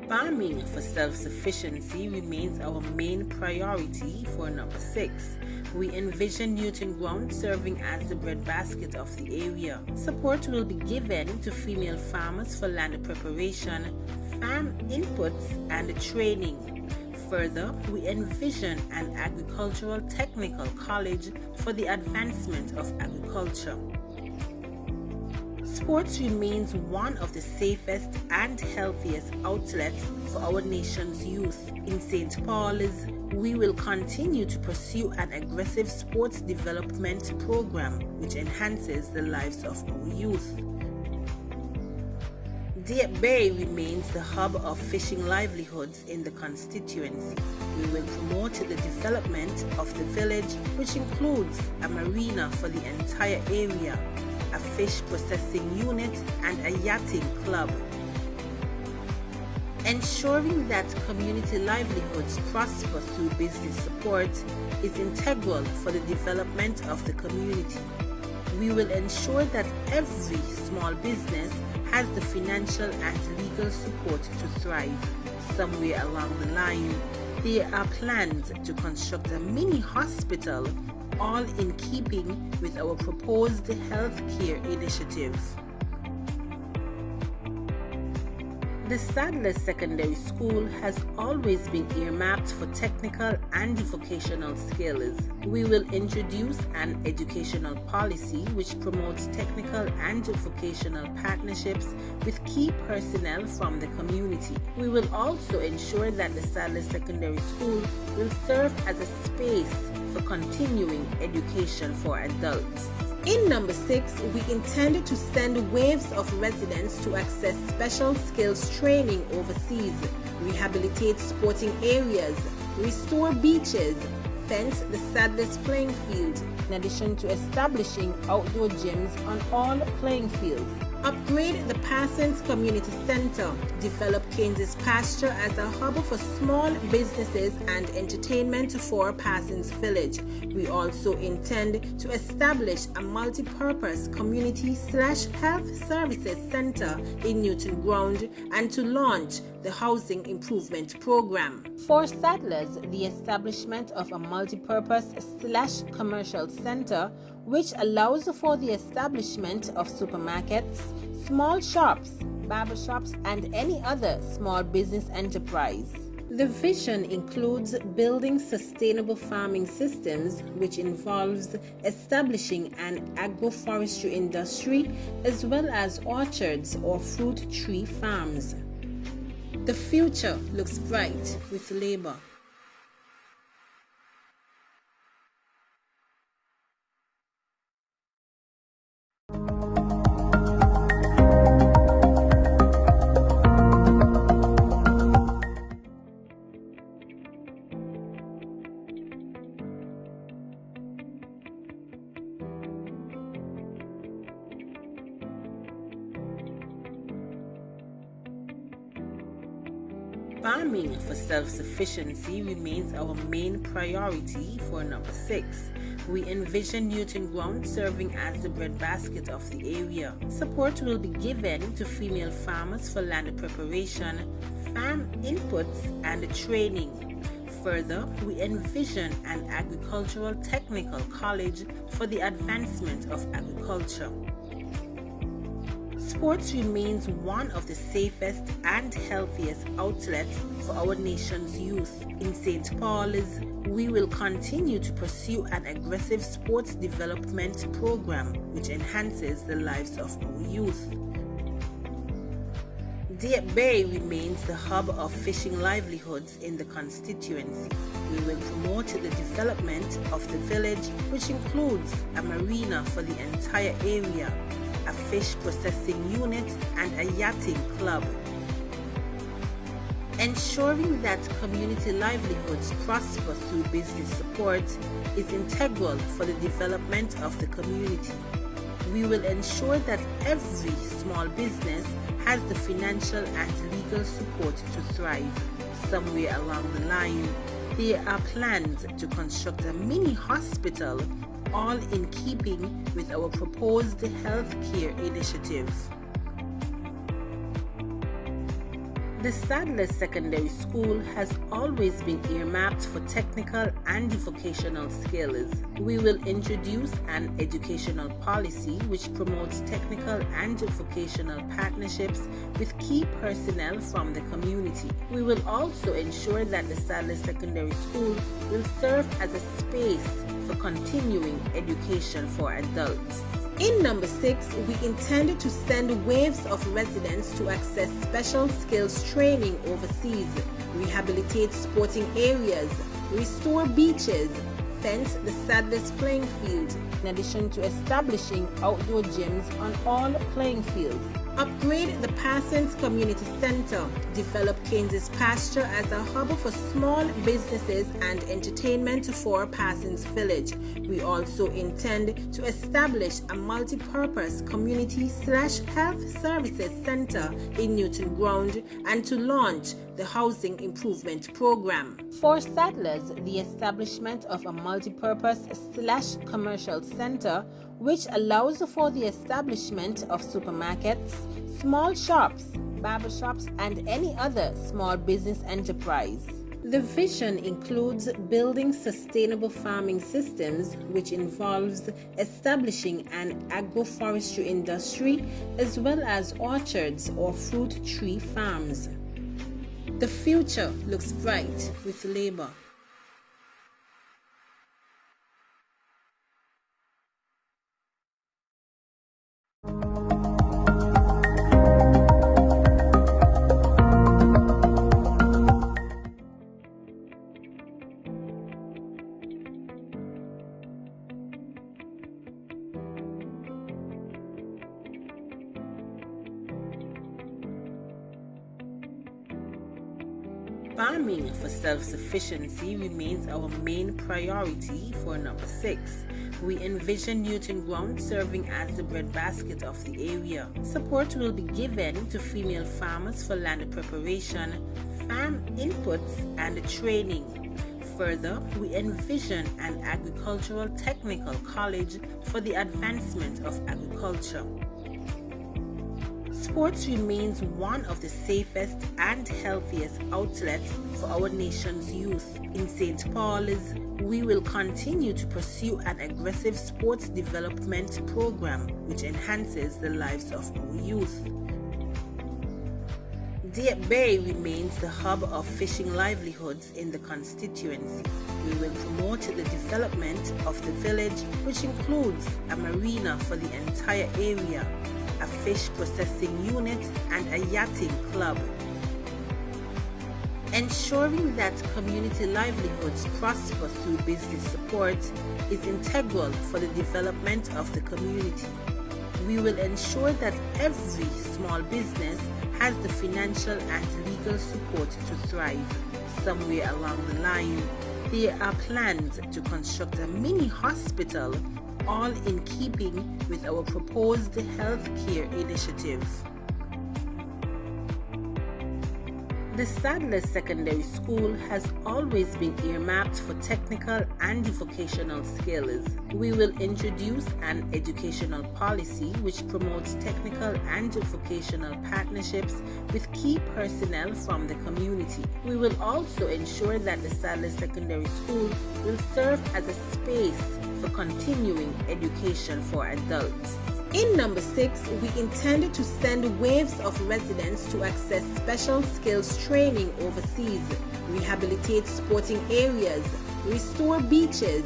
Farming for self-sufficiency remains our main priority for number 6. We envision Newton Ground serving as the breadbasket of the area. Support will be given to female farmers for land preparation, farm inputs, and training. Further, we envision an agricultural technical college for the advancement of agriculture. Sports remains one of the safest and healthiest outlets for our nation's youth. In St. Paul's, we will continue to pursue an aggressive sports development program which enhances the lives of our youth. Dieppe Bay remains the hub of fishing livelihoods in the constituency. We will promote the development of the village, which includes a marina for the entire area, a fish processing unit, and a yachting club. Ensuring that community livelihoods prosper through business support is integral for the development of the community. We will ensure that every small business has the financial and legal support to thrive. Somewhere along the line, there are plans to construct a mini hospital, all in keeping with our proposed healthcare initiative. The Sadler Secondary School has always been earmarked for technical and vocational skills. We will introduce an educational policy which promotes technical and vocational partnerships with key personnel from the community. We will also ensure that the Sadler Secondary School will serve as a space for continuing education for adults. In number 6, we intend to send waves of residents to access special skills training overseas, rehabilitate sporting areas, restore beaches, fence the Sadler's playing field, in addition to establishing outdoor gyms on all playing fields. Upgrade the Parsons Community Center, develop Kansas Pasture as a hub for small businesses and entertainment for Parsons Village. We also intend to establish a multi-purpose community/health services center in Newton Ground and to launch the Housing Improvement Program. For Sadlers, the establishment of a multi-purpose/commercial center which allows for the establishment of supermarkets, small shops, barber shops, and any other small business enterprise. The vision includes building sustainable farming systems, which involves establishing an agroforestry industry as well as orchards or fruit tree farms. The future looks bright with Labour. Farming for self-sufficiency remains our main priority for number 6. We envision Newton Ground serving as the breadbasket of the area. Support will be given to female farmers for land preparation, farm inputs, and training. Further, we envision an agricultural technical college for the advancement of agriculture. Sports remains one of the safest and healthiest outlets for our nation's youth. In St. Paul's, we will continue to pursue an aggressive sports development program which enhances the lives of our youth. Dieppe Bay remains the hub of fishing livelihoods in the constituency. We will promote the development of the village, which includes a marina for the entire area, a fish processing unit, and a yachting club. Ensuring that community livelihoods prosper through business support is integral for the development of the community. We will ensure that every small business has the financial and legal support to thrive. Somewhere along the line, there are plans to construct a mini hospital, all in keeping with our proposed healthcare initiative. The Sadler's Secondary School has always been earmarked for technical and vocational skills. We will introduce an educational policy which promotes technical and vocational partnerships with key personnel from the community. We will also ensure that the Sadler's Secondary School will serve as a space for continuing education for adults. In number 6, we intended to send waves of residents to access special skills training overseas, rehabilitate sporting areas, restore beaches, fence the Sadler's playing field, in addition to establishing outdoor gyms on all playing fields. Upgrade the Parsons Community Center, develop Kansas Pasture as a hub for small businesses and entertainment for Parsons Village. We also intend to establish a multi-purpose community/health services center in Newton Ground and to launch the Housing Improvement Program. For Sadlers, the establishment of a multi-purpose/commercial center which allows for the establishment of supermarkets, small shops, barbershops, and any other small business enterprise. The vision includes building sustainable farming systems, which involves establishing an agroforestry industry as well as orchards or fruit tree farms. The future looks bright with labor. Farming for self-sufficiency remains our main priority for number 6. We envision Newton Ground serving as the breadbasket of the area. Support will be given to female farmers for land preparation, farm inputs, and training. Further, we envision an agricultural technical college for the advancement of agriculture. Sports remains one of the safest and healthiest outlets for our nation's youth. In St. Paul's, we will continue to pursue an aggressive sports development program which enhances the lives of our youth. Deer Bay remains the hub of fishing livelihoods in the constituency. We will promote the development of the village, which includes a marina for the entire area, a fish processing unit, and a yachting club. Ensuring that community livelihoods prosper through business support is integral for the development of the community. We will ensure that every small business has the financial and legal support to thrive. Somewhere along the line, there are plans to construct a mini hospital, all in keeping with our proposed healthcare initiative. The Sadler's Secondary School has always been earmarked for technical and vocational skills. We will introduce an educational policy which promotes technical and vocational partnerships with key personnel from the community. We will also ensure that the Sadler's Secondary School will serve as a space for continuing education for adults. In number 6, we intended to send waves of residents to access special skills training overseas, rehabilitate sporting areas, restore beaches,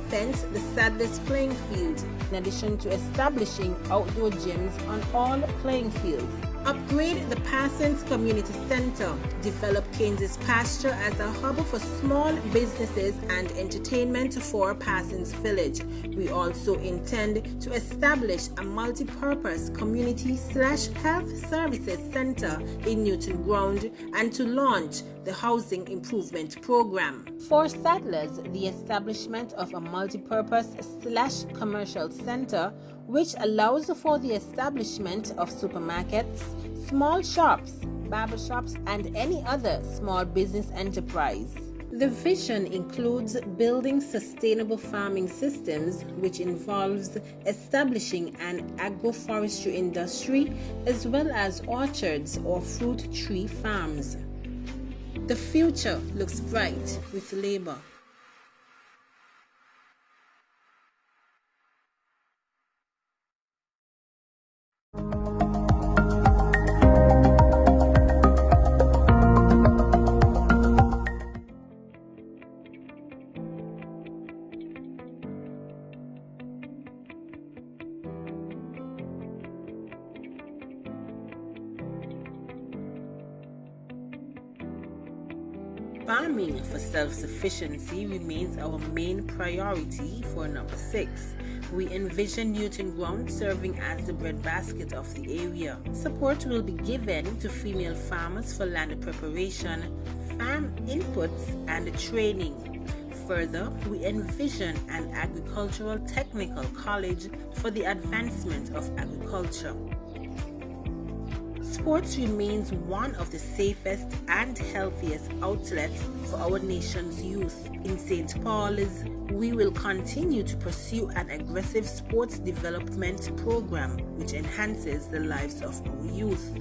fence the Sadler's playing field, in addition to establishing outdoor gyms on all playing fields. Upgrade the Parsons Community Center, develop Kansas Pasture as a hub for small businesses and entertainment for Parsons Village. We also intend to establish a multi-purpose community/health services center in Newton Ground and to launch the Housing Improvement Program. For Sadlers, the establishment of a multi-purpose/commercial center which allows for the establishment of supermarkets, small shops, barbershops, and any other small business enterprise. The vision includes building sustainable farming systems, which involves establishing an agroforestry industry as well as orchards or fruit tree farms. The future looks bright with labor. Farming for self-sufficiency remains our main priority for number 6. We envision Newton Ground serving as the breadbasket of the area. Support will be given to female farmers for land preparation, farm inputs, and training. Further, we envision an agricultural technical college for the advancement of agriculture. Sports remains one of the safest and healthiest outlets for our nation's youth. In St. Paul's, we will continue to pursue an aggressive sports development program which enhances the lives of our youth.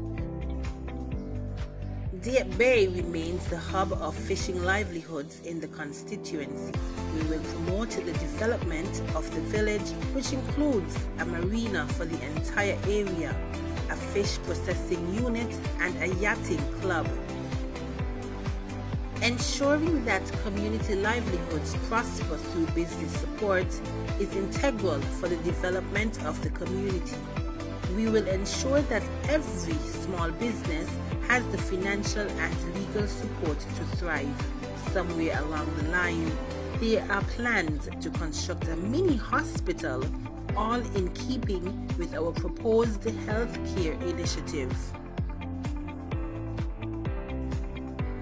Deer Bay remains the hub of fishing livelihoods in the constituency. We will promote the development of the village, which includes a marina for the entire area, a fish processing unit, and a yachting club. Ensuring that community livelihoods prosper through business support is integral for the development of the community. We will ensure that every small business has the financial and legal support to thrive. Somewhere along the line, there are plans to construct a mini hospital, all in keeping with our proposed healthcare initiative.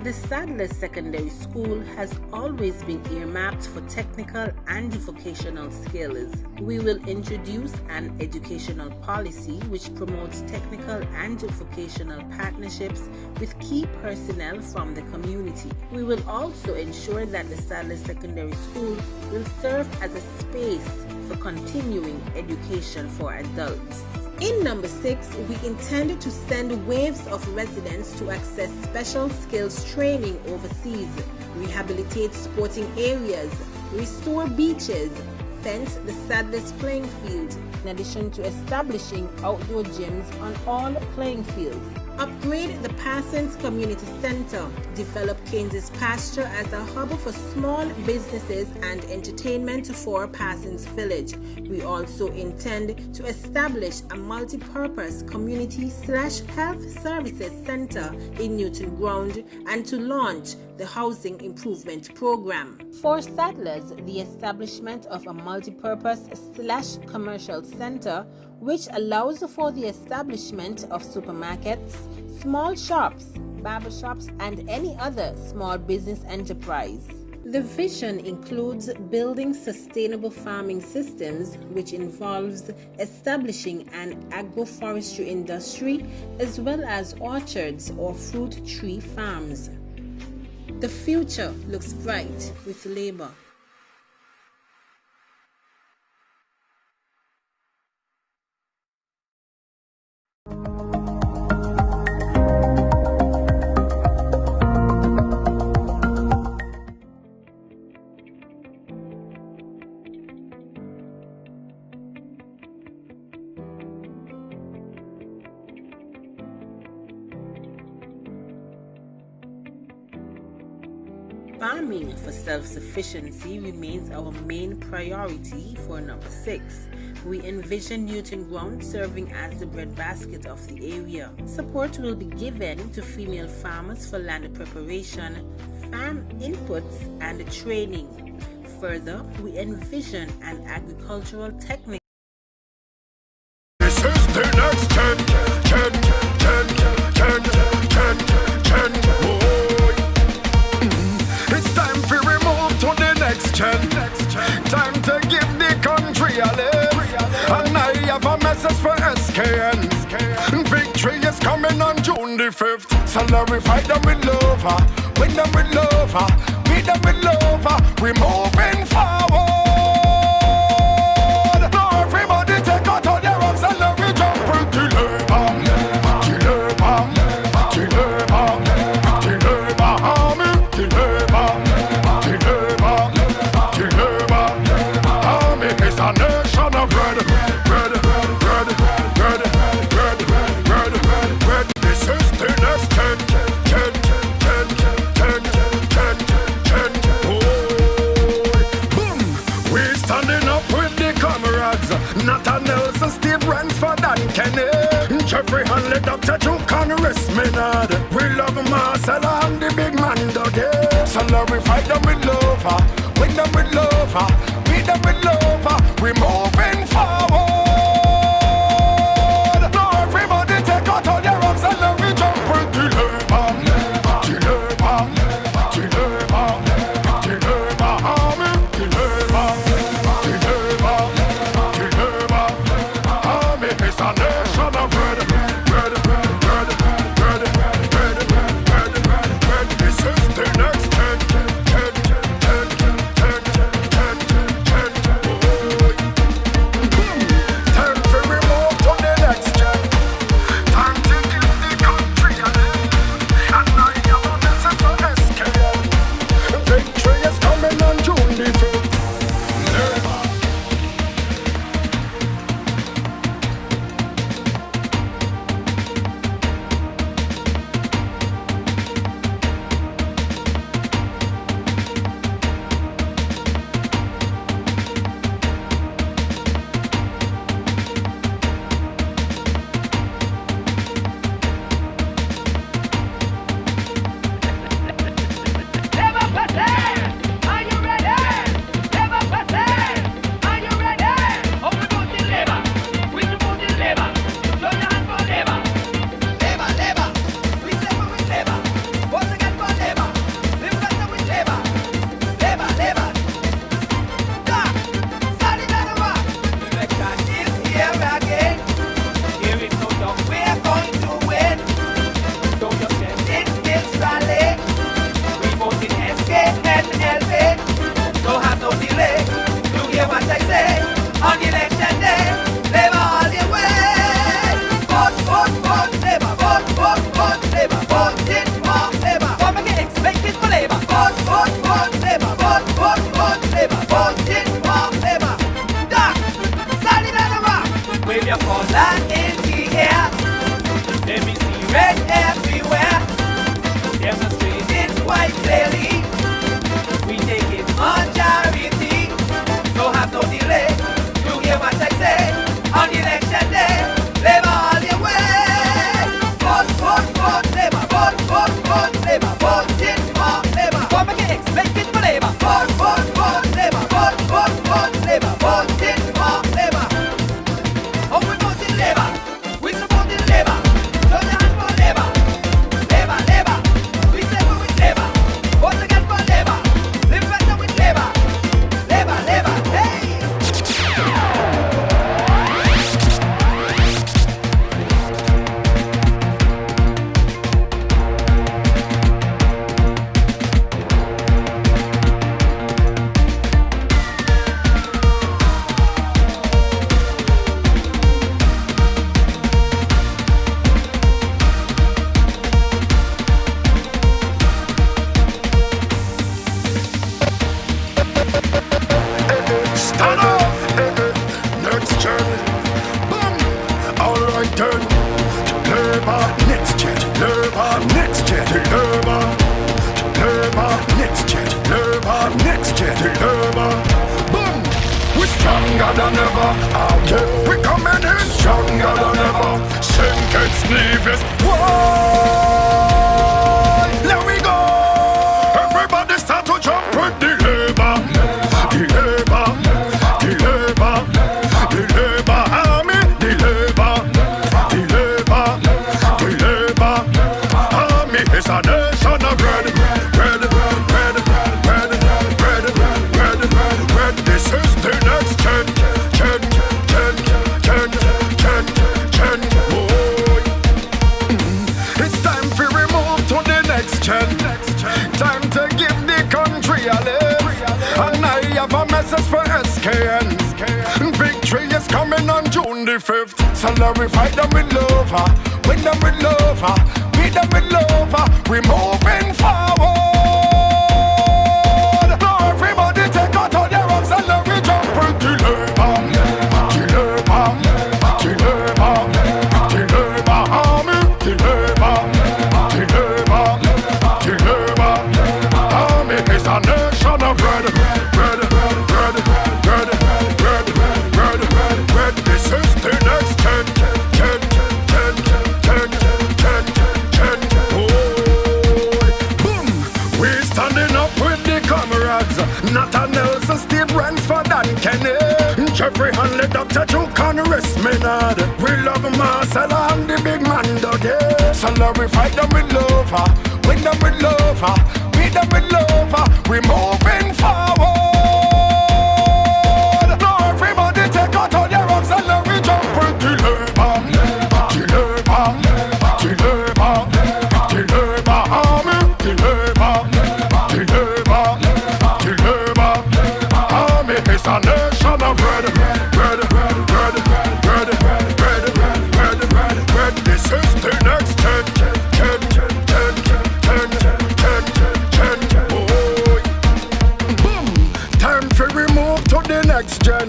The Sadler's Secondary School has always been earmarked for technical and vocational skills. We will introduce an educational policy which promotes technical and vocational partnerships with key personnel from the community. We will also ensure that the Sadler's Secondary School will serve as a space for continuing education for adults. In number 6, we intended to send waves of residents to access special skills training overseas, rehabilitate sporting areas, restore beaches, fence the Sadler's playing field, in addition to establishing outdoor gyms on all playing fields. Upgrade the Parsons Community Center, develop Kansas Pasture as a hub for small businesses and entertainment for Parsons Village. We also intend to establish a multi-purpose community/health services center in Newton Ground and to launch the Housing Improvement Program. For Sadlers, the establishment of a multi-purpose/commercial center which allows for the establishment of supermarkets, small shops, barber shops, and any other small business enterprise. The vision includes building sustainable farming systems, which involves establishing an agroforestry industry as well as orchards or fruit tree farms. The future looks bright with labor. Farming for self-sufficiency remains our main priority for number 6. We envision Newton Ground serving as the breadbasket of the area. Support will be given to female farmers for land preparation, farm inputs, and training. Further, we envision an agricultural technical. This is the next gen. It's time to remove to the next gen. Time to give the country a lift. And I have a message for SKN. Victory is coming on June the 5th. So glorify them with love, win them with love. them with love. We moving forward. Now everybody take out all their arms and let me jump till labor, till labor, till labor, till labor, army, till labor, till labor, till labor. Army is a nation of red, red, red, red, red, red, red. This is the next gen. Nathan Nelson, Steve Ransford and Kenny, Jeffrey Hanley, Dr. Duke and Rest Maynard. We love Marcella and the big man Dougie. So glorify them with love, win them with love, beat them with love. We moving forward. Now everybody take out all their arms and let me jump till labor, till labor, till labor, till labor, army, till labor, till labor. It's a nation of red, red, red, red, red, red, red, red. This is the next gen. Time to remove to the next gen. Time to give the country a name. And now you have a message for SKN. Victory is coming on June the 5th. Stronger than ever, okay. We coming in stronger than ever. Sing Kitts-Nevis, whoa. Let we go. Everybody start to jump with the labor, the labor, the labor, the labor army, the labor, the labor, the labor army is a nation of red, red, red, red, red, red, red. This is the next gen. on June the 5th. So let me fight them with love, win them with love, beat them with love. We moving forward. Now everybody take out all their arms and let me jump and kill labor, kill labor, kill labor, kill labor, army, kill labor, kill labor, kill labor. Army is a nation of red, red, red, red, red, red, red, red. This is the next gen. Nathan Nelson, Steve Ransford and Kenny, Jeffrey Hanley, Dr. Duke and Rest Maynard. We love Marcella and the big man Dougie. So let we fight them with love, win them with love, beat them with love. We moving forward. Now everybody take out all their arms and let we jump and kill labor, kill labor, kill labor, kill labor, army, kill labor, kill labor. It's a nation of red, red, red, red, red, red, red, red, red. This is the next gen. Boom! Time to remove to the next gen.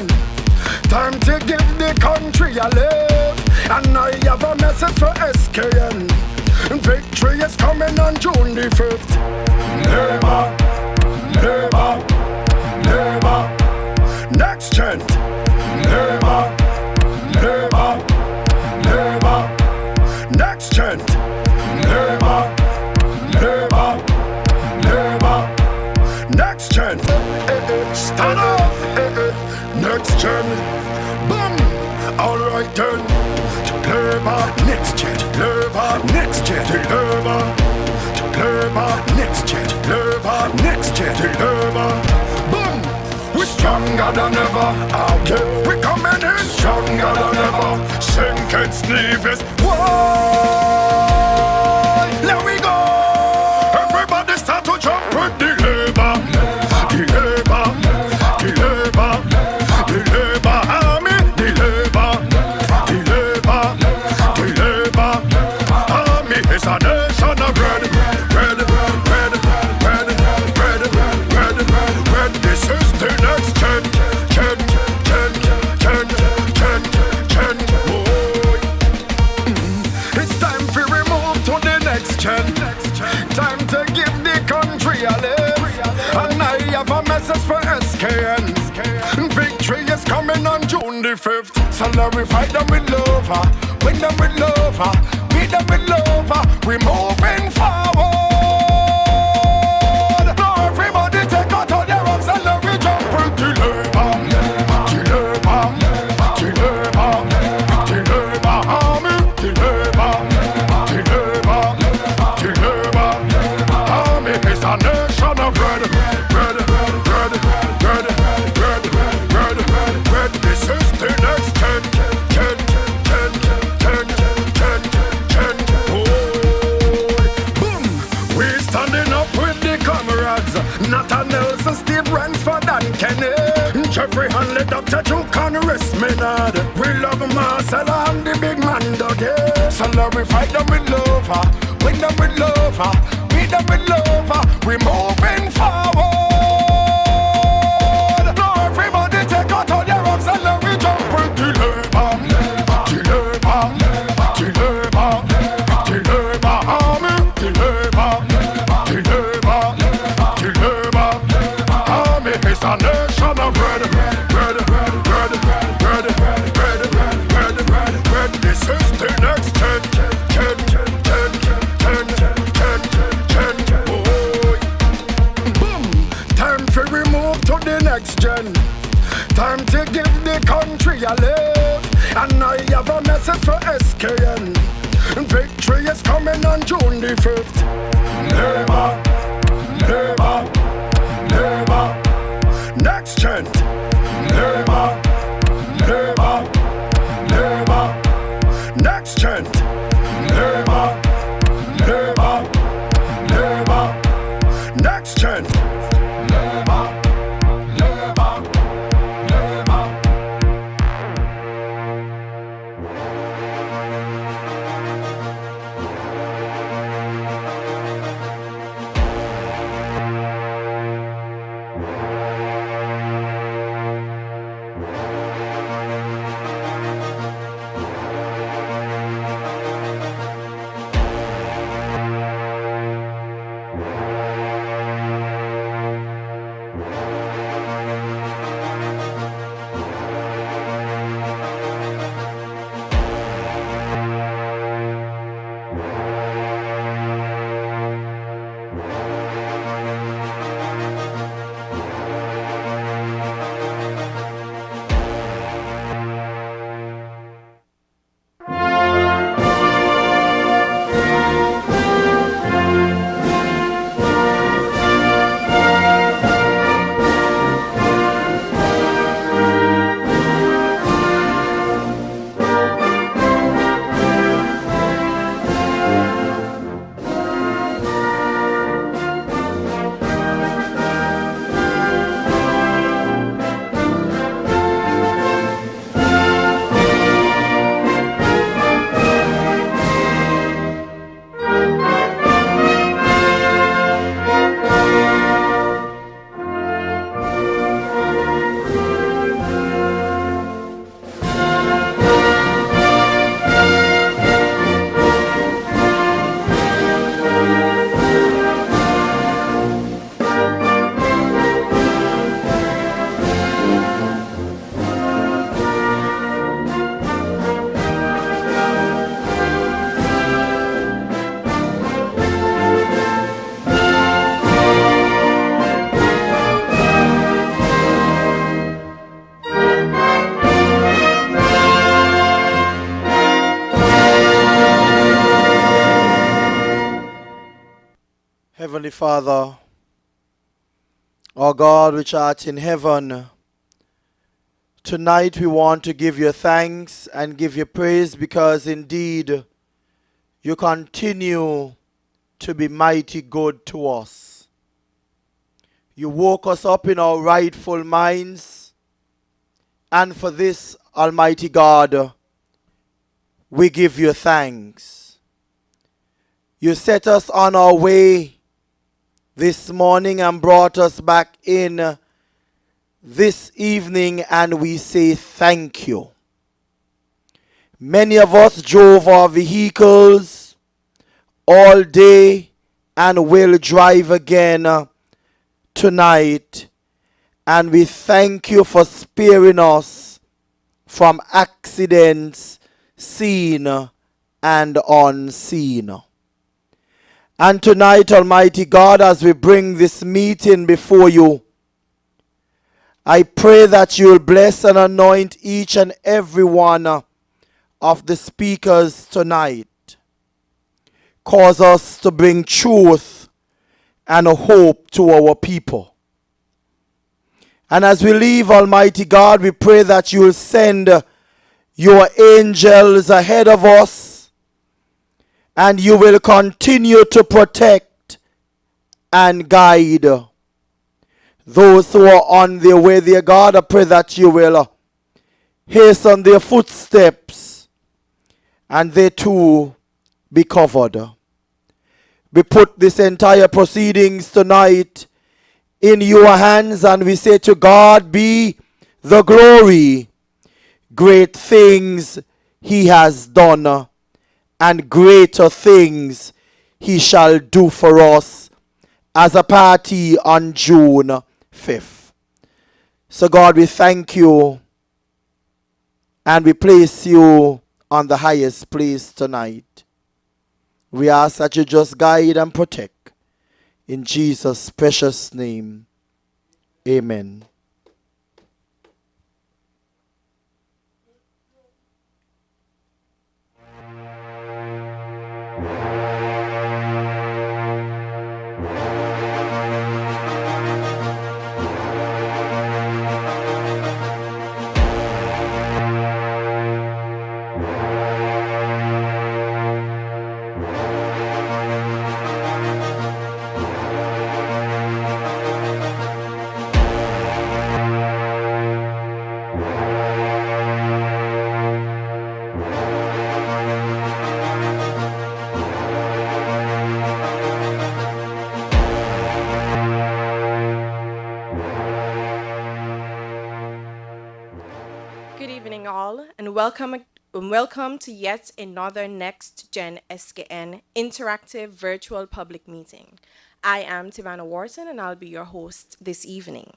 Time to give the country a live. And I have a message for SKN. Victory is coming on June the 5th. Labour, Labour, Labour. Next gen. Labour, Labour, Labour. Next gen. Labour, Labour, Labour. Next gen. Stand up. Next gen. Boom. Alright then. Labour. Next gen. Labour. Next gen. Labour. Labour. Next gen. Labour. Next gen. Labour. Boom. We're stronger than ever, okay. We're coming in stronger than ever. Sing Kitts-Nevis, why? Let we go. Everybody start to jump with the labor, the labor, the labor, the labor army, the labor, the labor, the labor army is a nation of red, red, red, red, red, red, red, red. This is the next gen. It's time to remove to the next gen. Time to give the country a live. And I have a message for SKN. Victory is coming on June the 5th. So let we fight them with love, win them with love, beat them with love. We moving forward. Now everybody take out all their arms and let we jump and kill labor, kill labor, kill labor, kill labor, army, kill labor, kill labor, kill labor. Army is a nation of red, red, red, red, red, red, red, red. This is the next gen. Boom! We're standing up with the comrades. Nathan Nelson, Steve Ransford and Kenny, Jeffrey Hanley, Dr. Duke and Rest Maynard. We love Marcella and the big man Dougie. So let we fight them with love, win them with love, beat them with love. We moving forward. Now everybody take out all their arms and let we jump and kill labor, kill labor, kill labor, kill labor, army, kill labor, kill labor, kill labor. Army is a nation of red, red, red, red, red, red, red, red, red. This is the next gen. Boom! Time to remove to the next gen. Time to give the country a live. And I have a message for SKN. Victory is coming on June the 5th. Labour, Labour, Labour. Next gen. Labour, Labour, Labour. Next gen. Labour, Labour, Labour. Next gen. Labour, Labour, Labour. Heavenly Father, our God which art in heaven, tonight we want to give you thanks and give you praise because indeed you continue to be mighty good to us. You woke us up in our rightful minds, and for this, Almighty God, we give you thanks. You set us on our way this morning and brought us back in this evening, and we say thank you. Many of us drove our vehicles all day and will drive again tonight, and we thank you for sparing us from accidents seen and unseen. And tonight, Almighty God, as we bring this meeting before you, I pray that you will bless and anoint each and every one of the speakers tonight. Cause us to bring truth and hope to our people. And as we leave, Almighty God, we pray that you will send your angels ahead of us, and you will continue to protect and guide those who are on their way, dear God. I pray that you will hasten their footsteps and they too be covered. We put this entire proceedings tonight in your hands, and we say to God be the glory. Great things he has done, and greater things he shall do for us as a party on June 5th. So God, we thank you and we place you on the highest place tonight. We ask that you just guide and protect. In Jesus' precious name, amen. Welcome to yet another NextGenSKN interactive virtual public meeting. I am Tivana Wharton, and I'll be your host this evening.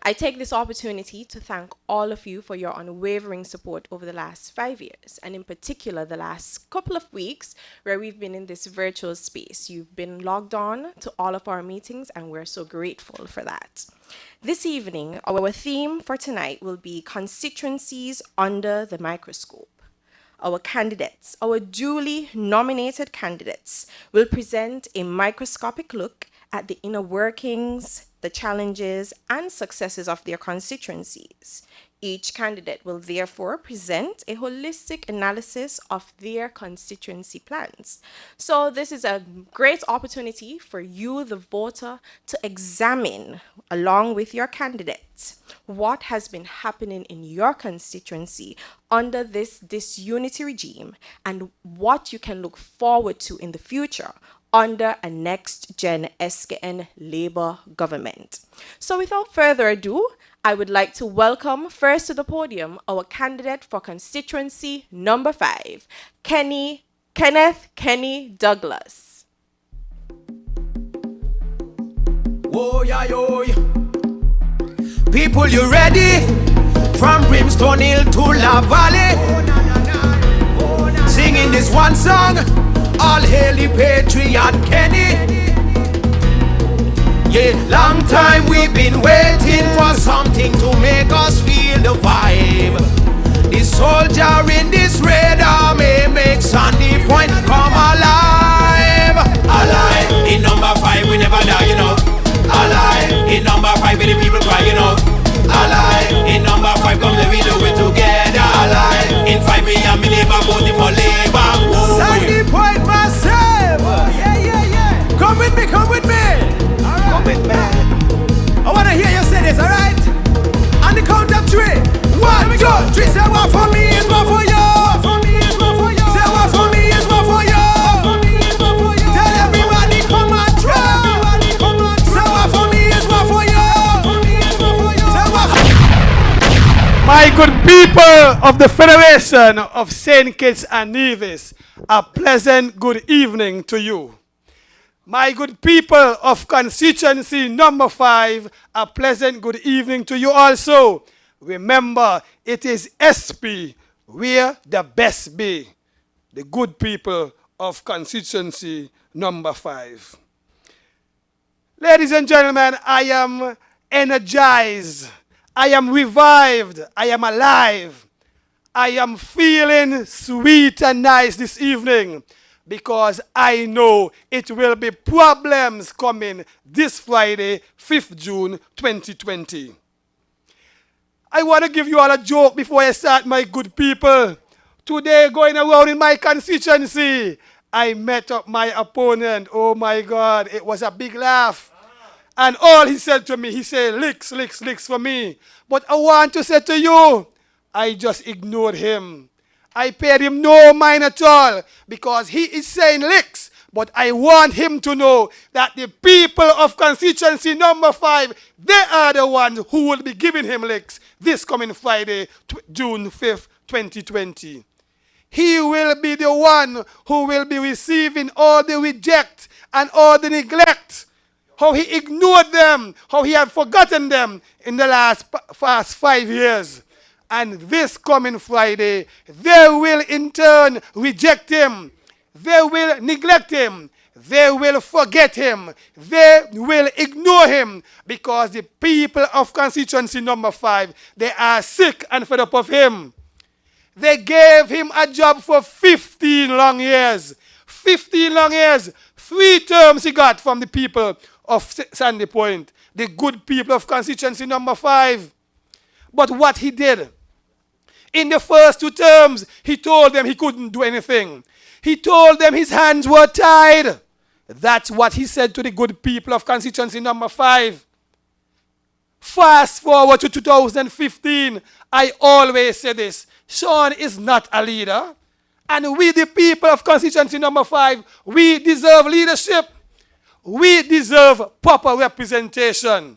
I take this opportunity to thank all of you for your unwavering support over the last 5 years, and in particular the last couple of weeks where we've been in this virtual space. You've been logged on to all of our meetings, and we're so grateful for that. This evening, our theme for tonight will be constituencies under the microscope. Our candidates, our duly nominated candidates, will present a microscopic look at the inner workings, the challenges, and successes of their constituencies. Each candidate will therefore present a holistic analysis of their constituency plans. So this is a great opportunity for you, the voter, to examine, along with your candidates, what has been happening in your constituency under this disunity regime and what you can look forward to in the future under a NextGenSKN Labour government. So without further ado, I would like to welcome first to the podium our candidate for constituency number 5, Kenneth Kenny Douglas. Oh, yeah, yo. People, you ready? From Brimstone Hill to La Valley. Singing this one song, all hail the patriot Kenny. Yeah, long time we've been waiting for something to make us feel the vibe. The soldier in this red army makes Sandy Point come alive. Alive. In number 5 we never People of the Federation of St. Kitts and Nevis, a pleasant good evening to you. My good people of Constituency number 5, a pleasant good evening to you also. Remember, it is SP, where the best be. The good people of Constituency number 5. Ladies and gentlemen, I am energized. I am revived. I am alive. I am feeling sweet and nice this evening because I know it will be problems coming this Friday, 5th June 2020. I want to give you all a joke before I start, my good people. Today, going around in my constituency, I met up my opponent. Oh my God, it was a big laugh. And all he said to me, he said, licks, licks, licks for me. But I want to say to you, I just ignored him. I paid him no mind at all because he is saying licks. But I want him to know that the people of constituency number 5, they are the ones who will be giving him licks this coming Friday, June 5th, 2020. He will be the one who will be receiving all the reject and all the neglect. How he ignored them, how he had forgotten them in the last 5 years. And this coming Friday, they will in turn reject him. They will neglect him. They will forget him. They will ignore him because the people of constituency number 5, they are sick and fed up of him. They gave him a job for 15 long years. 15 long years. 3 terms he got from the people of Sandy Point, the good people of constituency number 5. But what he did, in the first 2 terms, he told them he couldn't do anything. He told them his hands were tied. That's what he said to the good people of constituency number 5. Fast forward to 2015, I always say this, Sean is not a leader. And we, the people of constituency number 5, we deserve leadership. We deserve proper representation.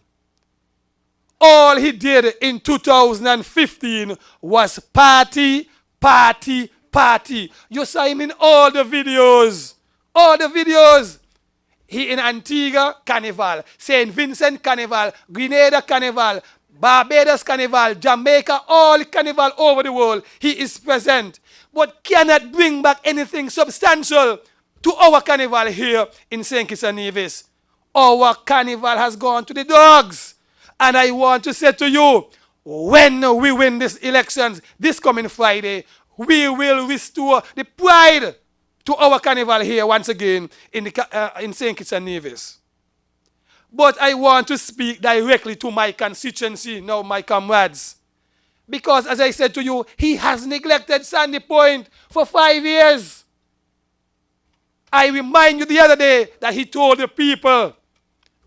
All he did in 2015 was party, party, party. You saw him in all the videos. All the videos. He in Antigua, Carnival. St. Vincent, Carnival. Grenada, Carnival. Barbados, Carnival. Jamaica, all Carnival over the world. He is present. But cannot bring back anything substantial to our carnival here in St. Kitts-Nevis. Our carnival has gone to the dogs. And I want to say to you, when we win these elections this coming Friday, we will restore the pride to our carnival here once again in St. Kitts-Nevis. But I want to speak directly to my constituency, now my comrades. Because as I said to you, he has neglected Sandy Point for 5 years. I remind you the other day that he told the people,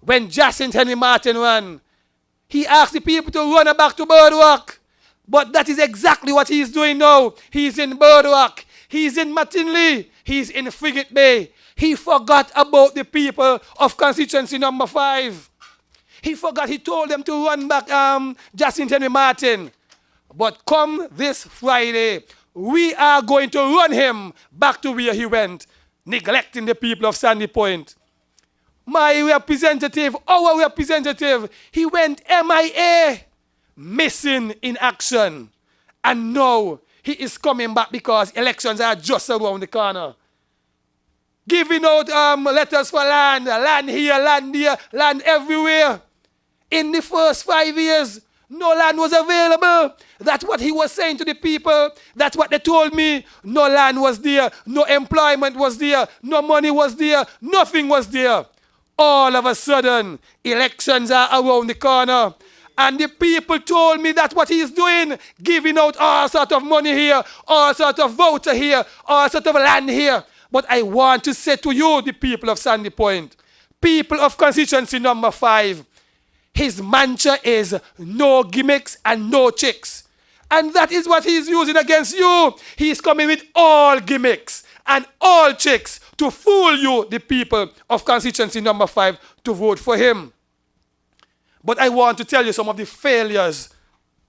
when Jacinth Henry Martin ran, he asked the people to run back to Birdwalk. But that is exactly what he is doing now. He's in Birdwalk. He's in Matinley. He's in Frigate Bay. He forgot about the people of constituency number 5. He forgot. He told them to run back Jacinth Henry Martin. But come this Friday, we are going to run him back to where he went, neglecting the people of Sandy Point. My representative, our representative, he went MIA, missing in action. And now he is coming back because elections are just around the corner. Giving out letters for land, land here, land there, land everywhere. In the first 5 years, no land was available. That's what he was saying to the people. That's what they told me. No land was there. No employment was there. No money was there. Nothing was there. All of a sudden, elections are around the corner. And the people told me that's what he's doing. Giving out all sorts of money here. All sorts of voter here. All sorts of land here. But I want to say to you, the people of Sandy Point, people of constituency number 5, his mantra is no gimmicks and no chicks. And that is what he's using against you. He's coming with all gimmicks and all chicks to fool you, the people of constituency number 5, to vote for him. But I want to tell you some of the failures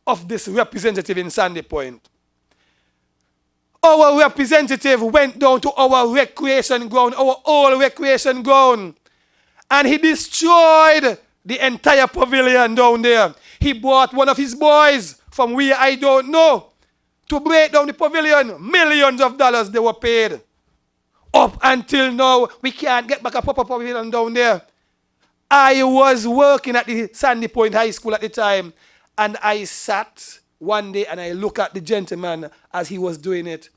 of this representative in Sandy Point. Our representative went down to our recreation ground, our old recreation ground, and he destroyed the entire pavilion down there. He brought one of his boys from where I don't know to break down the pavilion. Millions of dollars they were paid. Up until now, we can't get back a proper pavilion down there. I was working at the Sandy Point High School at the time, and I sat one day and I looked at the gentleman as he was doing it.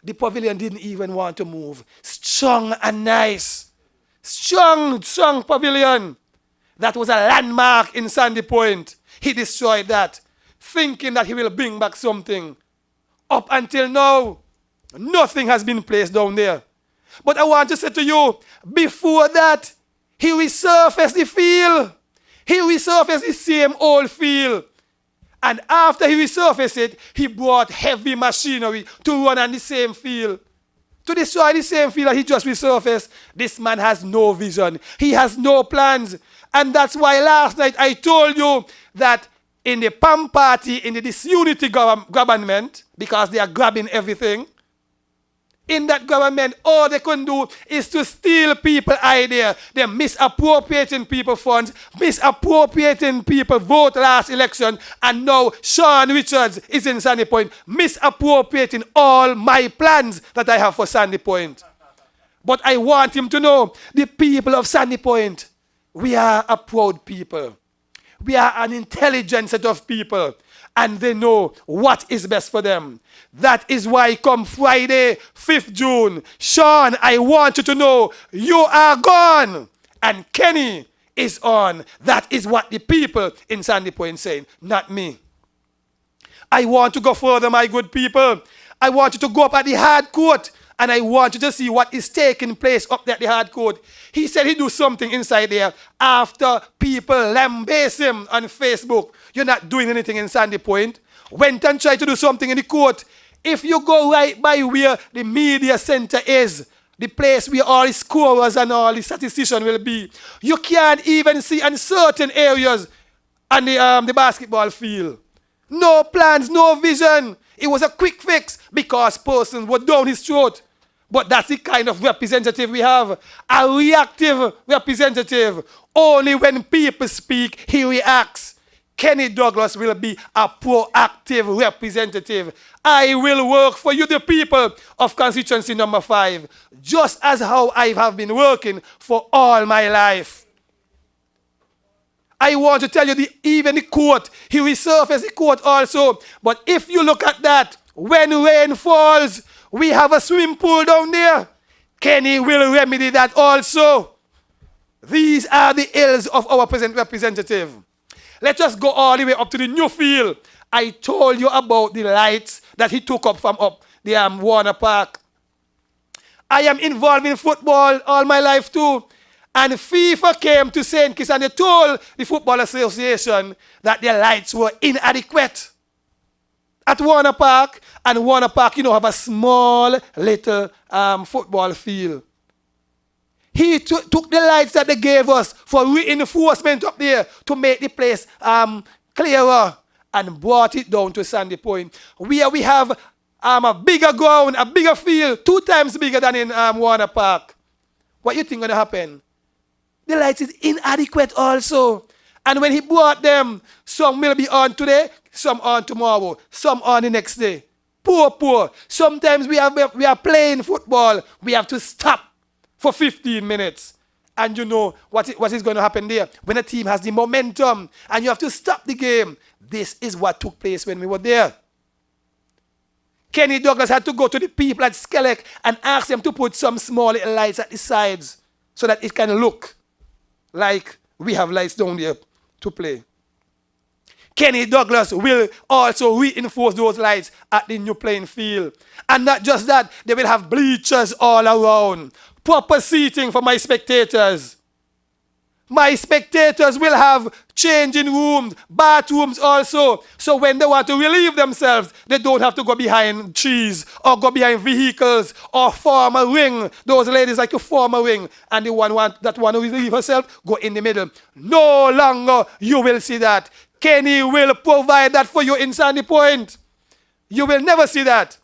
The pavilion didn't even want to move. Strong and nice. Strong pavilion. That was a landmark in Sandy Point. He destroyed that, thinking that he will bring back something. Up until now, nothing has been placed down there. But I want to say to you, before that, he resurfaced the field. He resurfaced the same old field. And after he resurfaced it, he brought heavy machinery to run on the same field. To destroy the same field that he just resurfaced. This man has no vision. He has no plans. And that's why last night I told you that in the PAM party, in the disunity government, because they are grabbing everything, in that government, all they can do is to steal people's idea. They're misappropriating people funds, misappropriating people vote last election, and now Sean Richards is in Sandy Point, misappropriating all my plans that I have for Sandy Point. But I want him to know, the people of Sandy Point, we are a proud people. We are an intelligent set of people. And they know what is best for them. That is why come Friday, 5th June, Sean, I want you to know you are gone and Kenny is on. That is what the people in Sandy Point saying, not me. I want to go further, my good people. I want you to go up at the hard court and I want you to see what is taking place up there at the hard court. He said he do something inside there after people lambaste him on Facebook. You're not doing anything in Sandy Point. Went and tried to do something in the court. If you go right by where the media center is, the place where all the scorers and all the statisticians will be, you can't even see in certain areas on the basketball field. No plans, no vision. It was a quick fix because persons were down his throat. But that's the kind of representative we have. A reactive representative. Only when people speak, he reacts. Kenny Douglas will be a proactive representative. I will work for you, the people of constituency number 5, just as how I have been working for all my life. I want to tell you, even the court, he resurfaced the court also. But if you look at that, when rain falls, we have a swimming pool down there. Kenny will remedy that also. These are the ills of our present representative. Let us go all the way up to the new field. I told you about the lights that he took up from up the Warner Park. I am involved in football all my life too. And FIFA came to St. Kitts and they told the Football Association that their lights were inadequate at Warner Park. And Warner Park, have a small little football field. He took the lights that they gave us for reinforcement up there to make the place clearer and brought it down to Sandy Point. Where we have a bigger ground, a bigger field, 2 times bigger than in Warner Park. What you think going to happen? The lights is inadequate also. And when he brought them, some will be on today, some on tomorrow, some on the next day. Poor. Sometimes we are playing football. We have to stop for 15 minutes. And you know what is going to happen there? When a team has the momentum and you have to stop the game. This is what took place when we were there. Kenny Douglas had to go to the people at Skelec and ask them to put some small little lights at the sides so that it can look like we have lights down there to play. Kenny Douglas will also reinforce those lights at the new playing field. And not just that, they will have bleachers all around. Proper seating for my spectators. My spectators will have changing rooms, bathrooms also. So when they want to relieve themselves, they don't have to go behind trees or go behind vehicles or form a ring. Those ladies like to form a ring and the one that want to relieve herself, go in the middle. No longer you will see that. Kenny will provide that for you in Sandy Point. You will never see that.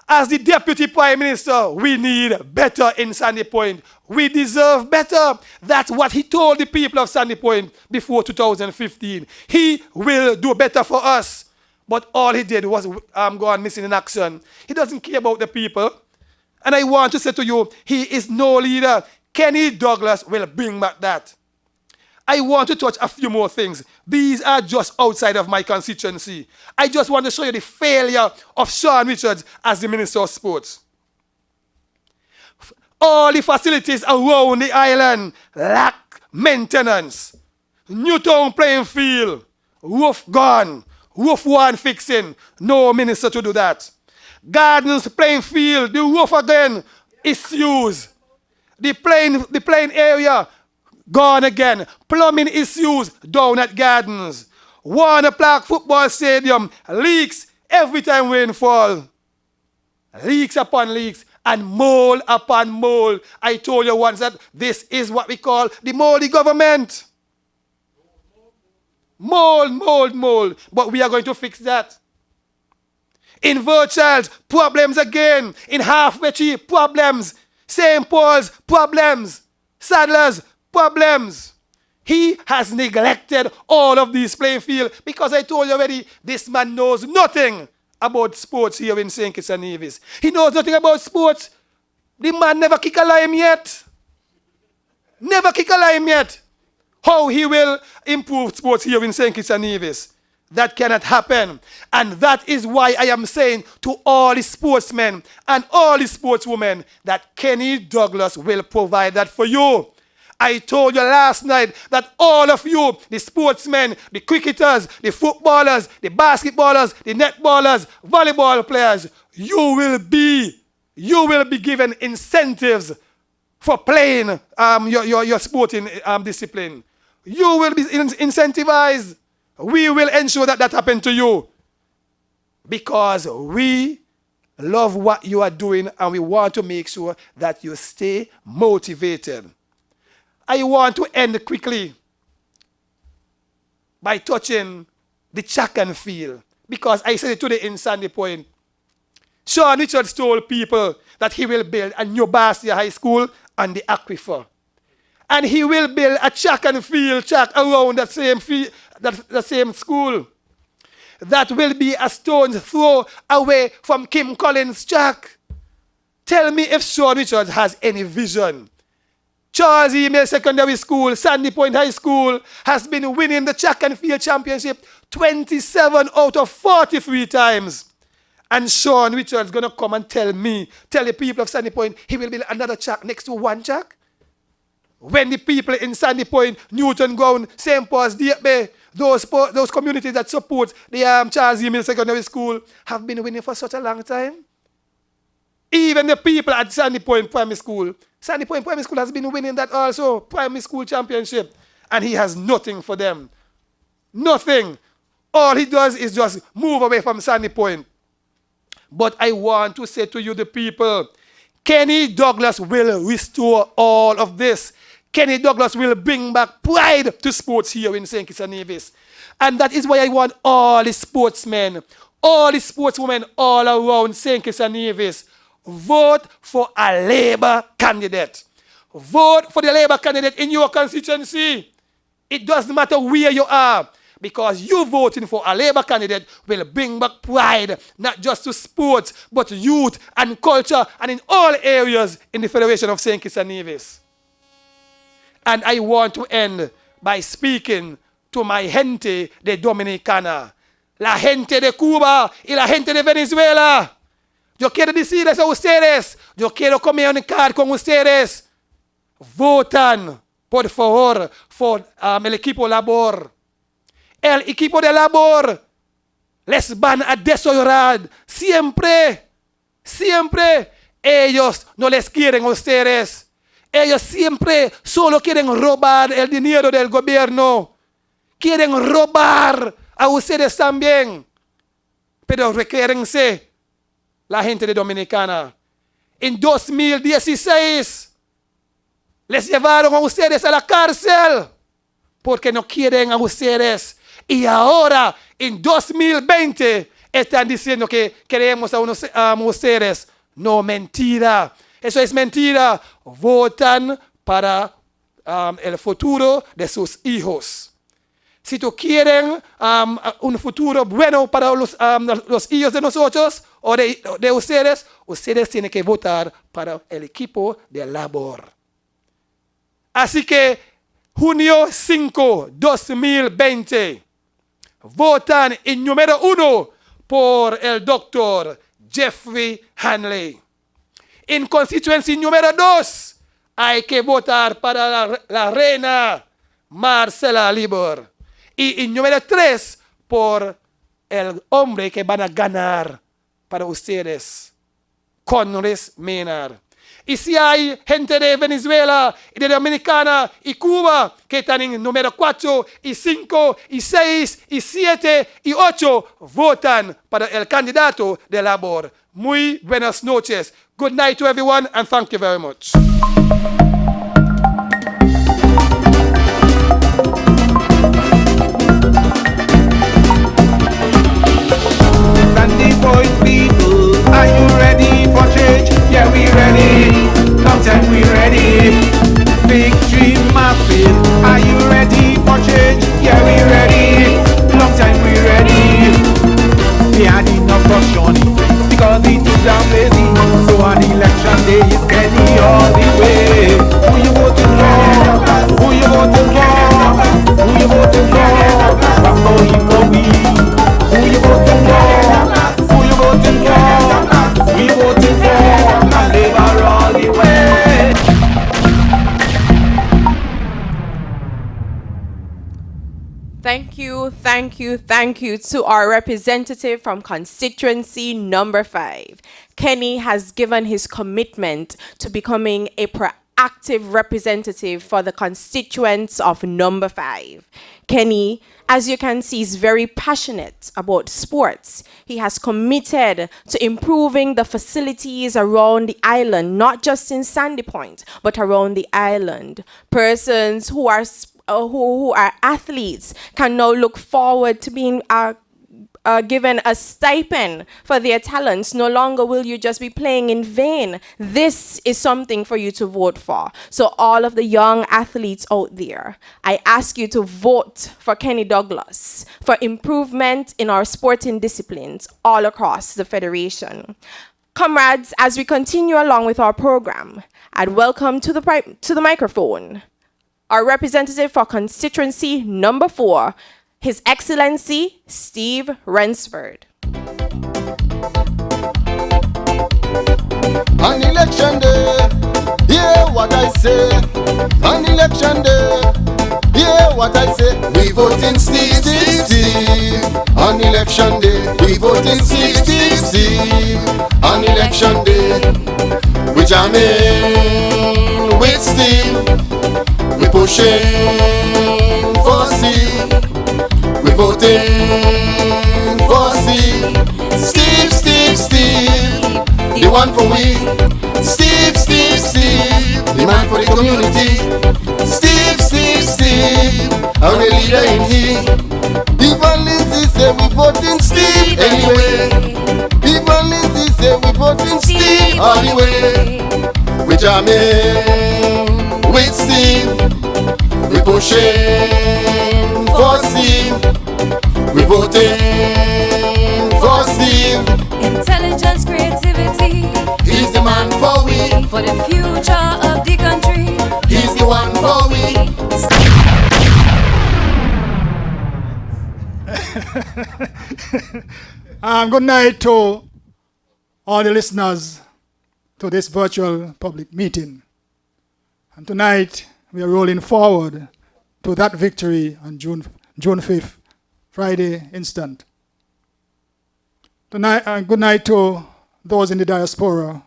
As the Deputy Prime Minister, we need better in Sandy Point. We deserve better. That's what he told the people of Sandy Point before 2015. He will do better for us. But all he did was go on missing in action. He doesn't care about the people. And I want to say to you, he is no leader. Kenny Douglas will bring back that. I want to touch a few more things. These are just outside of my constituency. I just want to show you the failure of Sean Richards as the Minister of Sports. All the facilities around the island lack maintenance. Newtown playing field, roof gone, roof one fixing. No minister to do that. Gardens playing field, the roof again, issues. The playing area, gone again. Plumbing issues down at Gardens. Warner Park Football Stadium leaks every time rainfall. Leaks upon leaks and mold upon mold. I told you once that this is what we call the moldy government. Mold, mold, mold. But we are going to fix that. In Virchals, problems again. In Halfway Tree, problems. St. Paul's, problems. Sadler's, problems. He has neglected all of these playing field because I told you already, this man knows nothing about sports here in St. Kitts-Nevis. He knows nothing about sports. The man never kick a lime yet. Never kick a lime yet. How he will improve sports here in St. Kitts-Nevis? That cannot happen. And that is why I am saying to all the sportsmen and all the sportswomen that Kenny Douglas will provide that for you. I told you last night that all of you, the sportsmen, the cricketers, the footballers, the basketballers, the netballers, volleyball players, you will be given incentives for playing your sporting discipline. You will be incentivized. We will ensure that that happens to you because we love what you are doing and we want to make sure that you stay motivated. I want to end quickly by touching the track and field because I said it today in Sandy Point. Sean Richards told people that he will build a new Bastia High School on the aquifer. And he will build a track and field track around that same school. That will be a stone's throw away from Kim Collins' track. Tell me if Sean Richards has any vision. Charles Email Secondary School, Sandy Point High School has been winning the track and field championship 27 out of 43 times. And Sean Richards is going to come and tell the people of Sandy Point, he will build another track next to one track. When the people in Sandy Point, Newton Ground, St. Paul's, Deep Bay, those communities that support the Charles E. Mill Secondary School have been winning for such a long time. Even the people at Sandy Point Primary School has been winning that also, primary school championship. And he has nothing for them. Nothing. All he does is just move away from Sandy Point. But I want to say to you, the people, Kenny Douglas will restore all of this. Kenny Douglas will bring back pride to sports here in St. Kitts-Nevis. And that is why I want all the sportsmen, all the sportswomen all around St. Kitts-Nevis, vote for a Labour candidate. Vote for the Labour candidate in your constituency. It doesn't matter where you are, because you voting for a Labour candidate will bring back pride, not just to sports, but to youth and culture and in all areas in the Federation of St. Kitts-Nevis. And I want to end by speaking to my gente de Dominicana, la gente de Cuba y la gente de Venezuela. Yo quiero decirles a ustedes, yo quiero comunicar con ustedes. Votan, por favor, por el equipo Labor. El equipo de Labor les van a desorar siempre, siempre. Ellos no les quieren a ustedes. Ellos siempre solo quieren robar el dinero del gobierno. Quieren robar a ustedes también. Pero recuérdense, la gente de Dominicana, en 2016 les llevaron a ustedes a la cárcel porque no quieren a ustedes. Y ahora, en 2020, están diciendo que queremos a ustedes. No, mentira. Eso es mentira. Votan para el futuro de sus hijos. Si tú quieren un futuro bueno para los hijos de nosotros o de ustedes, ustedes tienen que votar para el equipo de labor. Así que, junio 5, 2020, votan en número 1 por el doctor Jeffrey Hanley. En Constituency número 2, hay que votar para la reina Marcela Libor. Y en número 3, por el hombre que van a ganar para ustedes, Conres Maynard. Y si hay gente de Venezuela, y de Dominicana y Cuba que están en número 4, y 5, y 6, y 7, y 8, votan para el candidato de labor. Muy buenas noches. Good night to everyone, and thank you very much. Sandy Point people, are you ready for change? Yeah, we ready. Long time we ready. Victory Muffin, are you ready for change? Yeah, we ready. Long time we ready. We had enough corruption because it is down lazy. So on election day is Kenny all the way. Who you voting for? Who you voting for? Who you voting for? Before you go be. Who you voting for? Who you voting for? We voting for and Labour all the way. Thank you to our representative from constituency number 5. Kenny has given his commitment to becoming a proactive representative for the constituents of number 5. Kenny, as you can see, is very passionate about sports. He has committed to improving the facilities around the island, not just in Sandy Point, but around the island. Persons who are athletes can now look forward to being given a stipend for their talents. No longer will you just be playing in vain. This is something for you to vote for. So all of the young athletes out there, I ask you to vote for Kenny Douglas for improvement in our sporting disciplines all across the Federation. Comrades, as we continue along with our program, I'd welcome to the microphone our representative for constituency number 4, His Excellency Steve Rensford. On election day, hear what I say. On election day, hear what I say. We voting Steve, Steve, Steve. On election day, we voting Steve, Steve, Steve. On election day, we jamming with Steve. We pushing for Steve. We voting for Steve. Steve, Steve, Steve, the one for we. Steve, Steve, Steve, the man for the community. Steve, Steve, Steve, our leader in he. Even Lindsay say we voting Steve anyway. Even Lindsay say we voting Steve all the way. We jamming with Steve. We pushing for Steve. We voting for Steve. Intelligence, creativity. He's the man for we. For the future of the country. He's the one for we. Good night to all the listeners to this virtual public meeting. And tonight we are rolling forward to that victory on June 5th, Friday instant. Tonight, good night to those in the diaspora,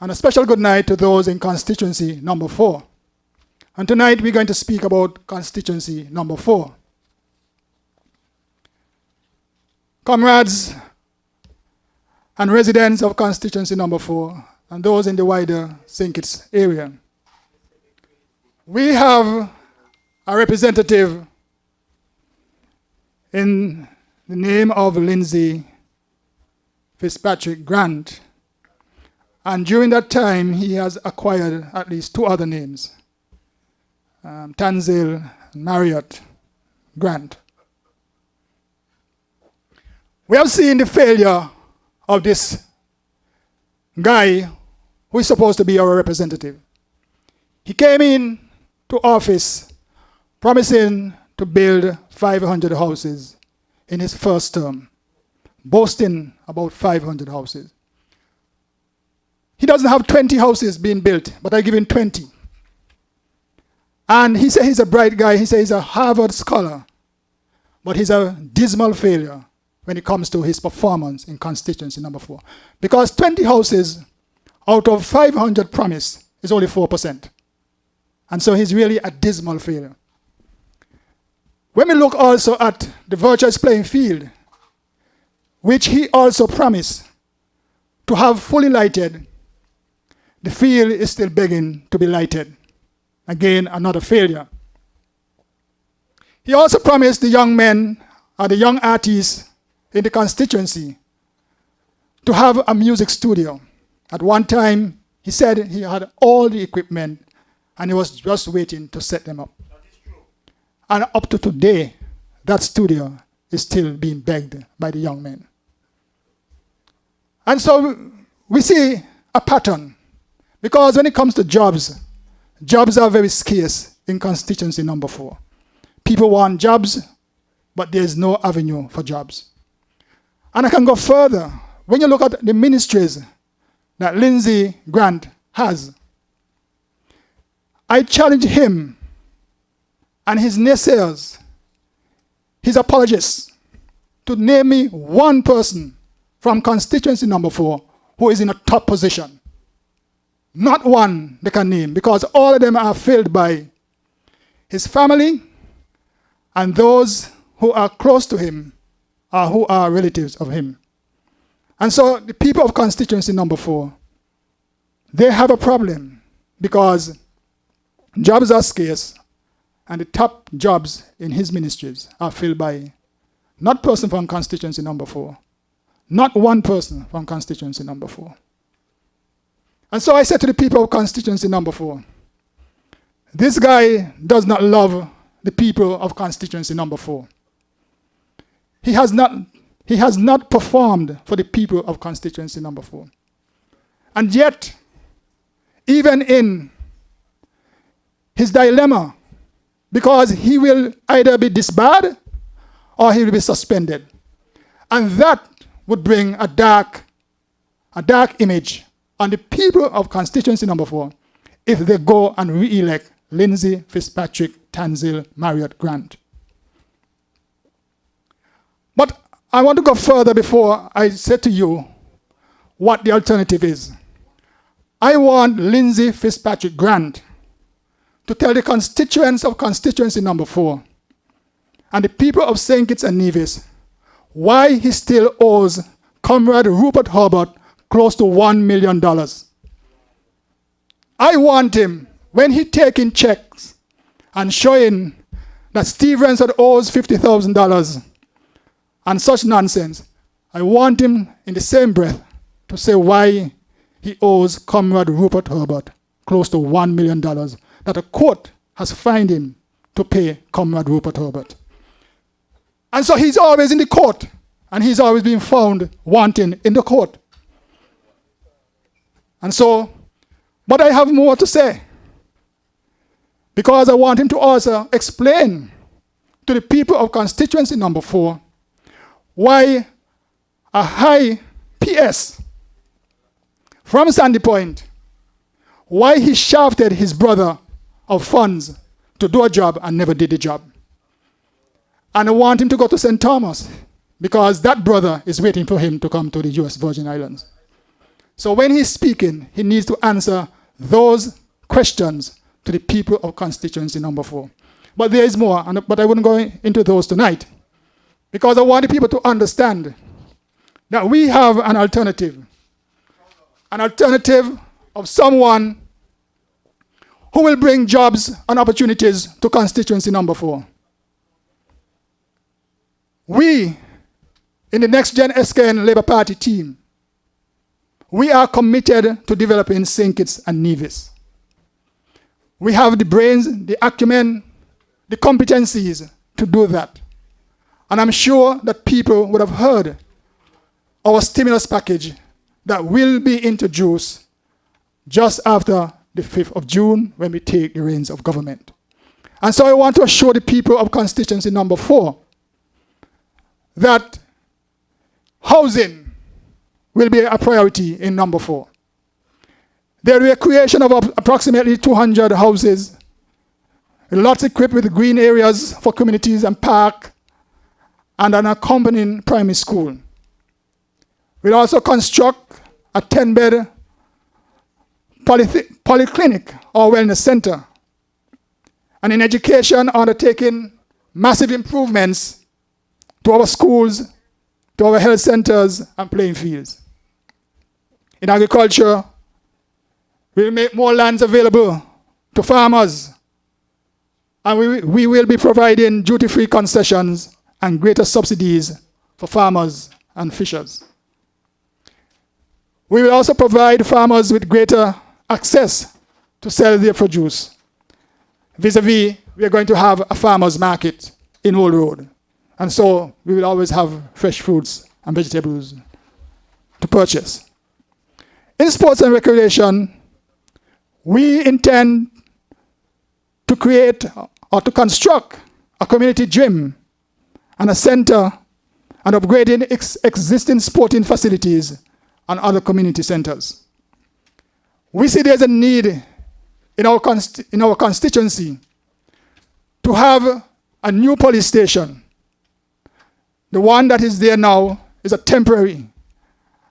and a special good night to those in constituency number 4. And tonight we're going to speak about constituency number 4. Comrades and residents of constituency number 4, and those in the wider St. Kitts area, we have a representative in the name of Lindsay Fitzpatrick Grant. And during that time, he has acquired at least 2 other names, Tanzil and Marriott Grant. We have seen the failure of this guy who is supposed to be our representative. He came in to office promising to build 500 houses in his first term, boasting about 500 houses. He doesn't have 20 houses being built, but I give him 20. And he said he's a bright guy. He said he's a Harvard scholar, but he's a dismal failure when it comes to his performance in constituency number 4. Because 20 houses out of 500 promised is only 4%. And so he's really a dismal failure. When we look also at the virtuous playing field, which he also promised to have fully lighted, the field is still begging to be lighted. Again, another failure. He also promised the young men or the young artists in the constituency to have a music studio. At one time, he said he had all the equipment and he was just waiting to set them up. That is true. And up to today, that studio is still being begged by the young men. And so we see a pattern. Because when it comes to jobs, jobs are very scarce in constituency number 4. People want jobs, but there's no avenue for jobs. And I can go further. When you look at the ministries that Lindsay Grant has, I challenge him and his naysayers, his apologists, to name me one person from constituency number 4 who is in a top position. Not one they can name, because all of them are filled by his family and those who are close to him or who are relatives of him. And so the people of constituency number 4, they have a problem because jobs are scarce and the top jobs in his ministries are filled by not person from constituency number 4, not one person from constituency number 4. And so I said to the people of constituency number 4, this guy does not love the people of constituency number 4. He has not performed for the people of constituency number 4. And yet, even in his dilemma, because he will either be disbarred or he will be suspended. And that would bring a dark image on the people of constituency number 4 if they go and re-elect Lindsay Fitzpatrick Tanzil Marriott Grant. But I want to go further before I say to you what the alternative is. I want Lindsay Fitzpatrick Grant to tell the constituents of constituency number 4 and the people of St. Kitts and Nevis why he still owes Comrade Rupert Herbert close to $1 million. I want him, when he taking checks and showing that Steve Rensford owes $50,000 and such nonsense, I want him in the same breath to say why he owes Comrade Rupert Herbert close to $1 million that a court has fined him to pay Comrade Rupert Herbert. And so he's always in the court, and he's always being found wanting in the court. And so, but I have more to say, because I want him to also explain to the people of constituency number 4 why a high PS from Sandy Point, why he shafted his brother of funds to do a job and never did the job. And I want him to go to St. Thomas, because that brother is waiting for him to come to the U.S. Virgin Islands. So when he's speaking, he needs to answer those questions to the people of constituency number 4. But there is more, but I wouldn't go into those tonight, because I want the people to understand that we have an alternative of someone who will bring jobs and opportunities to constituency number 4. We, in the NextGenSKN Labour Party team, we are committed to developing St. Kitts and Nevis. We have the brains, the acumen, the competencies to do that. And I'm sure that people would have heard our stimulus package that will be introduced just after the 5th of June when we take the reins of government. And so I want to assure the people of constituency number 4 that housing will be a priority in number 4. There will be a creation of approximately 200 houses, lots equipped with green areas for communities and park, and an accompanying primary school. We'll also construct a 10-bed polyclinic or wellness center. And in education, undertaking massive improvements to our schools, to our health centers and playing fields. In agriculture, we'll make more lands available to farmers, and we will be providing duty-free concessions and greater subsidies for farmers and fishers. We will also provide farmers with greater access to sell their produce. Vis-a-vis, we are going to have a farmers market in Old Road. And so we will always have fresh fruits and vegetables to purchase. In sports and recreation, we intend to create or to construct a community gym and a center and upgrading existing sporting facilities and other community centers. We see there's a need in our constituency to have a new police station. The one that is there now is a temporary.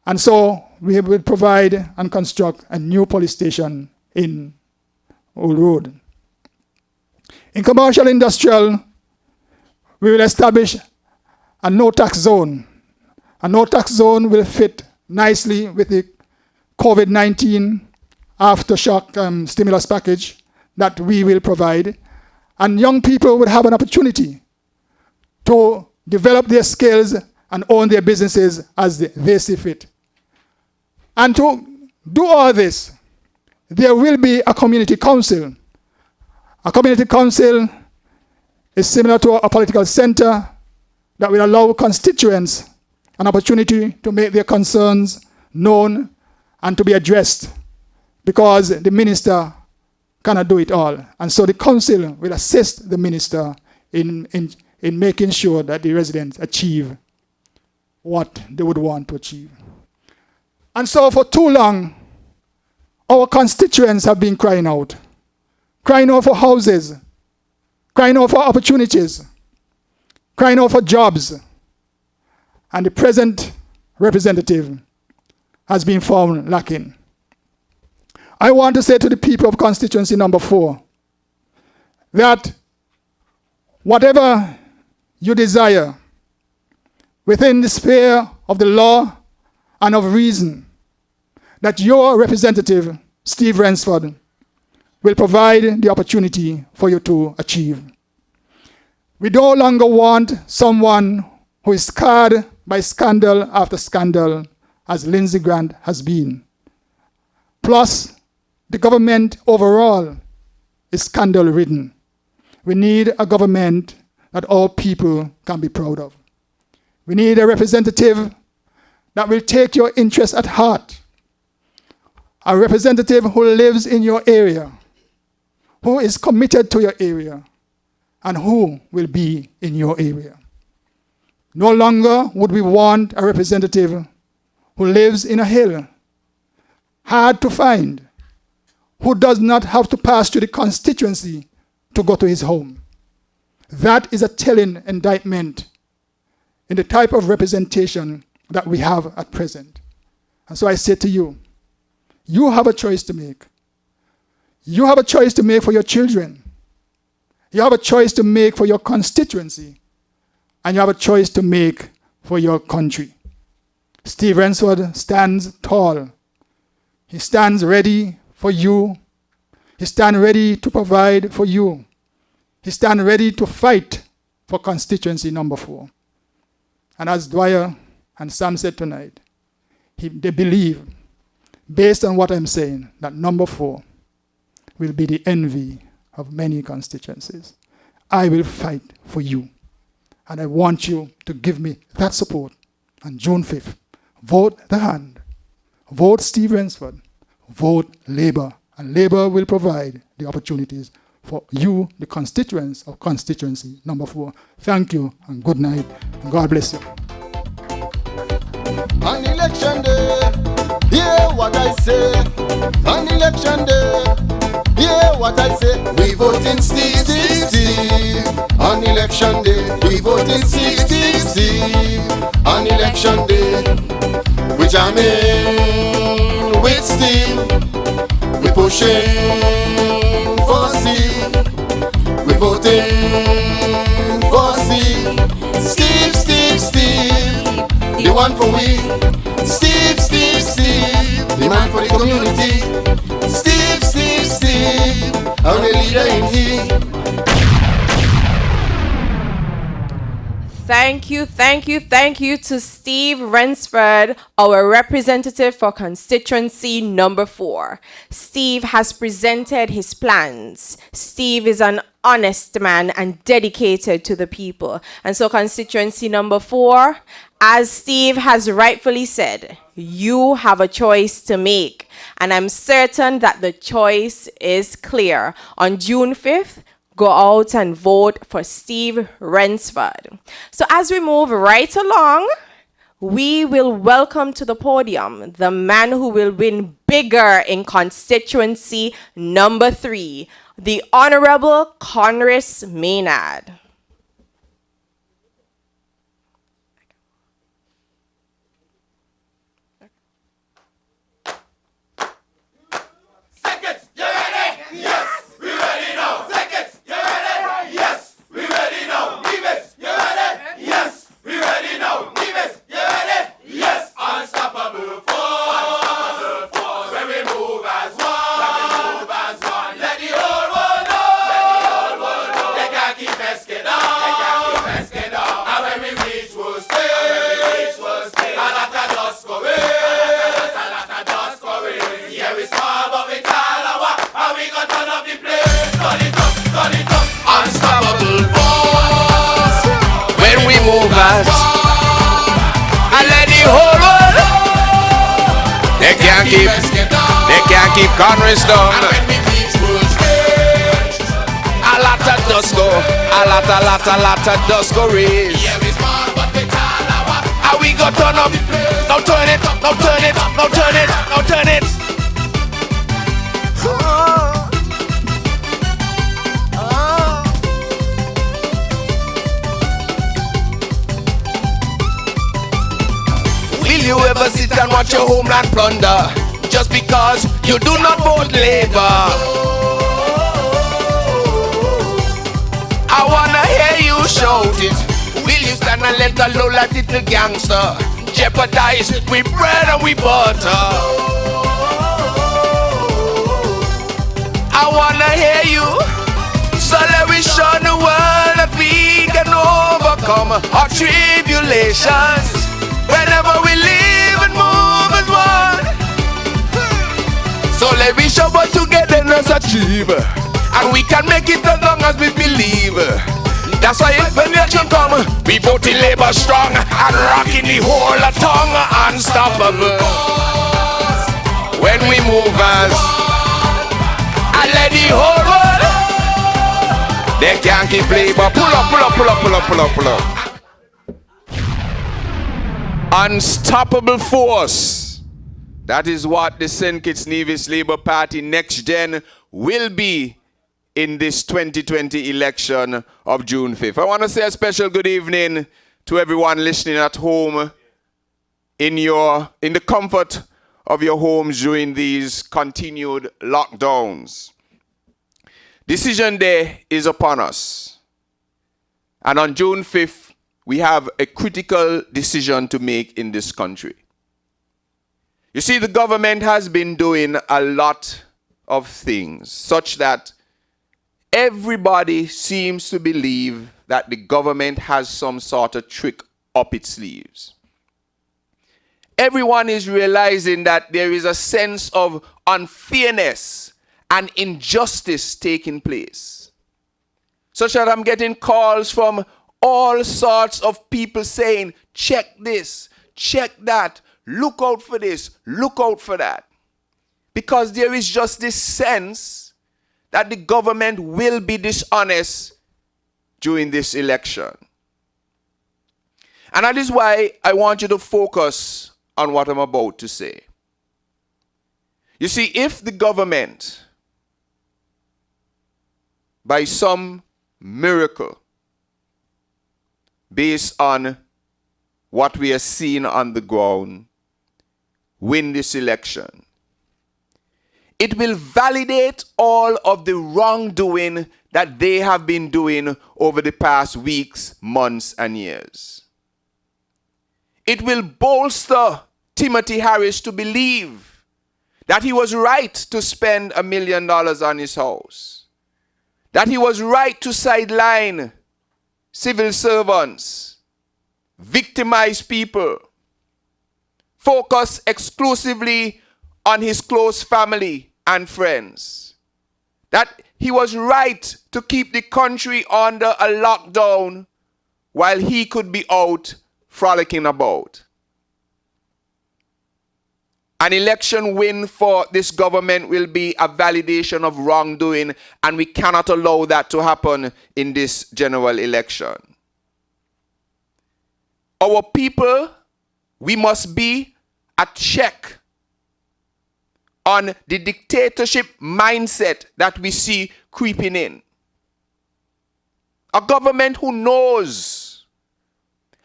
And so we will provide and construct a new police station in Old Road. In commercial industrial, we will establish a no-tax zone. A no-tax zone will fit nicely with the COVID-19 aftershock stimulus package that we will provide. And young people will have an opportunity to develop their skills and own their businesses as they see fit. And to do all this, there will be a community council. A community council is similar to a political center that will allow constituents an opportunity to make their concerns known and to be addressed, because the minister cannot do it all. And so the council will assist the minister in making sure that the residents achieve what they would want to achieve. And so for too long, our constituents have been crying out for houses, crying out for opportunities, crying out for jobs. And the present representative has been found lacking. I want to say to the people of constituency number 4 that whatever you desire within the sphere of the law and of reason, that your representative, Steve Ransford, will provide the opportunity for you to achieve. We no longer want someone who is scarred by scandal after scandal, as Lindsey Grant has been. Plus, the government overall is scandal-ridden. We need a government that all people can be proud of. We need a representative that will take your interests at heart. A representative who lives in your area, who is committed to your area, and who will be in your area. No longer would we want a representative who lives in a hill, hard to find, who does not have to pass through the constituency to go to his home. That is a telling indictment in the type of representation that we have at present. And so I say to you, you have a choice to make. You have a choice to make for your children. You have a choice to make for your constituency. And you have a choice to make for your country. Steve Ransford stands tall. He stands ready for you. He stands ready to provide for you. He stands ready to fight for constituency number 4. And as Dwyer and Sam said tonight, they believe, based on what I'm saying, that number 4 will be the envy of many constituencies. I will fight for you. And I want you to give me that support on June 5th. Vote the hand. Vote Steve Rensford. Vote Labour. And Labour will provide the opportunities for you, the constituents of constituency number 4. Thank you and good night. And God bless you. On election day, hear what I say. On election day, hear what I say. We vote in Steve, Steve, Steve. On election day, we vote in Steve, Steve, Steve. On election day, we jam in with Steve. We pushing for Steve. We voting for Steve. Steve, Steve, Steve. The one for we. Steve, Steve, Steve. The man for the community. Steve, Steve, Steve. Our leader in here. Thank you to Steve Rensford, our representative for constituency number 4. Steve has presented his plans. Steve is an honest man and dedicated to the people. And so constituency number 4, as Steve has rightfully said, you have a choice to make. And I'm certain that the choice is clear. On June 5th, go out and vote for Steve Rensford. So as we move right along, we will welcome to the podium the man who will win bigger in constituency number 3, the Honorable Conress Maynard. They can't keep Congress down. A lot of dust go, a lot of dust go raise. And we go turn up, now turn it, now turn it, now turn it, now turn it. Will you ever sit and watch your homeland plunder just because you do not vote Labour? I wanna hear you shout it. Will you stand and let the low-life little gangster jeopardize with bread and with butter? I wanna hear you. So let me show the world that we can overcome our tribulations whenever we live and move as one. So let me show what togetherness achieve, and we can make it as long as we believe. That's why if when election come, we vote in Labour strong and rocking the whole of tongue unstoppable. When we move as and let the whole world, they can't keep Labour. Pull up, pull up, pull up, pull up, pull up, pull up. Unstoppable force. That is what the St. Kitts-Nevis Labour Party Next Gen will be in this 2020 election of June 5th. I want to say a special good evening to everyone listening at home in the comfort of your homes during these continued lockdowns. Decision Day is upon us. And on June 5th, we have a critical decision to make in this country. You see, the government has been doing a lot of things, such that everybody seems to believe that the government has some sort of trick up its sleeves. Everyone is realizing that there is a sense of unfairness and injustice taking place, such that I'm getting calls from all sorts of people saying, check this, check that, look out for this, look out for that. Because there is just this sense that the government will be dishonest during this election. And that is why I want you to focus on what I'm about to say. You see, if the government, by some miracle, based on what we are seeing on the ground, win this election, it will validate all of the wrongdoing that they have been doing over the past weeks, months, and years. It will bolster Timothy Harris to believe that he was right to spend $1 million on his house, that he was right to sideline civil servants, victimize people, focus exclusively on his close family and friends, that he was right to keep the country under a lockdown while he could be out frolicking about. An election win for this government will be a validation of wrongdoing, and we cannot allow that to happen in this general election. Our people, we must be a check on the dictatorship mindset that we see creeping in. A government who knows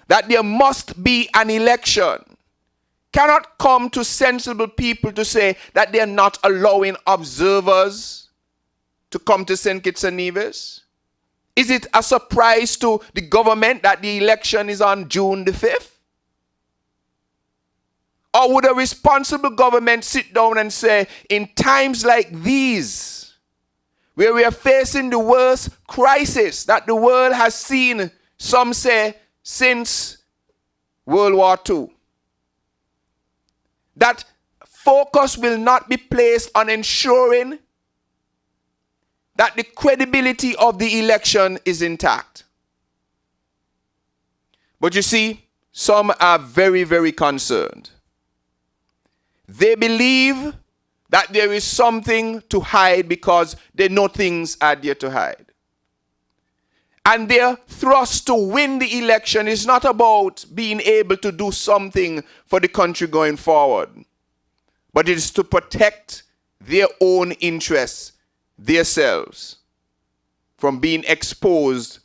that there must be an election cannot come to sensible people to say that they are not allowing observers to come to St. Kitts-Nevis. Is it a surprise to the government that the election is on June the 5th? Or would a responsible government sit down and say, in times like these, where we are facing the worst crisis that the world has seen, some say, since World War II, that focus will not be placed on ensuring that the credibility of the election is intact. But you see, some are very, very concerned. They believe that there is something to hide because they know things are there to hide. And their thrust to win the election is not about being able to do something for the country going forward, but it is to protect their own interests, themselves, from being exposed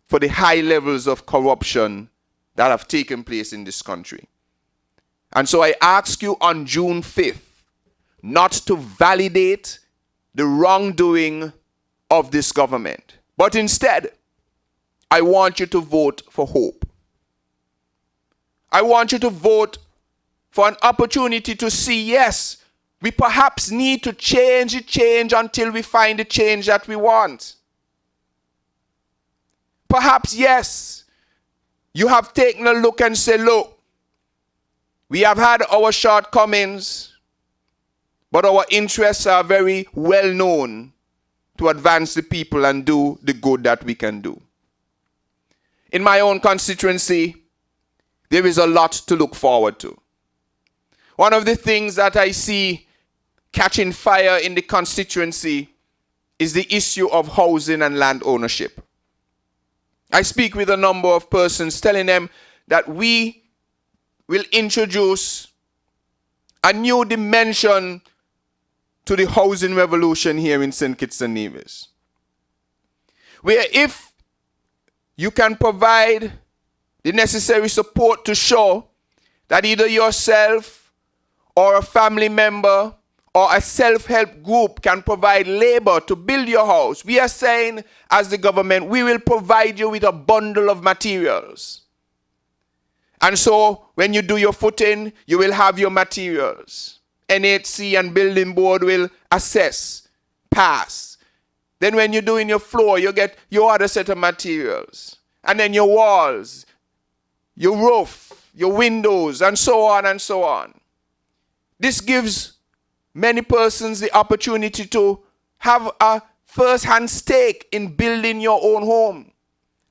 for the high levels of corruption that have taken place in this country. And so I ask you on June 5th not to validate the wrongdoing of this government, but instead, I want you to vote for hope. I want you to vote for an opportunity to see, yes, we perhaps need to change until we find the change that we want. Perhaps, yes, you have taken a look and said, look, we have had our shortcomings, but our interests are very well known to advance the people and do the good that we can do. In my own constituency, there is a lot to look forward to. One of the things that I see catching fire in the constituency is the issue of housing and land ownership. I speak with a number of persons telling them that we will introduce a new dimension to the housing revolution here in St. Kitts-Nevis, where if you can provide the necessary support to show that either yourself or a family member or a self-help group can provide labor to build your house, we are saying as the government, we will provide you with a bundle of materials. And so when you do your footing, you will have your materials. NHC and building board will assess, pass. Then when you're doing your floor, you get your other set of materials. And then your walls, your roof, your windows, and so on and so on. This gives many persons the opportunity to have a first-hand stake in building your own home.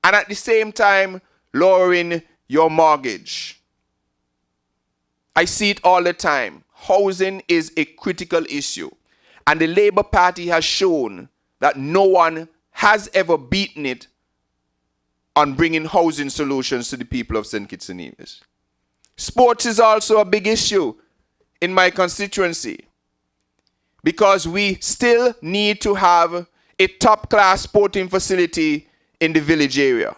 And at the same time, lowering your mortgage. I see it all the time. Housing is a critical issue. And the Labour Party has shown that no one has ever beaten it on bringing housing solutions to the people of St. Kitts-Nevis. Sports is also a big issue in my constituency because we still need to have a top-class sporting facility in the village area.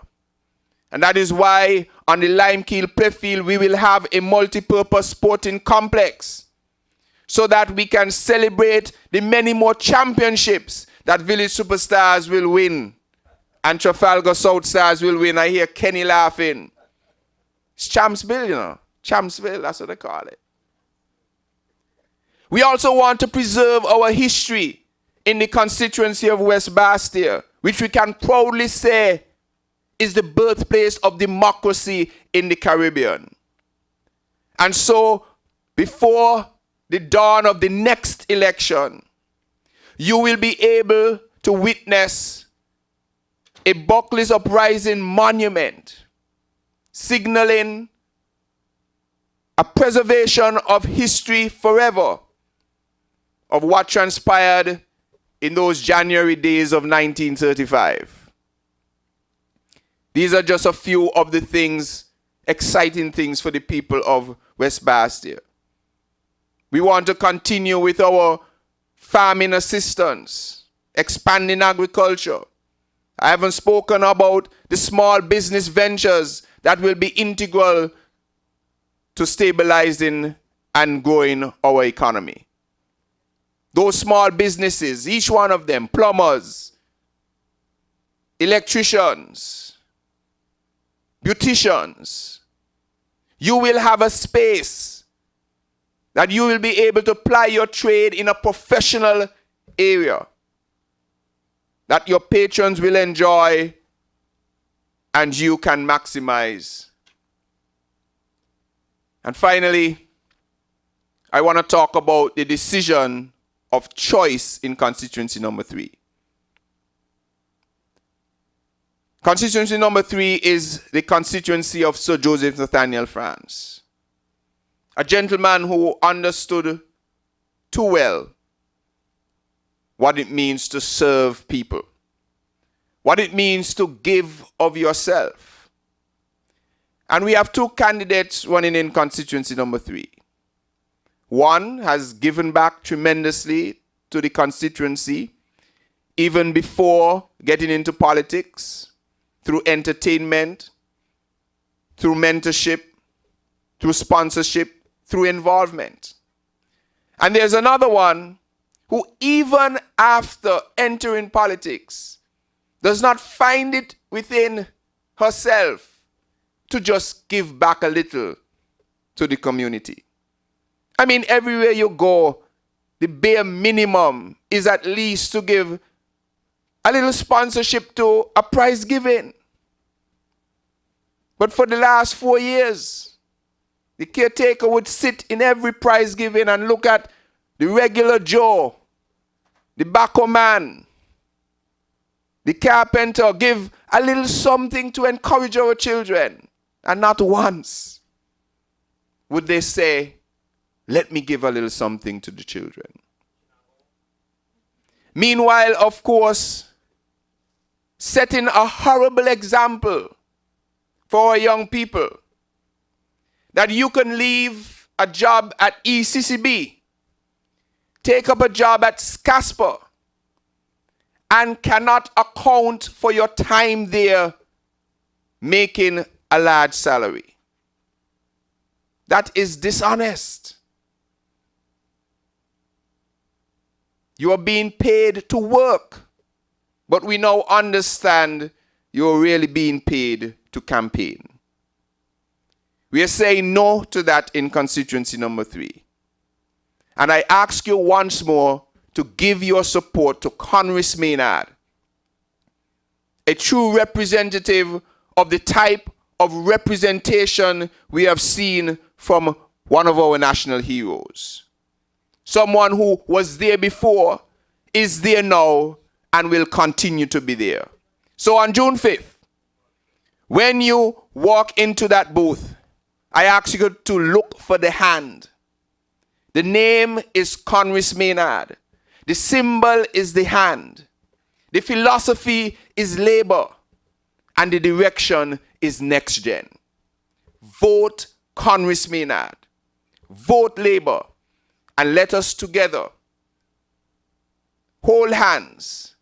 And that is why on the Limekeel playfield we will have a multi-purpose sporting complex so that we can celebrate the many more championships that Village Superstars will win and Trafalgar South Stars will win. I hear Kenny laughing. It's Champsville, you know. Champsville, that's what they call it. We also want to preserve our history in the constituency of West Bastia, which we can proudly say is the birthplace of democracy in the Caribbean. And so, before the dawn of the next election, you will be able to witness a Buckley's Uprising monument signaling a preservation of history forever of what transpired in those January days of 1935. These are just a few of the things, exciting things for the people of West Bastia. We want to continue with our farming assistance, expanding agriculture. I haven't spoken about the small business ventures that will be integral to stabilizing and growing our economy. Those small businesses, each one of them, plumbers, electricians, beauticians, you will have a space that you will be able to ply your trade in a professional area that your patrons will enjoy and you can maximize. And finally, I want to talk about the decision of choice in constituency number 3. Constituency number 3 is the constituency of Sir Joseph Nathaniel France, a gentleman who understood too well what it means to serve people, what it means to give of yourself. And we have 2 candidates running in constituency number 3. One has given back tremendously to the constituency, even before getting into politics, through entertainment, through mentorship, through sponsorship, through involvement. And there's another one who, even after entering politics, does not find it within herself to just give back a little to the community. I mean, everywhere you go, the bare minimum is at least to give a little sponsorship to a prize giving. But for the last 4 years, the caretaker would sit in every prize giving and look at the regular Joe, the backer man, the carpenter, give a little something to encourage our children. And not once would they say, let me give a little something to the children. Meanwhile, of course, setting a horrible example for our young people, that you can leave a job at ECCB, take up a job at SCASPA, and cannot account for your time there making a large salary. That is dishonest. You are being paid to work, but we now understand you're really being paid to campaign. We are saying no to that in constituency number 3. And I ask you once more to give your support to Conris Maynard, a true representative of the type of representation we have seen from one of our national heroes. Someone who was there before, is there now, and will continue to be there. So on June 5th, when you walk into that booth, I ask you to look for the hand. The name is Conris Maynard. The symbol is the hand. The philosophy is labor. And the direction is next gen. Vote Conris Maynard. Vote labor. And let us together hold hands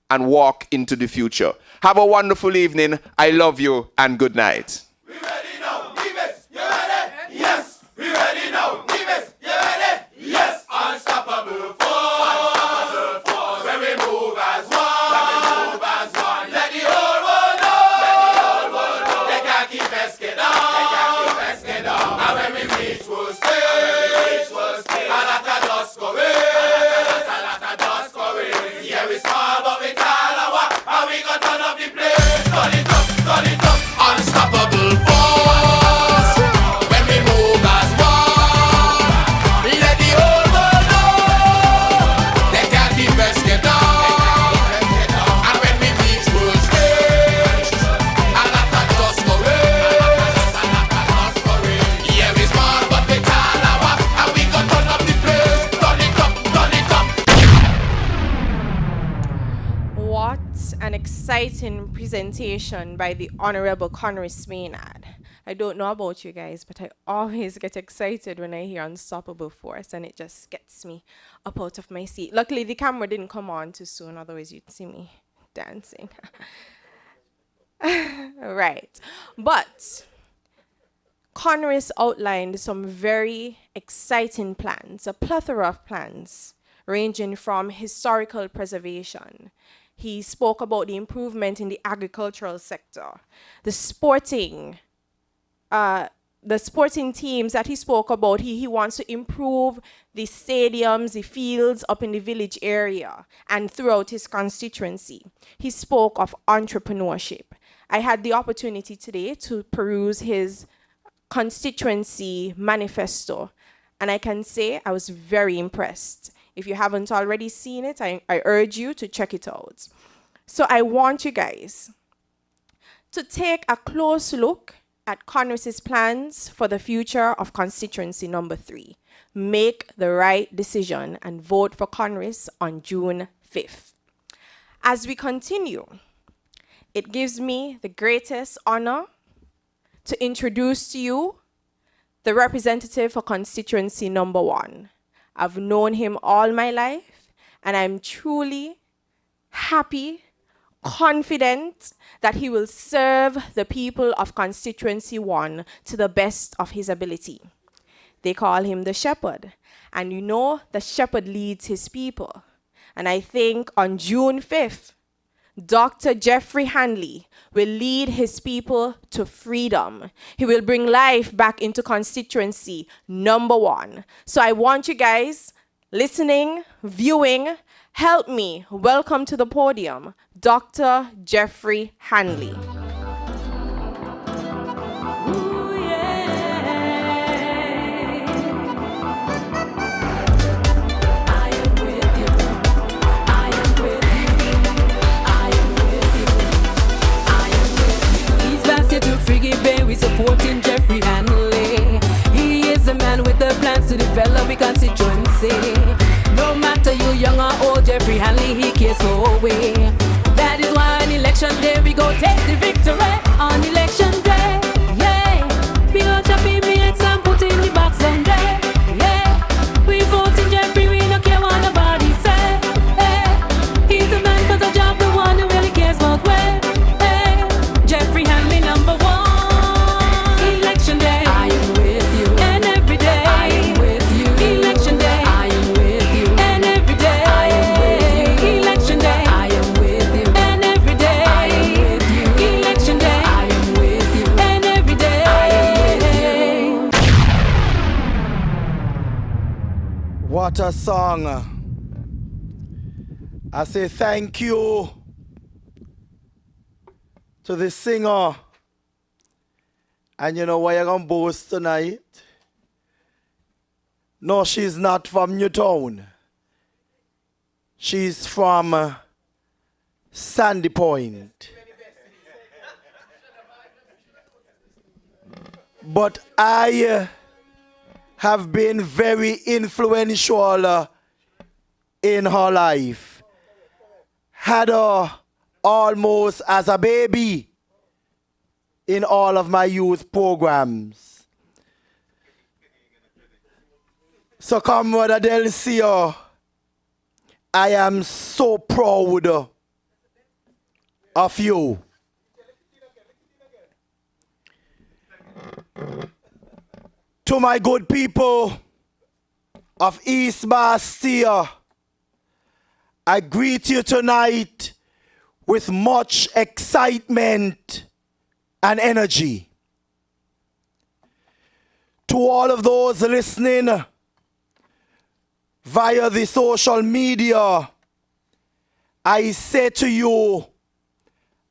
and walk into the future. Have a wonderful evening. I love you and good night. We ready now, Nevis, you ready? Yes. We ready now, Nevis, you ready? Yes. Unstoppable force. When we move as one. Let the whole world know. They can't keep SK down. And when we reach, we'll stay. And after dust go away. Yeah, we small, but we tall and what? And we got turn up the place. Turn it up. Unstoppable force. When we move as one. Let the whole world know. They can't keep SK down. And when we reach, we'll stay. And after dust go away. Yeah, we small, but we tall and what? And we got turn up the place. Turn it up. What an exciting presentation by the Honorable Conris Maynard. I don't know about you guys, but I always get excited when I hear Unstoppable Force, and it just gets me up out of my seat. Luckily, the camera didn't come on too soon, otherwise you'd see me dancing. Right. But Conris outlined some very exciting plans, a plethora of plans, ranging from historical preservation. He spoke about the improvement in the agricultural sector, the sporting teams that he spoke about. He wants to improve the stadiums, the fields up in the village area and throughout his constituency. He spoke of entrepreneurship. I had the opportunity today to peruse his constituency manifesto, and I can say I was very impressed. If you haven't already seen it, I urge you to check it out. So I want you guys to take a close look at Conris's plans for the future of constituency number 3. Make the right decision and vote for Conris on June 5th. As we continue, it gives me the greatest honor to introduce to you the representative for constituency number 1. I've known him all my life, and I'm truly happy, confident that he will serve the people of constituency 1 to the best of his ability. They call him the shepherd, and you know the shepherd leads his people. And I think on June 5th, Dr. Jeffrey Hanley will lead his people to freedom. He will bring life back into constituency number 1. So I want you guys listening, viewing, help me welcome to the podium Dr. Jeffrey Hanley. We supporting Jeffrey Hanley. He is the man with the plans to develop a constituency. No matter you young or old, Jeffrey Hanley, he cares no way. That is why on election day we go take the victory. On election day, yeah. We go chop him heads and put in the box someday. Yeah. We voting Jeffrey, we don't care what nobody say. Hey. He's the man for the job, the one who really cares about where. Hey. Jeffrey Hanley number 1. Day. a song. I say thank you to the singer. And you know why you're going to boast tonight? No, she's not from Newtown. She's from Sandy Point. But I have been very influential in her life. Had her almost as a baby in all of my youth programs. So, Comrade Adelcio, I am so proud of you. To my good people of East Bastia, I greet you tonight with much excitement and energy. To all of those listening via the social media, I say to you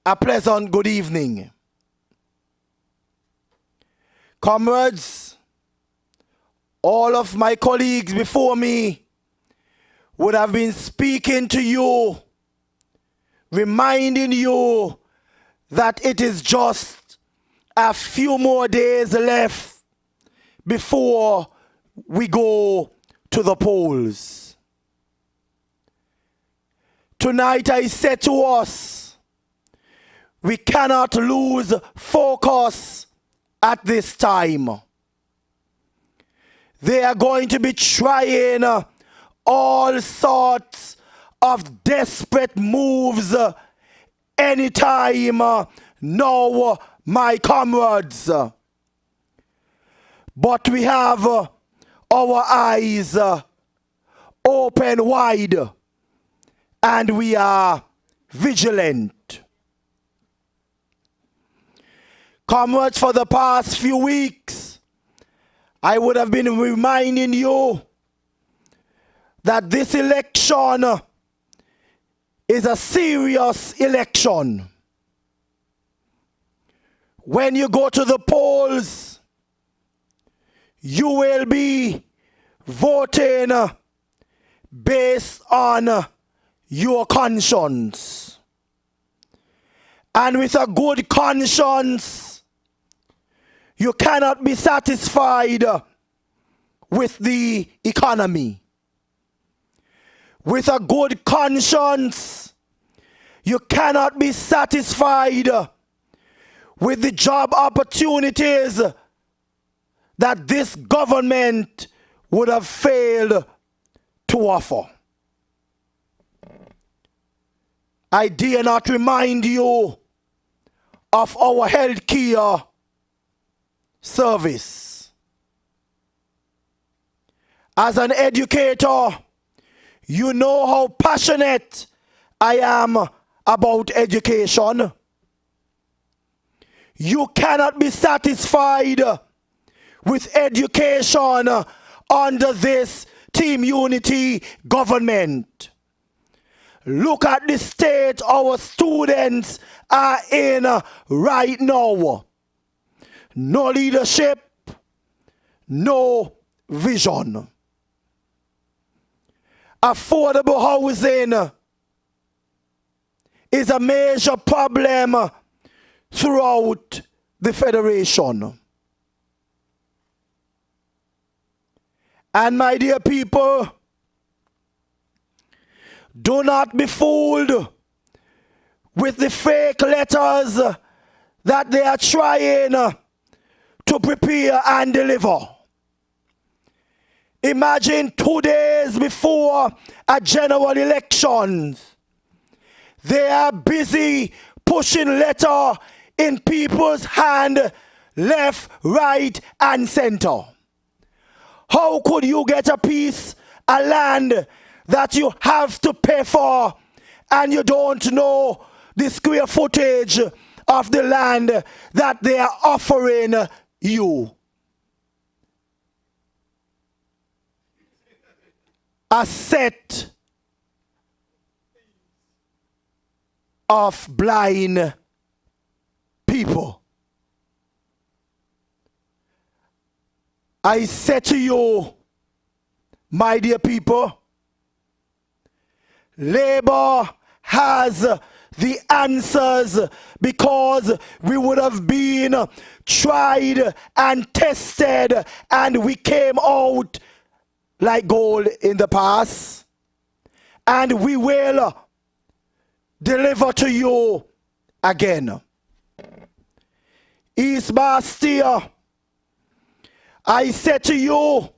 a pleasant good evening. Comrades, all of my colleagues before me would have been speaking to you, reminding you that it is just a few more days left before we go to the polls. Tonight I say to us, we cannot lose focus at this time. They are going to be trying all sorts of desperate moves anytime now, my comrades. But we have our eyes open wide and we are vigilant. Comrades, for the past few weeks, I would have been reminding you that this election is a serious election. When you go to the polls, you will be voting based on your conscience. And with a good conscience, you cannot be satisfied with the economy. With a good conscience, you cannot be satisfied with the job opportunities that this government would have failed to offer. I dare not remind you of our health care service. As an educator, you know how passionate I am about education. You cannot be satisfied with education under this Team Unity government. Look at the state our students are in right now. No leadership, no vision. Affordable housing is a major problem throughout the Federation. And my dear people, do not be fooled with the fake letters that they are trying to prepare and deliver. Imagine 2 days before a general election, they are busy pushing letter in people's hand, left, right, and center. How could you get a piece of land that you have to pay for and you don't know the square footage of the land that they are offering you? a set of blind people. I say to you, my dear people, Labour has the answers, because we would have been tried and tested and we came out like gold in the past, and we will deliver to you again. East Bastille, I say to you,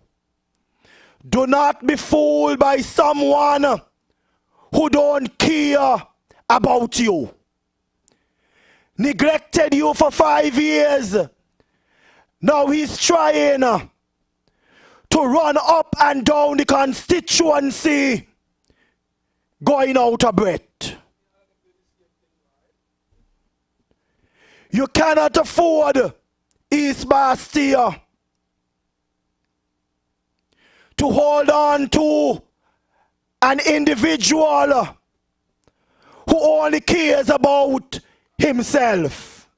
do not be fooled by someone who don't care about you. Neglected you for 5 years. Now he's trying to run up and down the constituency, going out of breath. You cannot afford, East Bastille, to hold on to an individual who only cares about himself.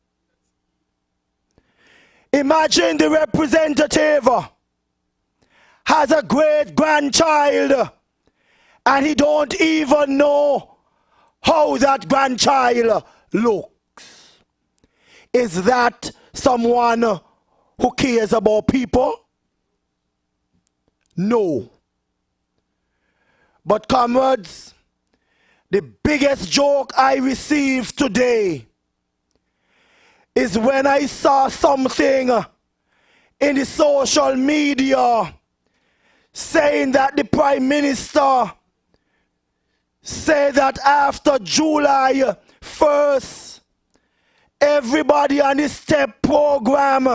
Imagine the representative has a great grandchild and he don't even know how that grandchild looks. Is that someone who cares about people? No. But comrades, the biggest joke I received today is when I saw something in the social media saying that the Prime Minister said that after July 1st, everybody on the STEP program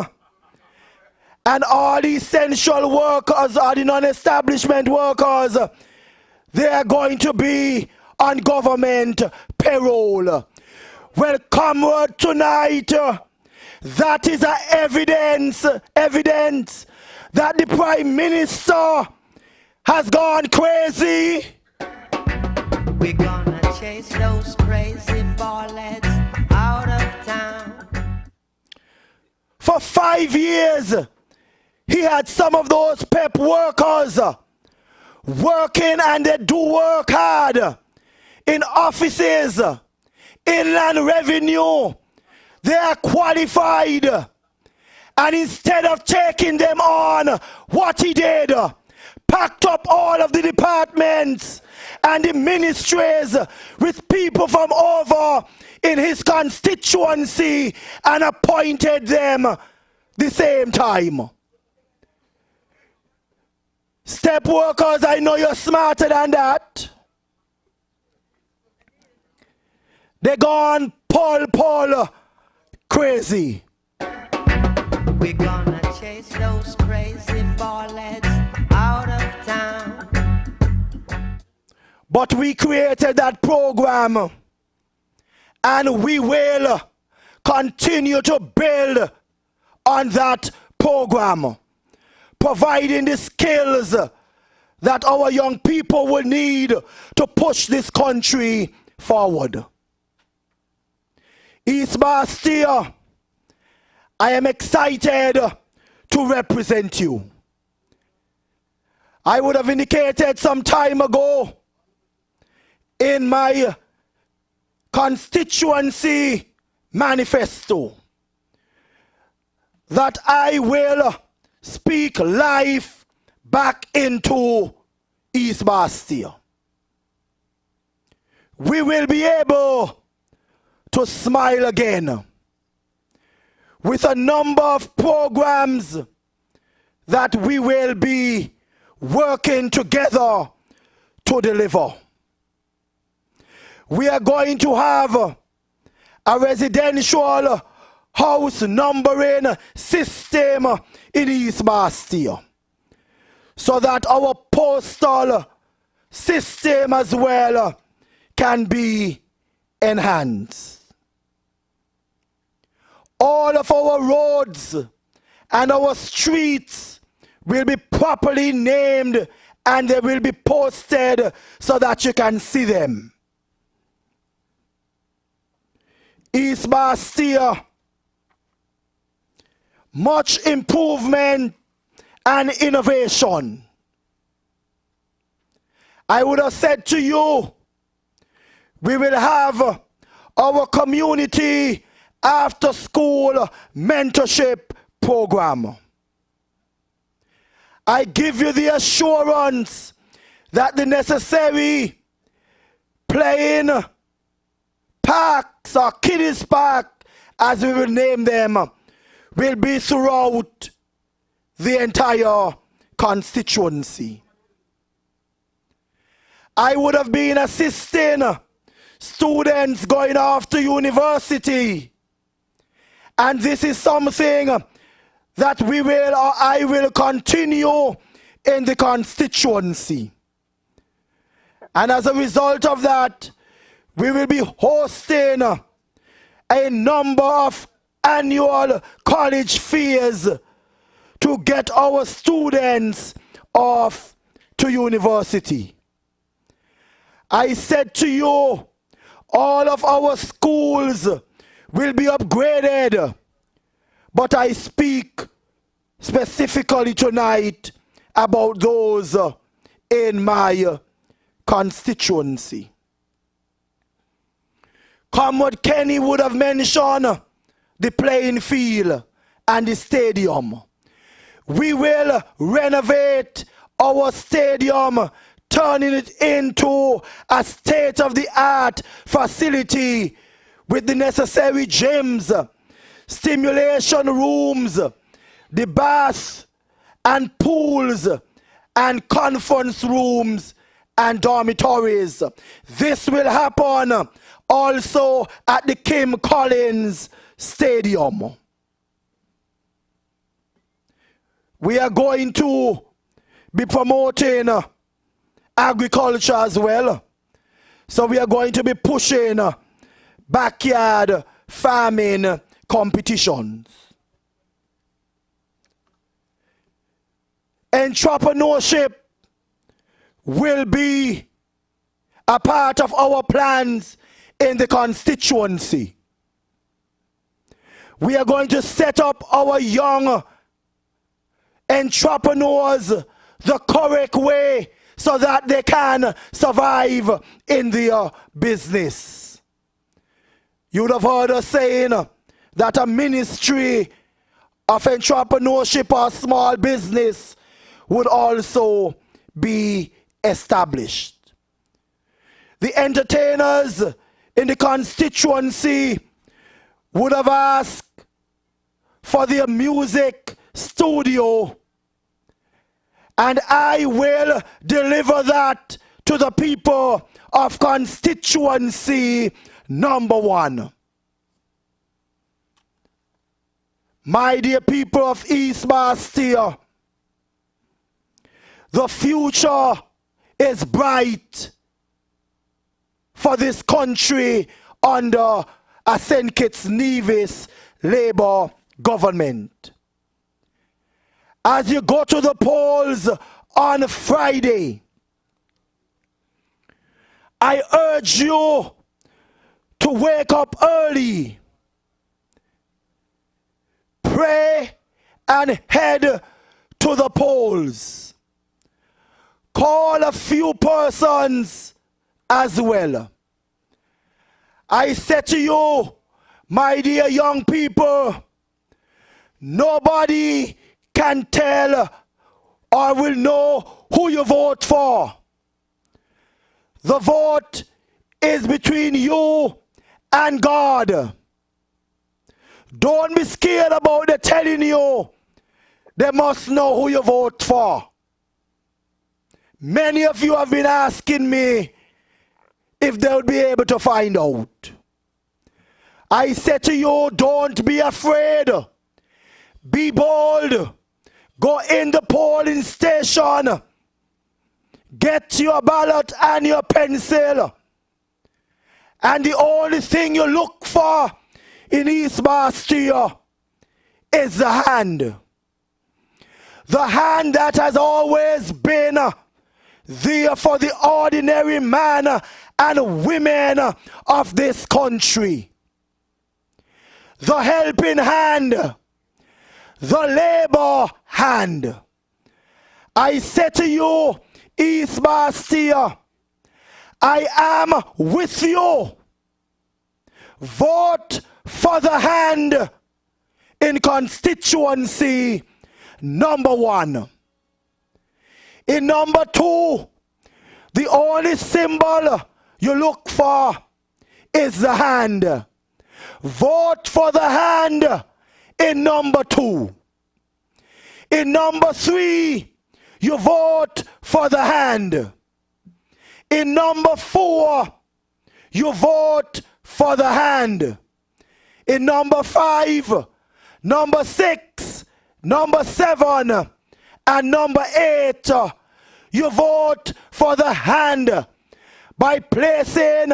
and all the essential workers or the non-establishment workers, they are going to be on government payroll. Well, comrade, tonight, that is a evidence that the Prime Minister has gone crazy. We're gonna chase those crazy ballets out of town. For 5 years, he had some of those PEP workers working, and they do work hard in offices, inland revenue. They are qualified. And instead of taking them on, what he did, packed up all of the departments and the ministries with people from over in his constituency and appointed them the same time. Step workers, I know you're smarter than that. They gone Paul crazy. We're gonna chase those crazy ballets out of town. But we created that program, and we will continue to build on that program, providing the skills that our young people will need to push this country forward. East Bastille, I am excited to represent you. I would have indicated some time ago in my constituency manifesto that I will speak life back into East Bastille. We will be able to smile again with a number of programs that we will be working together to deliver. We are going to have a residential house numbering system in East Bastille, so that our postal system as well can be enhanced. All of our roads and our streets will be properly named and they will be posted so that you can see them. East Bastia, much improvement and innovation. I would have said to you, we will have our community after school mentorship program. I give you the assurance that the necessary playing parks or kiddies park, as we will name them, will be throughout the entire constituency. I would have been assisting students going off to university, and this is something that we will, or I will continue in the constituency. And as a result of that, we will be hosting a number of annual college fairs to get our students off to university. I said to you, all of our schools will be upgraded, but I speak specifically tonight about those in my constituency. Comrade Kenny would have mentioned the playing field and the stadium. We will renovate our stadium, turning it into a state-of-the-art facility with the necessary gyms, stimulation rooms, the bath and pools and conference rooms and dormitories. This will happen also at the Kim Collins Stadium. We are going to be promoting agriculture as well. So we are going to be pushing backyard farming competitions. Entrepreneurship will be a part of our plans in the constituency. We are going to set up our young entrepreneurs the correct way so that they can survive in their business. You would have heard us saying that a ministry of entrepreneurship or small business would also be established. The entertainers in the constituency would have asked for their music studio, and I will deliver that to the people of constituency number 1. My dear people of East Bastia, the future is bright for this country under a St. Kitts-Nevis Labour government. As you go to the polls on Friday, I urge you to wake up early, pray, and head to the polls. Call a few persons as well. I said to you, my dear young people, nobody can tell or will know who you vote for. The vote is between you and God. Don't be scared about them telling you they must know who you vote for. Many of you have been asking me if they would be able to find out. I said to you, don't be afraid. Be bold. Go in the polling station. Get your ballot and your pencil. And the only thing you look for in East Bastia is the hand. The hand that has always been there for the ordinary man and women of this country. The helping hand, the labor hand. I say to you, East Bastia, I am with you. Vote for the hand in constituency number 1. In number 2, the only symbol you look for is the hand. Vote for the hand in number 2. In number 3, you vote for the hand. In number 4, you vote for the hand. In number 5, number 6, number 7, and number 8, you vote for the hand by placing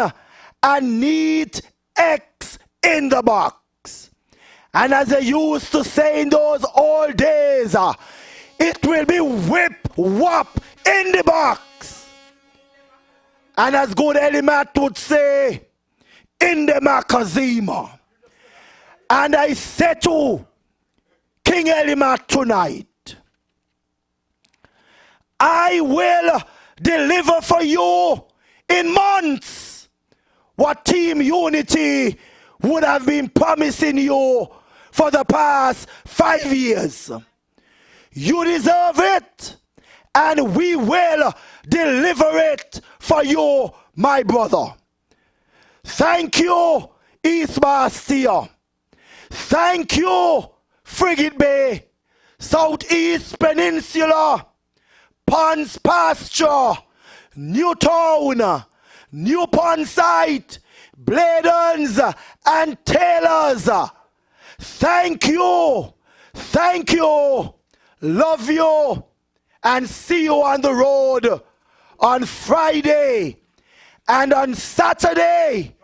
a neat X in the box. And as they used to say in those old days, it will be whip whop in the box. And as good Elimat would say, in the Makazima. And I say to King Elimat tonight, I will deliver for you in months what Team Unity would have been promising you for the past 5 years. You deserve it, and we will deliver it for you, my brother. Thank you, East Bastia. Thank you, Frigate Bay, Southeast Peninsula, Ponds Pasture, Newtown, New Pond Site, Bladens and Taylors. Thank you, love you, and see you on the road on Friday. And on Saturday,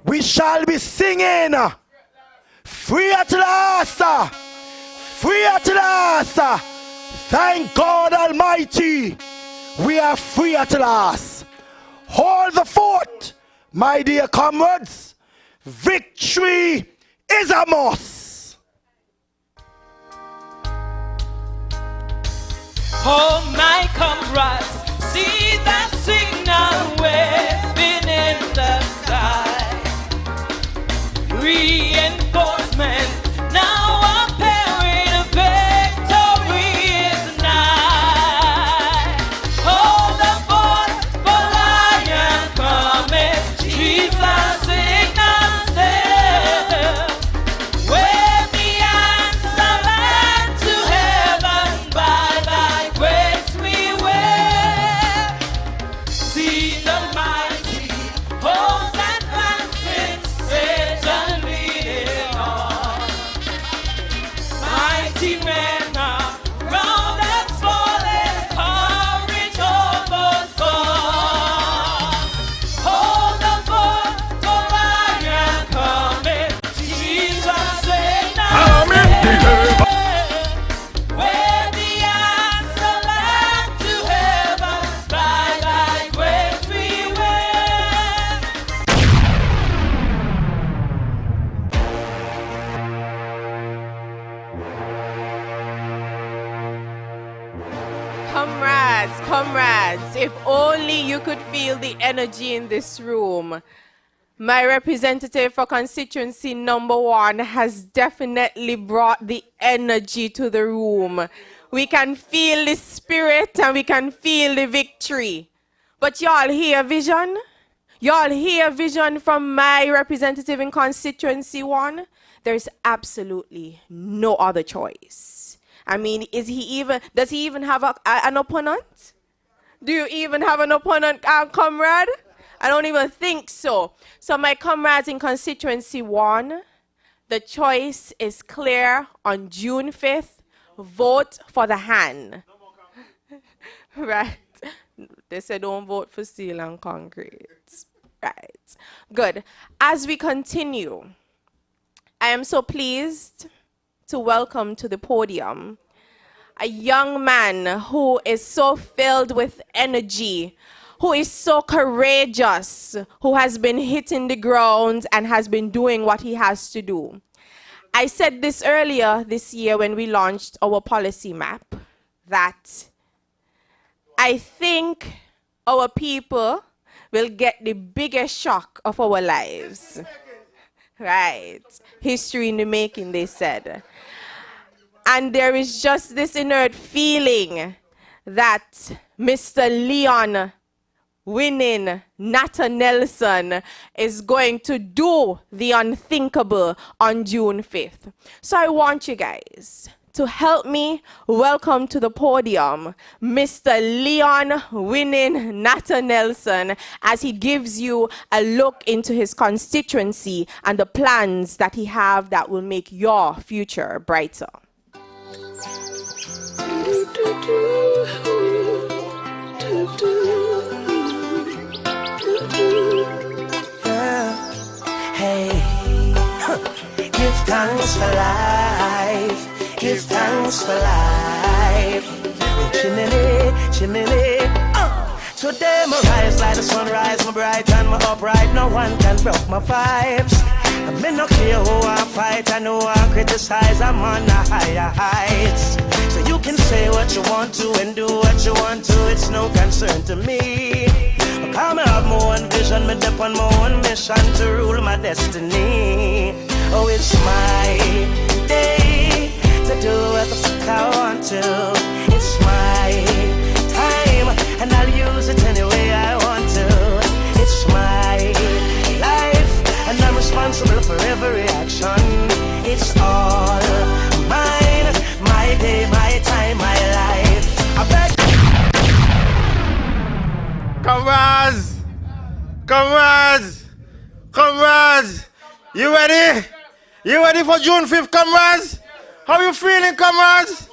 we shall be singing Free at Last, Free at Last. Thank God Almighty, we are free at last. Hold the fort, my dear comrades. Victory is a must. Oh, my comrades, see that signal waving in the sky. Reinforcement now appearing, victory is nigh. Hold the fort for Lion coming, Jesus signal still. Wave the answer back to heaven, by thy grace we will. See the mighty host advancing, Satan leading on. Mighty men are round us falling, courage overthrown. Hold the fort, Orion coming, Jesus signal deliver. where the answer back to heaven, by thy grace we will. Comrades, if only you could feel the energy in this room. My representative for constituency number 1 has definitely brought the energy to the room. We can feel the spirit and we can feel the victory. But y'all hear vision? Y'all hear vision from my representative in constituency 1? There's absolutely no other choice. I mean, does he even have an opponent? Do you even have an opponent, comrade? I don't even think so. So my comrades in constituency 1, the choice is clear on June 5th. Vote for the hand. Right. They said don't vote for steel and concrete. Right. Good. As we continue, I am so pleased to welcome to the podium a young man who is so filled with energy, who is so courageous, who has been hitting the ground and has been doing what he has to do. I said this earlier this year when we launched our policy map, that I think our people will get the biggest shock of our lives. Right. History in the making, they said. And there is just this inert feeling that Mr. Leon winning Nata Nelson is going to do the unthinkable on June 5th. So I want you guys to help me welcome to the podium Mr. Leon winning Nata Nelson as he gives you a look into his constituency and the plans that he have that will make your future brighter. Hey, give thanks for life. Give thanks for life. Chimney, chimney. Today my rise like the sunrise, my bright and my upright. No one can block my vibes. I may not care who I fight, I know I criticize. I'm on the higher heights. So you can say what you want to and do what you want to. It's no concern to me. Because I have my own vision, me dip on my own mission to rule my destiny. Oh, it's my day to do what the fuck I want to. It's my time, and I'll use it any way I want to. It's my life, and I'm responsible for every action. It's all mine, my day, my time, my life. I beg. Comrades! Comrades! Comrades! You ready? You ready for June 5th, comrades? How you feeling, comrades?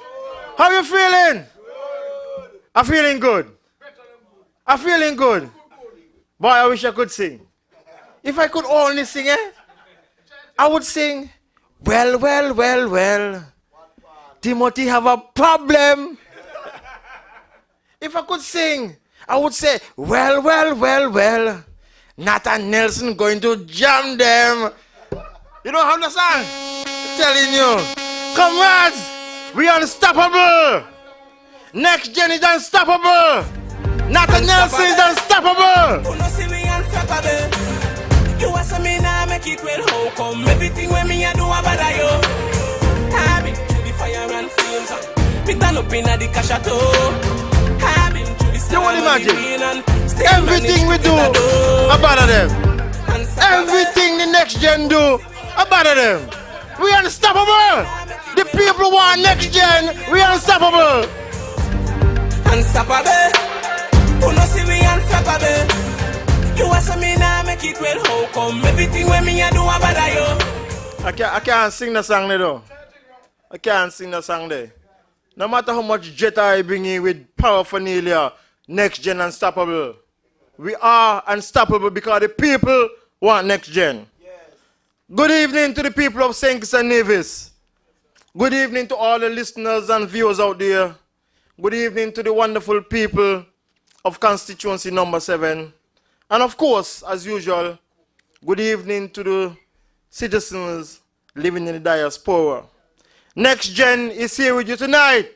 How you feeling? I'm feeling good. I'm feeling good. Boy, I wish I could sing. If I could only sing, I would sing, well, well, well, well. Timothy have a problem. If I could sing, I would say, well, well, well, well. Nathan Nelson going to jam them. You don't understand? I'm telling you. Comrades, we are unstoppable. Next Gen is unstoppable. Nathan Nelson is unstoppable. You know, see me unstoppable. You want some me now, make it well. How come everything when me I do about you? I've been through the fire and flames. Me turn up in the cash at all. You want to imagine? Everything we do, about them. Everything the Next Gen do, about them. We unstoppable. The people want Next Gen. We unstoppable. Unstoppable. Who no see we unstoppable? You want some me now, make it well. How come everything when me I do about you? I can't sing the song there though. I can't sing the song there. No matter how much jet I bring in with paraphernalia, Next Gen unstoppable. We are unstoppable because the people want Next Gen. Yes. Good evening to the people of Kitts-Nevis. Good evening to all the listeners and viewers out there. Good evening to the wonderful people of Constituency number 7. And of course, as usual, good evening to the citizens living in the diaspora. Next Gen is here with you tonight.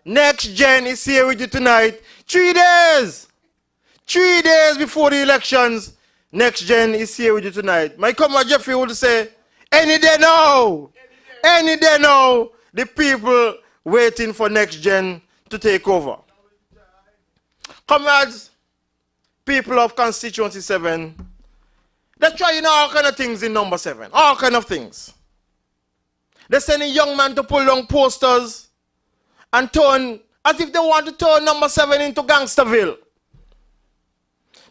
Next Gen is here with you tonight. 3 days. 3 days before the elections, Next Gen is here with you tonight. My comrade Jeffrey would say, any day now. Any day now. The people waiting for Next Gen to take over. Comrades, people of Constituency 7, they're trying all kind of things in number 7. All kind of things. They're sending young men to pull down posters and turn, as if they want to turn number 7 into Gangsterville.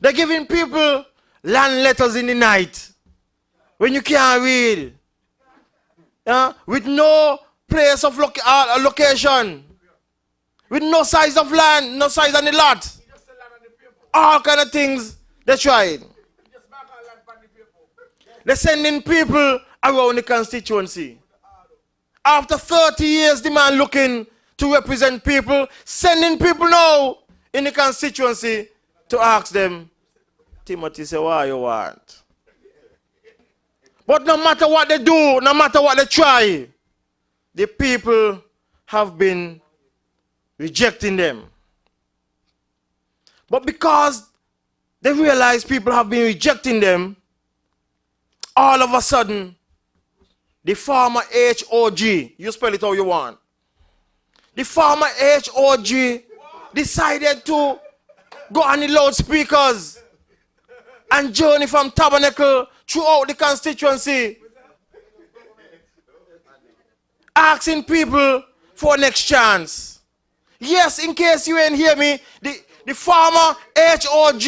They're giving people land letters in the night when you can't read. With no place of location. With no size of land, no size on the lot. All kind of things they tried. They're sending people around the constituency. After 30 years, the man looking to represent people, sending people now in the constituency to ask them, Timothy say, what you want? But no matter what they do, no matter what they try, the people have been rejecting them. But because they realize people have been rejecting them, all of a sudden, the farmer HOG, you spell it how you want, the farmer HOG decided to go on the loudspeakers and journey from Tabernacle throughout the constituency, asking people for next chance. Yes, in case you ain't hear me, the farmer HOG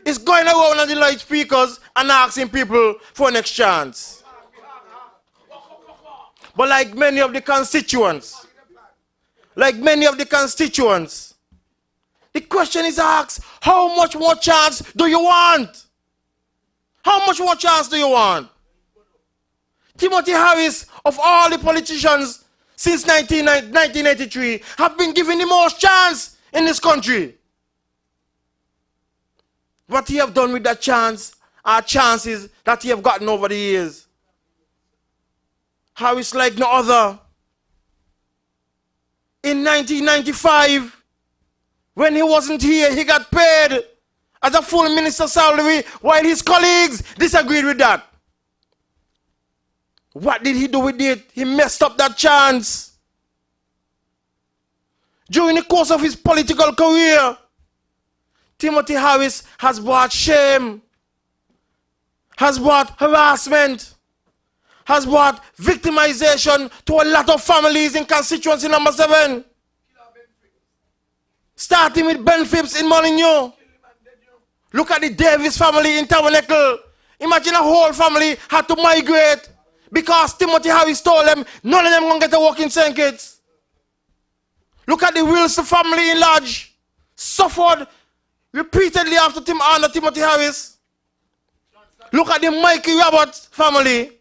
is going around on the loudspeakers and asking people for next chance. But like many of the constituents, the question is asked, how much more chance do you want? How much more chance do you want? Timothy Harris, of all the politicians since 1983, have been given the most chance in this country. What he have done with that chance are chances that he have gotten over the years. Harris like no other. In 1995, when he wasn't here, he got paid as a full minister salary while his colleagues disagreed with that. What did he do with it? He messed up that chance. During the course of his political career, Timothy Harris has brought shame, has brought harassment, has brought victimization to a lot of families in constituency number 7. Starting with Ben Phipps in Molineux. Look at the Davis family in Tabernacle. Imagine a whole family had to migrate because Timothy Harris told them none of them going to get a work in St. Kitts. Look at the Wilson family in Lodge. Suffered repeatedly after Timothy Harris. Look at the Mikey Roberts family.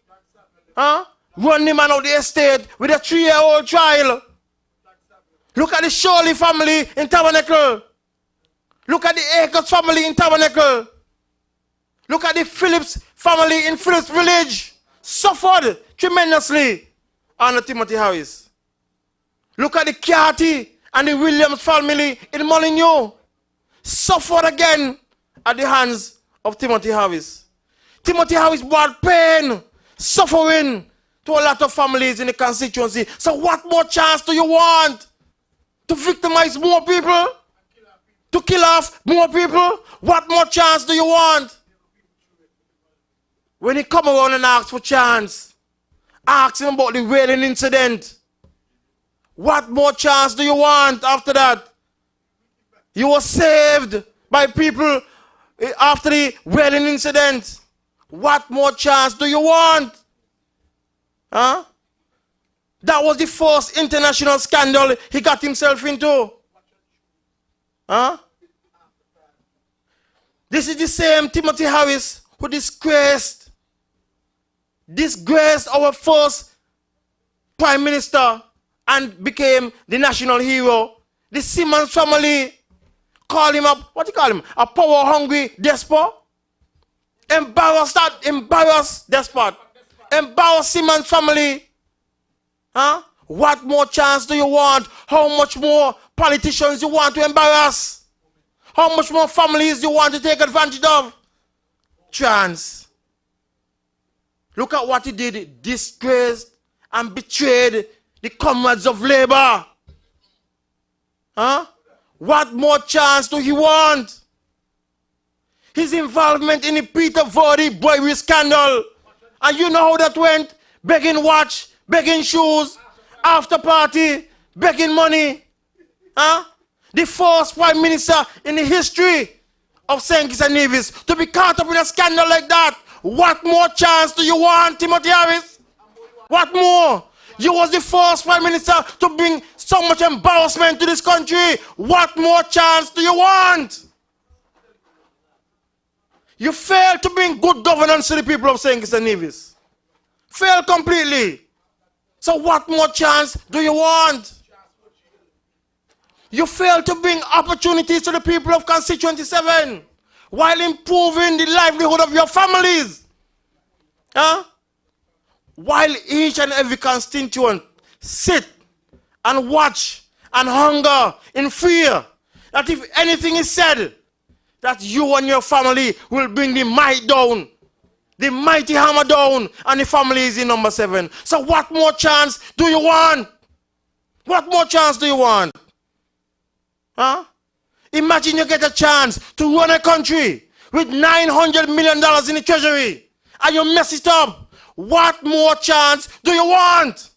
Run the man out the estate with a 3-year-old child. Look at the Shirley family in Tabernacle. Look at the Akers family in Tabernacle. Look at the Phillips family in Phillips Village. Suffered tremendously under Timothy Harris. Look at the Carty and the Williams family in Molineux. Suffered again at the hands of Timothy Harris. Timothy Harris brought pain, suffering to a lot of families in the constituency. So what more chance do you want? To victimize more people? To kill off more people? What more chance do you want? When he come around and ask for chance, ask him about the whaling incident. What more chance do you want after that? You were saved by people after the whaling incident. What more chance do you want? That was the first international scandal he got himself into. This is the same Timothy Harris who disgraced our first prime minister and became the national hero. The Simmons family called him up, what do you call him? A power-hungry despot. Embarrassed despot. Embarrass Simmons family. What more chance do you want? How much more politicians you want to embarrass? How much more families do you want to take advantage of? Chance. Look at what he did. He disgraced and betrayed the comrades of labor. What more chance do he want? His involvement in the Peter Vardy bribery scandal. And you know how that went? Begging watch, begging shoes, after party, begging money. The first prime minister in the history of St. Kitts-Nevis to be caught up in a scandal like that. What more chance do you want, Timothy Harris? What more? You was the first prime minister to bring so much embarrassment to this country. What more chance do you want? You failed to bring good governance to the people of St. Kitts-Nevis. Failed completely. So what more chance do you want? You fail to bring opportunities to the people of Constituency 7 while improving the livelihood of your families. Huh? While each and every constituent sit and watch and hunger in fear that if anything is said, that you and your family will bring the might down, the mighty hammer down, and the family is in number 7. So what more chance do you want? What more chance do you want? Huh? Imagine you get a chance to run a country with $900 million in the treasury and you mess it up. What more chance do you want?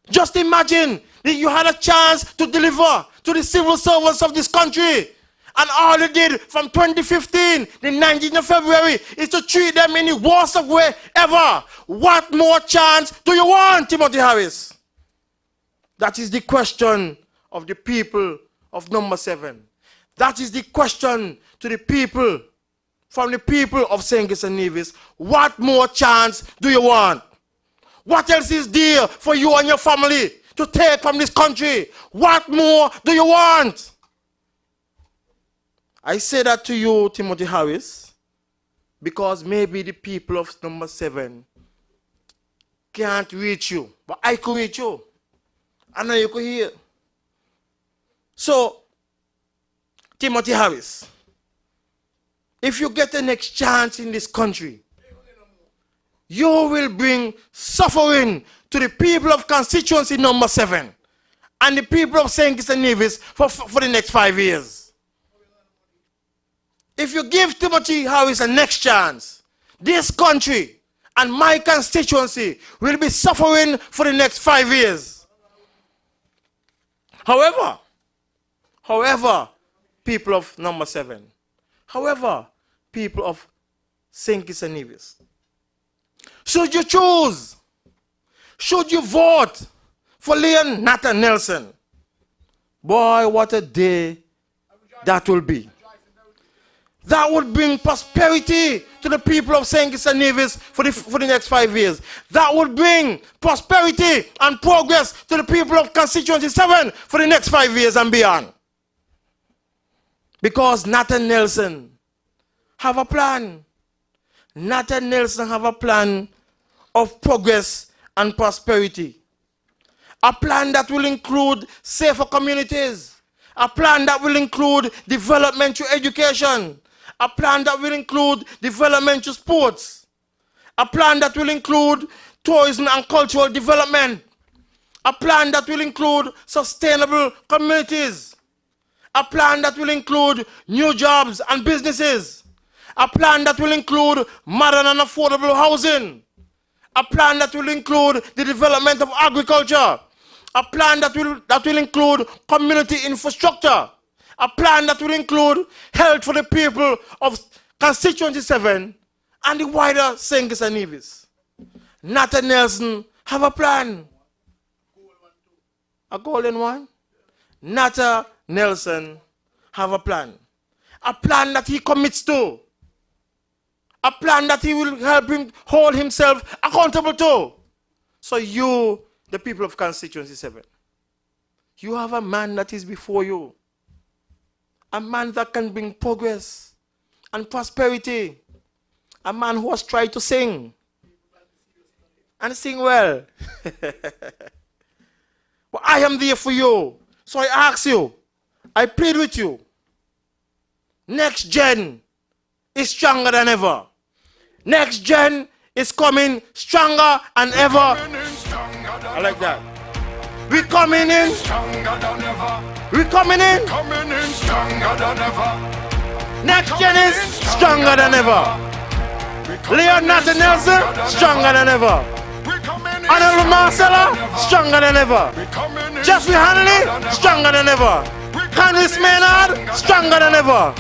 Just imagine that you had a chance to deliver to the civil servants of this country, and all you did from 2015, the 19th of February, is to treat them in the worst of way ever. What more chance do you want, Timothy Harris? That is the question of the people of number 7. That is the question to the people, from the people of St. Kitts-Nevis. What more chance do you want? What else is there for you and your family to take from this country? What more do you want? I say that to you, Timothy Harris, because maybe the people of number 7 can't reach you, but I could reach you. I know you could hear. So, Timothy Harris, if you get the next chance in this country, you will bring suffering to the people of constituency number 7 and the people of St. Kitts-Nevis for the next 5 years. If you give Timothy Harris a next chance, this country and my constituency will be suffering for the next 5 years. However, people of number 7, however, people of St. Kitts-Nevis, should you choose, should you vote for Leon Nathan Nelson, boy, what a day that will be. That would bring prosperity to the people of St. Kitts-Nevis for the next 5 years. That would bring prosperity and progress to the people of Constituency 7 for the next 5 years and beyond. Because Nathan Nelson have a plan. Nathan Nelson have a plan of progress and prosperity. A plan that will include safer communities. A plan that will include development through education. A plan that will include development through sports. A plan that will include tourism and cultural development. A plan that will include sustainable communities. A plan that will include new jobs and businesses. A plan that will include modern and affordable housing. A plan that will include the development of agriculture. A plan that will include community infrastructure. A plan that will include health for the people of Constituency 7 and the wider St. Kitts-Nevis. Nathan Nelson have a plan. A golden one? Nathan Nelson have a plan. A plan that he commits to. A plan that he will help him hold himself accountable to. So you, the people of Constituency 7, you have a man that is before you. A man that can bring progress and prosperity. A man who has tried to sing. And sing well. But I am there for you. So I ask you, I plead with you. Next Gen is stronger than ever. Next Gen is coming stronger than ever. I like that. We're coming in stronger than ever. We're coming in stronger than ever. Next Gen is stronger than ever. Leon Nathan Nelson, stronger than ever. Honorable Marcella, stronger than ever. Jeffrey Hanley, stronger than ever. Candice Maynard, stronger than ever.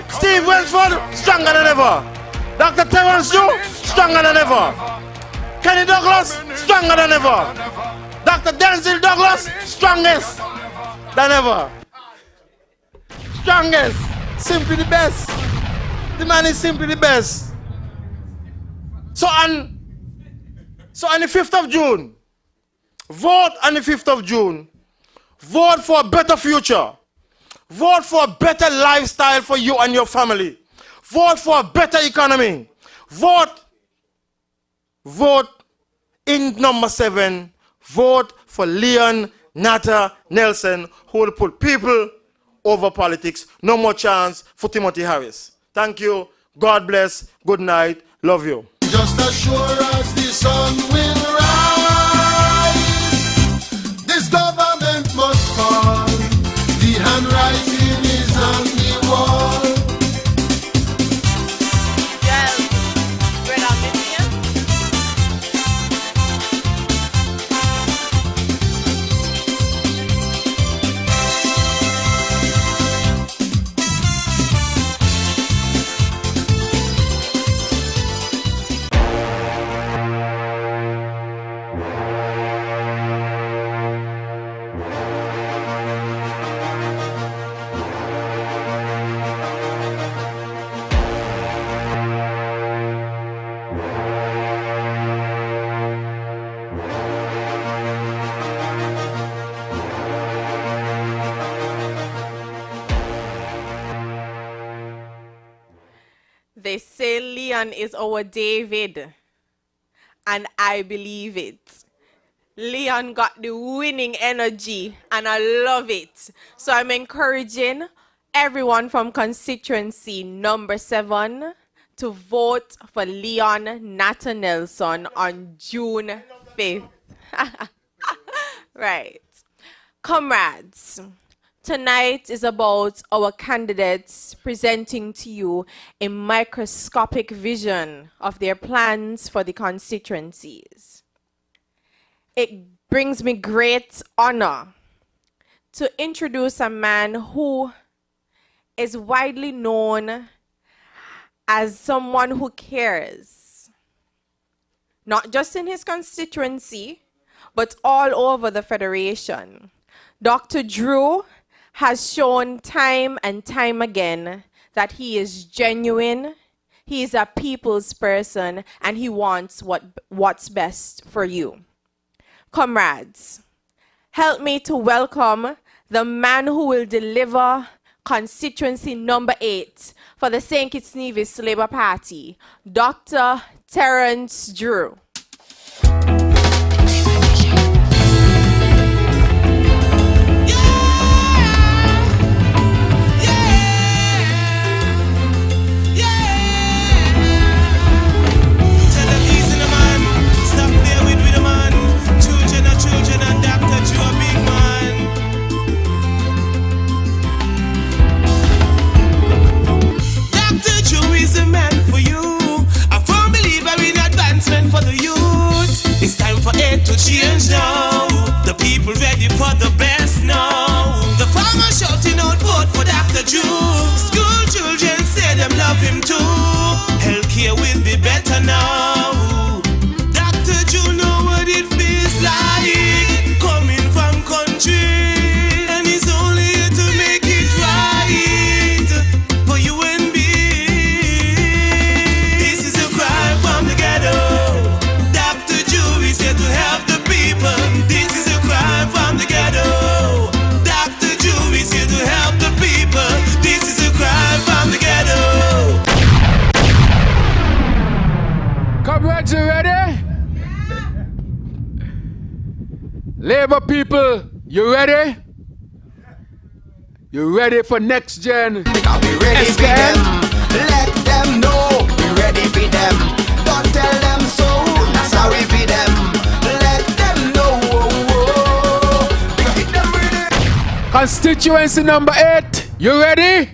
Steve Welsford, stronger than ever. Dr. Terence Joe, stronger than ever. Kenny Douglas, stronger than ever. Dr. Denzel Douglas, strongest than ever. Strongest, simply the best. The man is simply the best. So on the 5th of June, vote on the 5th of June Vote for a better future. Vote for a better lifestyle for you and your family. Vote for a better economy. Vote in number 7. Vote for Leon Natta Nelson, who will put people over politics. No more chance for Timothy Harris. Thank you. God bless. Good night. Love you. Just as sure as the sun will rise, this government must fall. The handwriting is on the wall. They say Leon is our David, and I believe it. Leon got the winning energy, and I love it. So I'm encouraging everyone from constituency number 7 to vote for Leon Natta Nelson on June 5th. Right. Comrades, tonight is about our candidates presenting to you a microscopic vision of their plans for the constituencies. It brings me great honor to introduce a man who is widely known as someone who cares, not just in his constituency, but all over the Federation. Dr. Drew has shown time and time again that he is genuine, he is a people's person, and he wants what's best for you. Comrades, help me to welcome the man who will deliver constituency number 8 for the St. Kitts-Nevis Labour Party, Dr. Terence Drew. It's time for it to change now. The people ready for the best now. The farmers shouting out, vote for Dr. Drew. School children say them love him too. Healthcare will be better now. Dr. Drew know what it feels like coming from country, and he's only here to make it right for you and me. This is a cry from the ghetto. To help the people, this is a cry from the ghetto. Dr. Drew is here to help the people. This is a cry from the ghetto. Comrades, you ready? Labour people, you ready? You ready for next gen? Because we ready for them. Let them know we ready for them. Don't tell them so. That's how we feed them. Constituency number 8, you ready?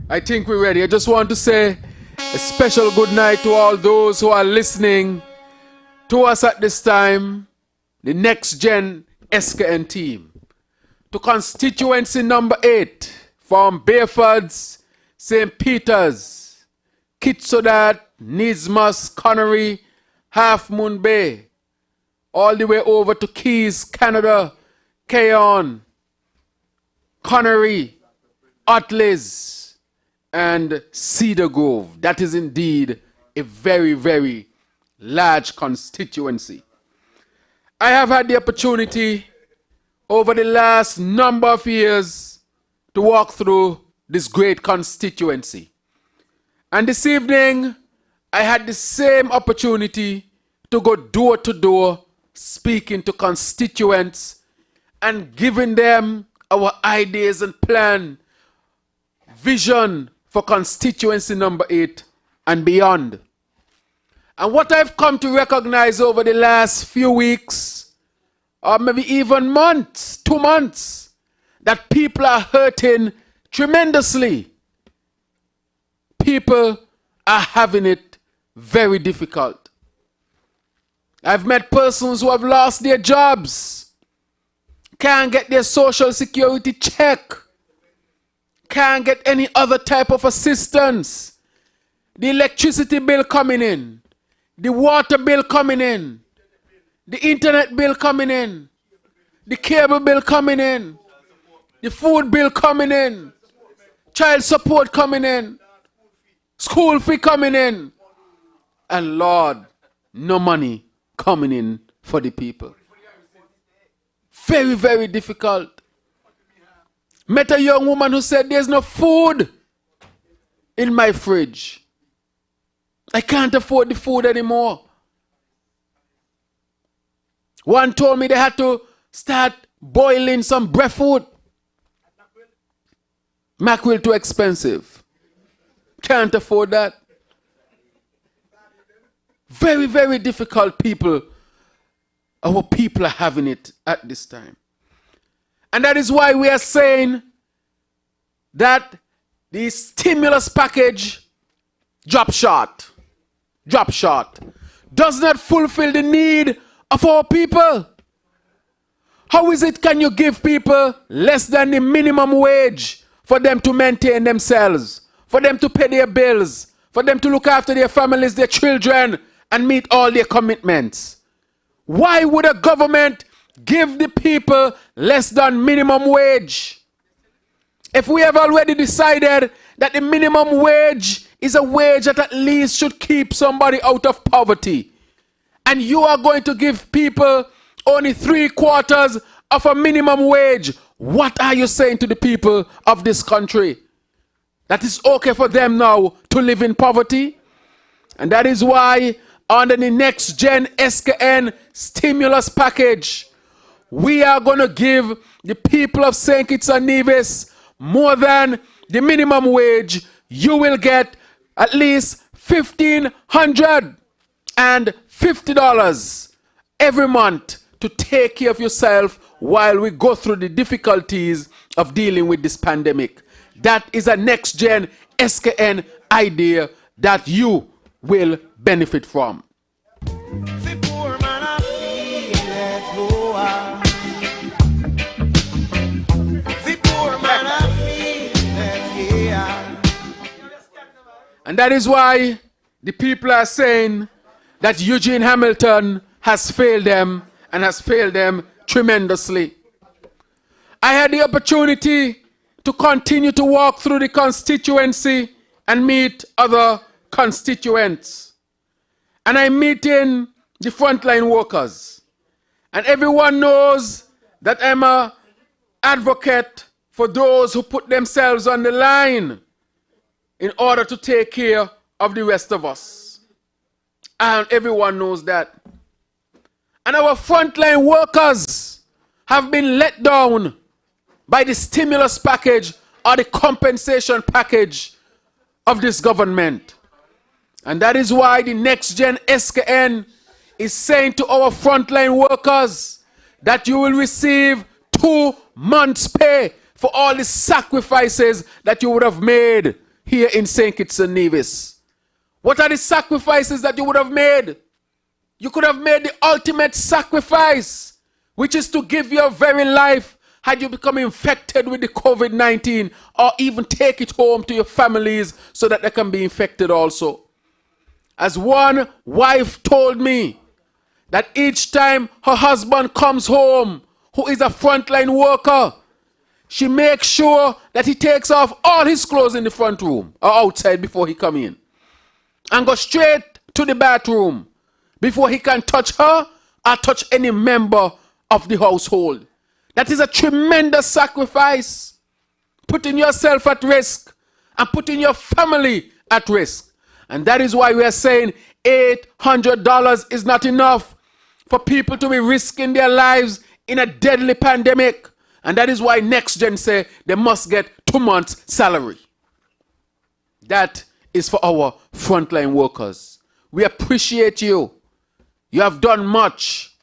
I think we're ready. I just want to say a special good night to all those who are listening to us at this time, the NextGenSKN team. To constituency number 8, from Bayfords, St. Peters, Kitts-Nevis, Connery, Half Moon Bay, all the way over to Keys, Canada, Keyon, Connery, Atlas, and Cedar Grove. That is indeed a very, very large constituency. I have had the opportunity over the last number of years to walk through this great constituency. And this evening, I had the same opportunity to go door to door, speaking to constituents and giving them our ideas and plan, vision for constituency number 8 and beyond. And what I've come to recognize over the last few weeks, or maybe even months, 2 months, that people are hurting tremendously. People are having it very difficult. I've met persons who have lost their jobs, can't get their social security check, can't get any other type of assistance. The electricity bill coming in, the water bill coming in, the internet bill coming in, the cable bill coming in, the food bill coming in, child support coming in, school fee coming in, and Lord, no money coming in for the people. Very, very difficult. Met a young woman who said, there's no food in my fridge. I can't afford the food anymore. One told me they had to start boiling some breadfruit. Mackerel too expensive. Can't afford that. Very, very difficult people. Our people are having it at this time. And that is why we are saying that the stimulus package drop short, does not fulfill the need of our people. How is it can you give people less than the minimum wage for them to maintain themselves, for them to pay their bills, for them to look after their families, their children, and meet all their commitments? Why would a government give the people less than minimum wage? If we have already decided that the minimum wage is a wage that at least should keep somebody out of poverty, and you are going to give people only 3/4 of a minimum wage, what are you saying to the people of this country? That it's okay for them now to live in poverty? And that is why under the NextGenSKN stimulus package, we are going to give the people of St. Kitts-Nevis more than the minimum wage. You will get at least $1,550 every month to take care of yourself while we go through the difficulties of dealing with this pandemic. That is a NextGenSKN idea that you will benefit from. And that is why the people are saying that Eugene Hamilton has failed them and has failed them tremendously. I had the opportunity to continue to walk through the constituency and meet other constituents. And I'm meeting the frontline workers. And everyone knows that I'm an advocate for those who put themselves on the line in order to take care of the rest of us. And everyone knows that. And our frontline workers have been let down by the stimulus package or the compensation package of this government. And that is why the NextGenSKN is saying to our frontline workers that you will receive 2 months' pay for all the sacrifices that you would have made here in St. Kitts-Nevis. What are the sacrifices that you would have made? You could have made the ultimate sacrifice, which is to give your very life had you become infected with the COVID-19, or even take it home to your families so that they can be infected also. As one wife told me, that each time her husband comes home, who is a frontline worker, she makes sure that he takes off all his clothes in the front room or outside before he come in, and go straight to the bathroom before he can touch her or touch any member of the household. That is a tremendous sacrifice. Putting yourself at risk and putting your family at risk. And that is why we are saying $800 is not enough for people to be risking their lives in a deadly pandemic. And that is why NextGen say they must get 2 months' salary. That is for our frontline workers. We appreciate you. You have done much.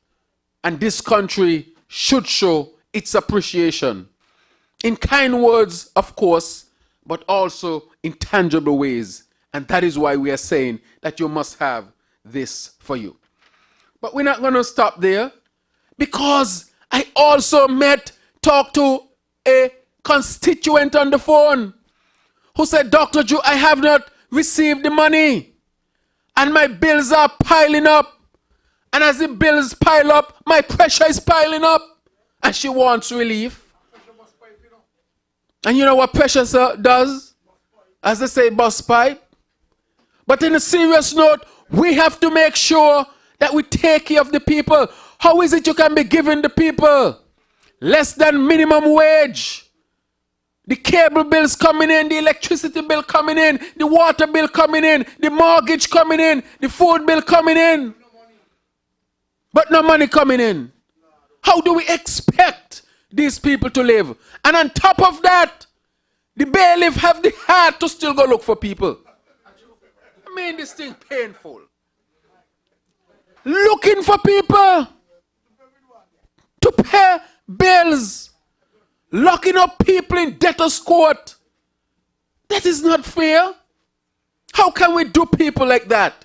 And this country should show its appreciation. In kind words, of course, but also in tangible ways. And that is why we are saying that you must have this for you. But we're not going to stop there, because I also talked to a constituent on the phone who said, Dr. Drew, I have not received the money and my bills are piling up. And as the bills pile up, my pressure is piling up. And she wants relief. And you know what pressure does? As they say, bust pipe. But in a serious note, we have to make sure that we take care of the people. How is it you can be giving the people less than minimum wage? The cable bills coming in, the electricity bill coming in, the water bill coming in, the mortgage coming in, the food bill coming in. But no money coming in. How do we expect these people to live? And on top of that, the bailiff have the heart to still go look for people. I mean, this thing painful. Looking for people to pay bills. Locking up people in debtor's court. That is not fair. How can we do people like that?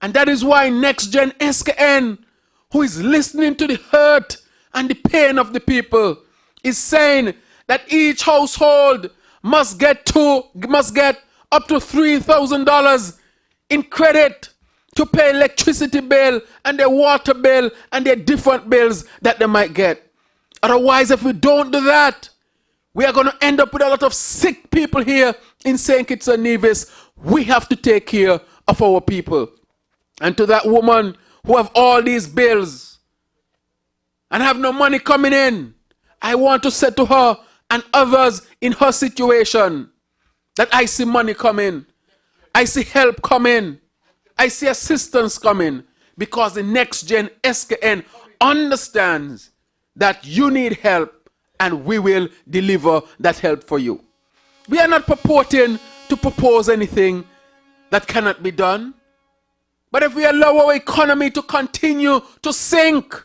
And that is why NextGenSKN, who is listening to the hurt and the pain of the people, is saying that each household must get up to $3,000 in credit to pay electricity bill and their water bill and their different bills that they might get. Otherwise, if we don't do that, we are going to end up with a lot of sick people here in St. Kitts-Nevis. We have to take care of our people. And to that woman who have all these bills and have no money coming in, I want to say to her and others in her situation that I see money coming. I see help coming. I see assistance coming, because the NextGenSKN understands that you need help and we will deliver that help for you. We are not purporting to propose anything that cannot be done. But if we allow our economy to continue to sink,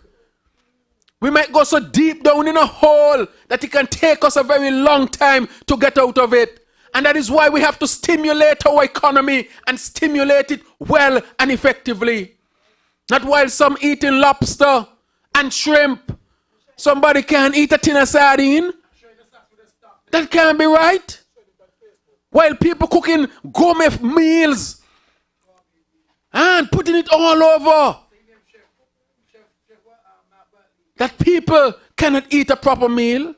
we might go so deep down in a hole that it can take us a very long time to get out of it. And that is why we have to stimulate our economy and stimulate it well and effectively. Not while some eating lobster and shrimp, somebody can eat a tin of sardine. That can't be right. While people cooking gourmet meals and putting it all over, that people cannot eat a proper meal.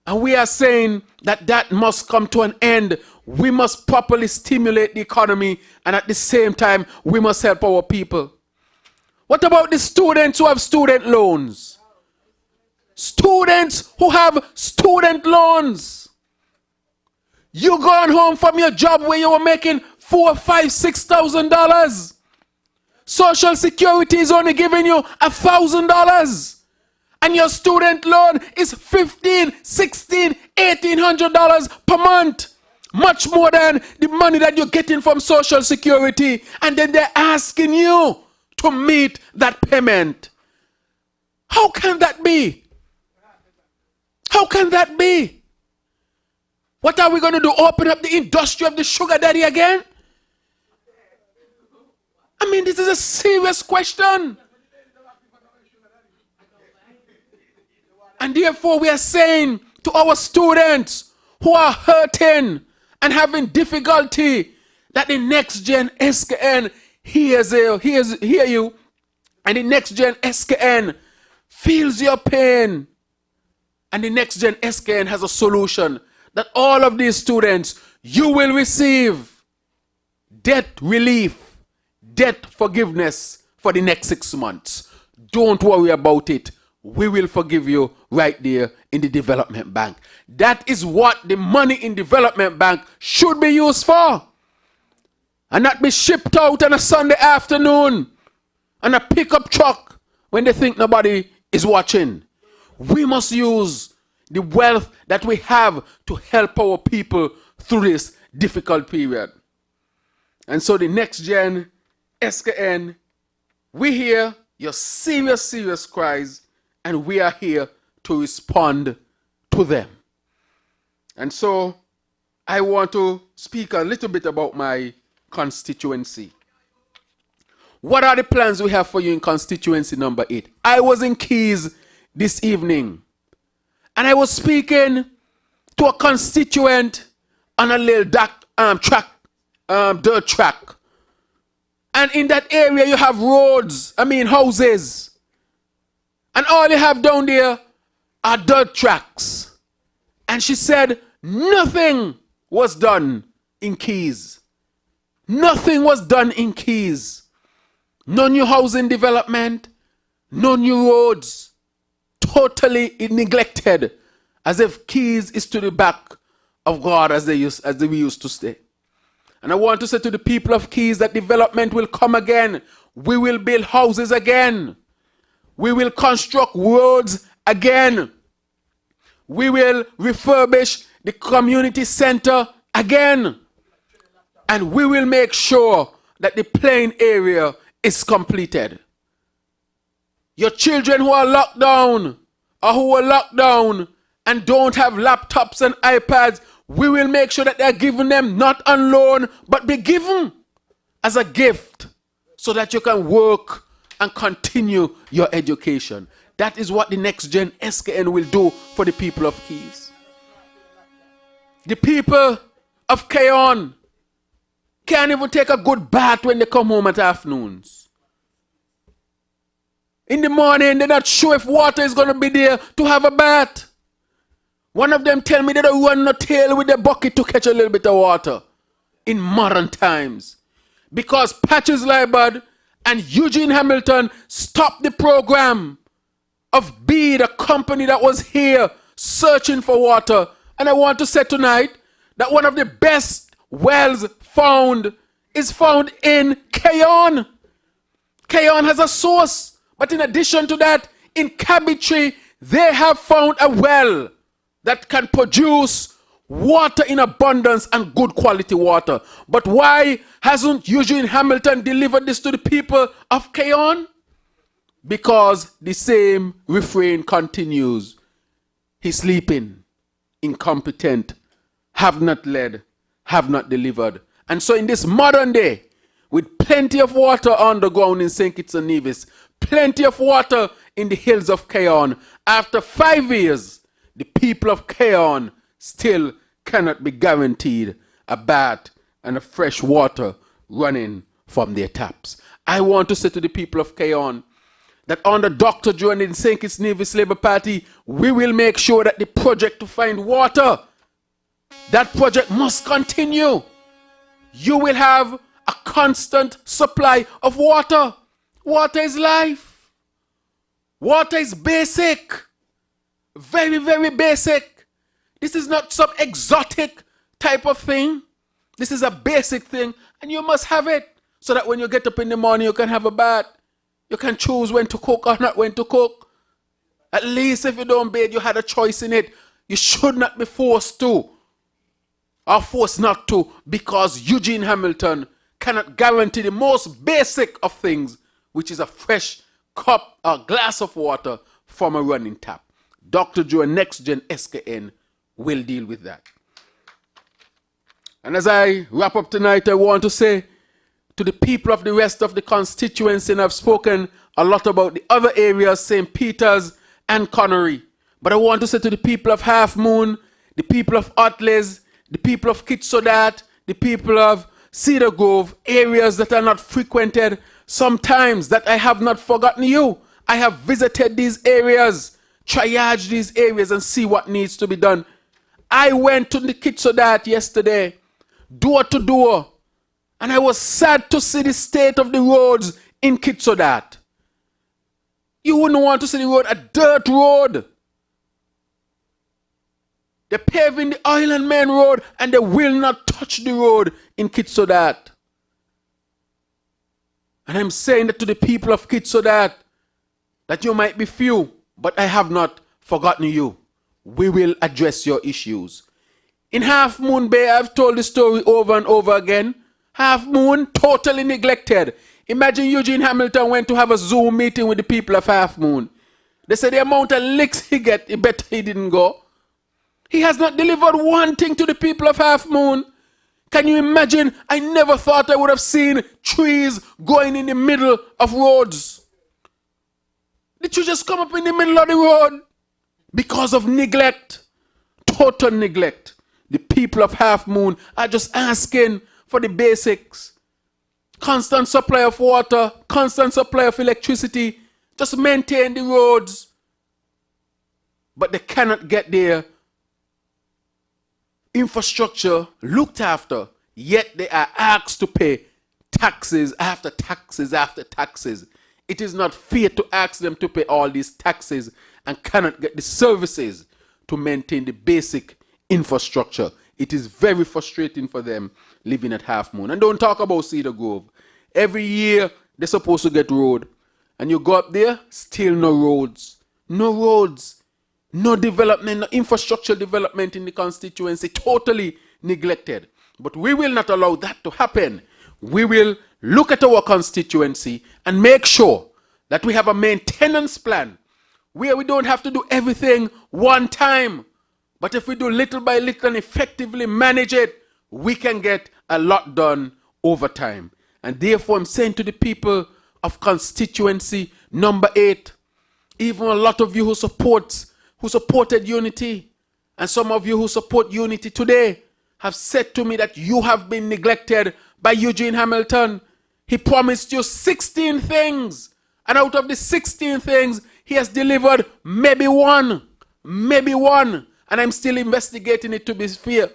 And we are saying that that must come to an end. We must properly stimulate the economy, and at the same time, we must help our people. What about the students who have student loans? Students who have student loans. You gone home from your job where you were making $4,000, $5,000, $6,000. Social Security is only giving you $1,000. And your student loan is $1,500, $1,600, $1,800 per month. Much more than the money that you're getting from Social Security. And then they're asking you to meet that payment. How can that be? How can that be? What are we going to do? Open up the industry of the sugar daddy again? I mean, this is a serious question. And therefore, we are saying to our students who are hurting and having difficulty that the NextGenSKN hear you, and the NextGenSKN feels your pain. And the NextGenSKN has a solution that all of these students, you will receive debt relief, debt forgiveness for the next 6 months. Don't worry about it. we will forgive you right there in the development bank. That is what the money in development bank should be used for. And not be shipped out on a Sunday afternoon on a pickup truck when they think nobody is watching. We must use the wealth that we have to help our people through this difficult period. And so the next gen SKN, we hear your serious cries, and we are here to respond to them. And so I want to speak a little bit about my constituency. What are the plans we have for you in constituency number 8? I was in Keys this evening, and I was speaking to a constituent on a little dirt track. And in that area you have roads, houses. And all you have down there are dirt tracks. And she said nothing was done in Keys. Nothing was done in Keys. No new housing development, no new roads. Totally neglected, as if Keys is to the back of God as we used to say. And I want to say to the people of Keys that development will come again. We will build houses again. We will construct roads again. We will refurbish the community center again. And we will make sure that the plain area is completed. Your children who are locked down or who are locked down and don't have laptops and iPads, we will make sure that they're given them not on loan, but be given as a gift so that you can work and continue your education. That is what the next gen SKN will do for the people of Keys. The people of Keyon can't even take a good bath when they come home at afternoons. In the morning, they're not sure if water is going to be there to have a bath. One of them tell me they don't run no tail with a bucket to catch a little bit of water in modern times. Because Patches Libard and Eugene Hamilton stopped the program of B, the company that was here searching for water. And I want to say tonight that one of the best wells found is found in Keyon. Keyon has a source. But in addition to that, in Cabotry, they have found a well that can produce water in abundance and good quality water. But why hasn't Eugene Hamilton delivered this to the people of Keyon? Because the same refrain continues. He's sleeping, incompetent, have not led, have not delivered. And so in this modern day, with plenty of water on the ground in St. Kitts-Nevis, plenty of water in the hills of Keyon, after 5 years, the people of Keyon still cannot be guaranteed a bath and a fresh water running from their taps. I want to say to the people of Keyon that under Dr. Joe and the St. Kitts-Nevis Labour Party, we will make sure that the project to find water, that project must continue. You will have a constant supply of water. Water is life. Water is basic. Very, very basic. This is not some exotic type of thing. This is a basic thing, and you must have it so that when you get up in the morning, you can have a bath. You can choose when to cook or not when to cook. At least if you don't bathe, you had a choice in it. You should not be forced to or forced not to, because Eugene Hamilton cannot guarantee the most basic of things, which is a fresh cup or glass of water from a running tap. Dr. Joe and Next Gen SKN will deal with that. And as I wrap up tonight, I want to say to the people of the rest of the constituency, and I've spoken a lot about the other areas, St. Peter's and Connery, but I want to say to the people of Half Moon, the people of Otleys, the people of Kitsodat, the people of Cedar Grove, areas that are not frequented, sometimes that I have not forgotten you. I have visited these areas, triage these areas and see what needs to be done. I went to the Kitsodat yesterday, door to door, and I was sad to see the state of the roads in Kitsodat. You wouldn't want to see the road a dirt road. They're paving the Island Main Road and they will not touch the road in Kitts-Nevis. And I'm saying that to the people of Kitts-Nevis, that you might be few, but I have not forgotten you. We will address your issues. In Half Moon Bay, I've told the story over and over again. Half Moon, totally neglected. Imagine Eugene Hamilton went to have a Zoom meeting with the people of Half Moon. They said the amount of licks he get, he bet he didn't go. He has not delivered one thing to the people of Half Moon. Can you imagine? I never thought I would have seen trees going in the middle of roads. The trees just come up in the middle of the road because of neglect, total neglect. The people of Half Moon are just asking for the basics. Constant supply of water, constant supply of electricity, just maintain the roads. But they cannot get their infrastructure looked after, yet they are asked to pay taxes after taxes after taxes. It is not fair to ask them to pay all these taxes and cannot get the services to maintain the basic infrastructure. It is very frustrating for them living at Half Moon. And don't talk about Cedar Grove. Every year they're supposed to get road. And you go up there, still no roads. No roads. No development, no infrastructure development in the constituency. Totally neglected. But we will not allow that to happen. We will look at our constituency and make sure that we have a maintenance plan where we don't have to do everything one time. But if we do little by little and effectively manage it, we can get a lot done over time. And therefore, I'm saying to the people of constituency number 8, even a lot of you who supported unity, and some of you who support unity today, have said to me that you have been neglected by Eugene Hamilton. He promised you 16 things. And out of the 16 things, he has delivered maybe one. Maybe one. And I'm still investigating it to be fair.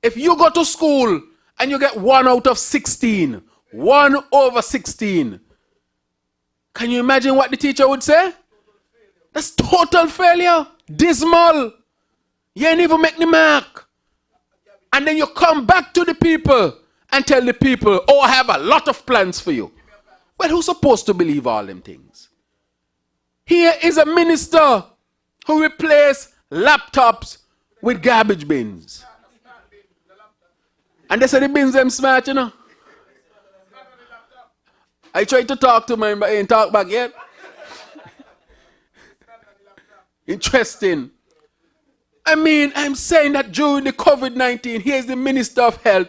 If you go to school and you get 1 out of 16, 1 over 16, can you imagine what the teacher would say? That's total failure. Dismal. You ain't even make the mark. And then you come back to the people and tell the people, oh, I have a lot of plans for you. Well, who's supposed to believe all them things? Here is a minister who replaced laptops with garbage bins. And they say the bins them smart, you know. I tried to talk to him, but he ain't talk back yet. Interesting. I mean, I'm saying that during the COVID-19, here's the Minister of Health.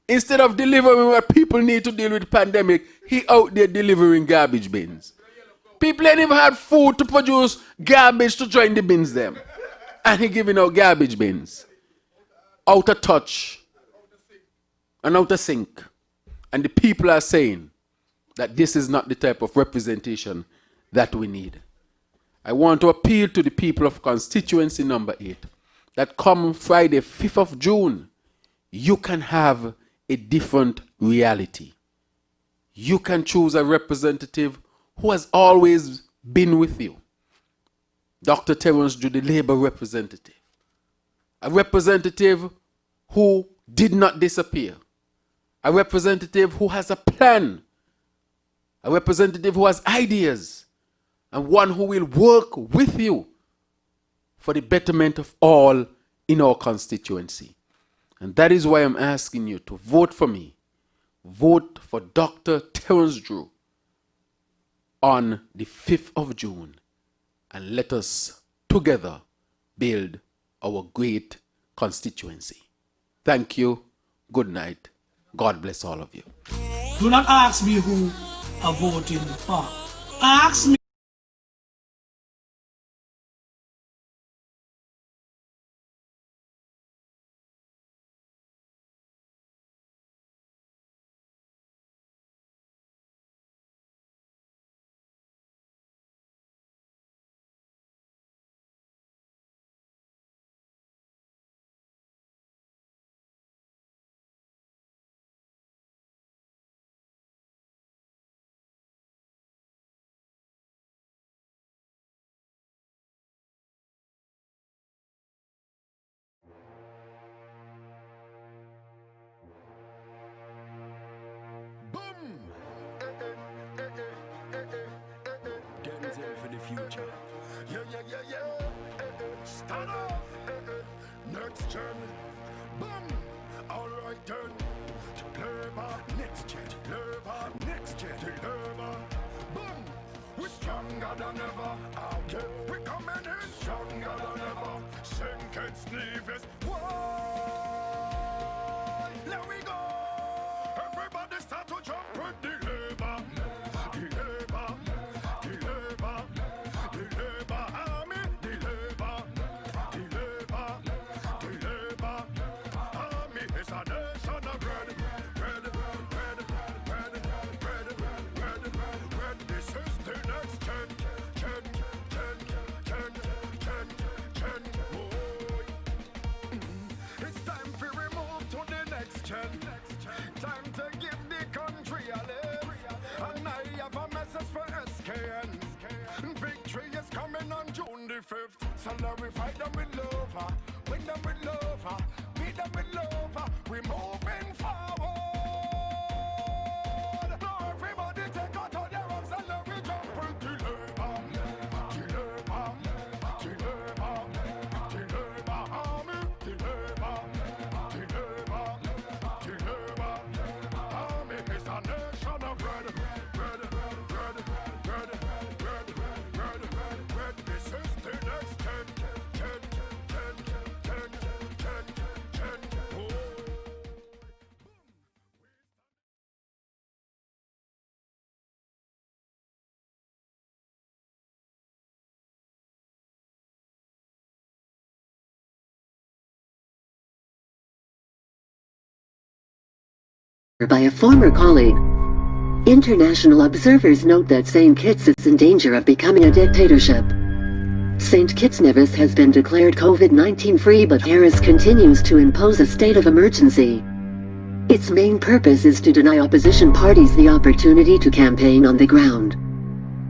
Instead of delivering what people need to deal with the pandemic, he out there delivering garbage bins. People ain't even had food to produce garbage to join the bins them. And he giving out garbage bins. Out of touch. And out of sync. And the people are saying that this is not the type of representation that we need. I want to appeal to the people of constituency number 8 that come Friday, 5th of June, you can have a different reality. You can choose a representative who has always been with you. Dr. Terence Drew, the Labour representative. A representative who did not disappear. A representative who has a plan. A representative who has ideas. And one who will work with you for the betterment of all in our constituency. And that is why I'm asking you to vote for me. Vote for Dr. Terence Drew on the 5th of June. And let us together build our great constituency. Thank you. Good night. God bless all of you. Do not ask me who I'm voting for. Ask me. Yeah, yeah, yeah, yeah. Stand up. Next gen. Boom. Alright then. Labour. Next gen. Labour. Next gen. Labour. Boom. We're stronger than ever. Okay. We're coming in stronger than ever. St. Kitts-Nevis. Whoa. There we go. Everybody start to jump with the Labour. The Labour. The Labour. The Labour Army. The Labour. The Labour. The Labour Army is a nation of red. Red, red, red, red, red, red, red. This is the next gen. Gen, gen, gen, gen, gen. Boy. It's time to remove to the next gen. Time to give the country a lift. And I have a message for SKN. Victory is coming on June the 5th. So now we fight them with love. Win them with love. Beat them with love. We're moving forward. Now everybody take out all their arms and now we jump with the Labour. The Labour. The Labour. The Labour Army. The Labour. The Labour. The Labour Army is a nation of red. Red, red, red, red, red, red, red. This is the next gen. Gen, gen, gen, gen, gen. Oh. By a former colleague. International observers note that St. Kitts is in danger of becoming a dictatorship. St. Kitts-Nevis has been declared COVID-19 free, but Harris continues to impose a state of emergency. Its main purpose is to deny opposition parties the opportunity to campaign on the ground.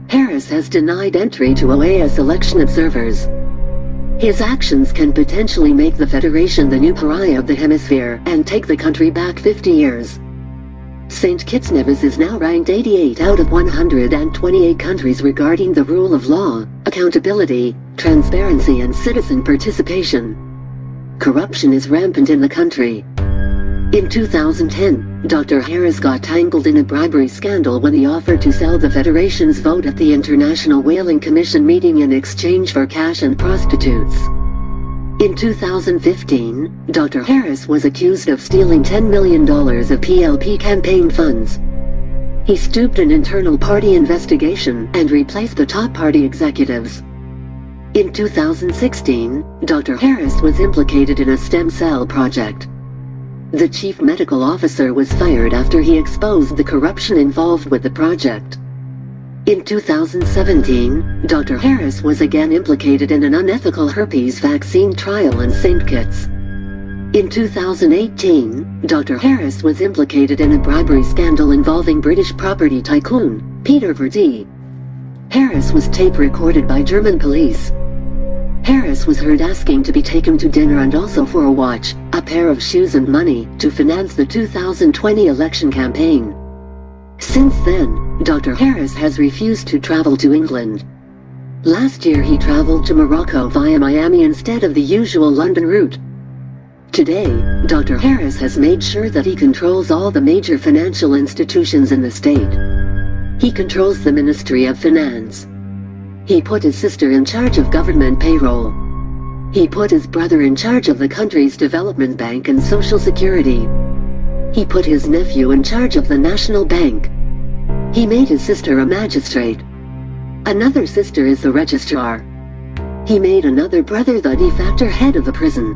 Harris has denied entry to OAS election observers. His actions can potentially make the Federation the new pariah of the hemisphere and take the country back 50 years. St. Kitts-Nevis is now ranked 88 out of 128 countries regarding the rule of law, accountability, transparency and citizen participation. Corruption is rampant in the country. In 2010, Dr. Harris got tangled in a bribery scandal when he offered to sell the Federation's vote at the International Whaling Commission meeting in exchange for cash and prostitutes. In 2015, Dr. Harris was accused of stealing $10 million of PLP campaign funds. He stooped an internal party investigation and replaced the top party executives. In 2016, Dr. Harris was implicated in a stem cell project. The chief medical officer was fired after he exposed the corruption involved with the project. In 2017, Dr. Harris was again implicated in an unethical herpes vaccine trial in St. Kitts. In 2018, Dr. Harris was implicated in a bribery scandal involving British property tycoon, Peter Verdi. Harris was tape recorded by German police. Harris was heard asking to be taken to dinner and also for a watch, a pair of shoes and money to finance the 2020 election campaign. Since then, Dr. Harris has refused to travel to England. Last year he traveled to Morocco via Miami instead of the usual London route. Today, Dr. Harris has made sure that he controls all the major financial institutions in the state. He controls the Ministry of Finance. He put his sister in charge of government payroll. He put his brother in charge of the country's development bank and social security. He put his nephew in charge of the National Bank. He made his sister a magistrate. Another sister is the registrar. He made another brother the de facto head of a prison.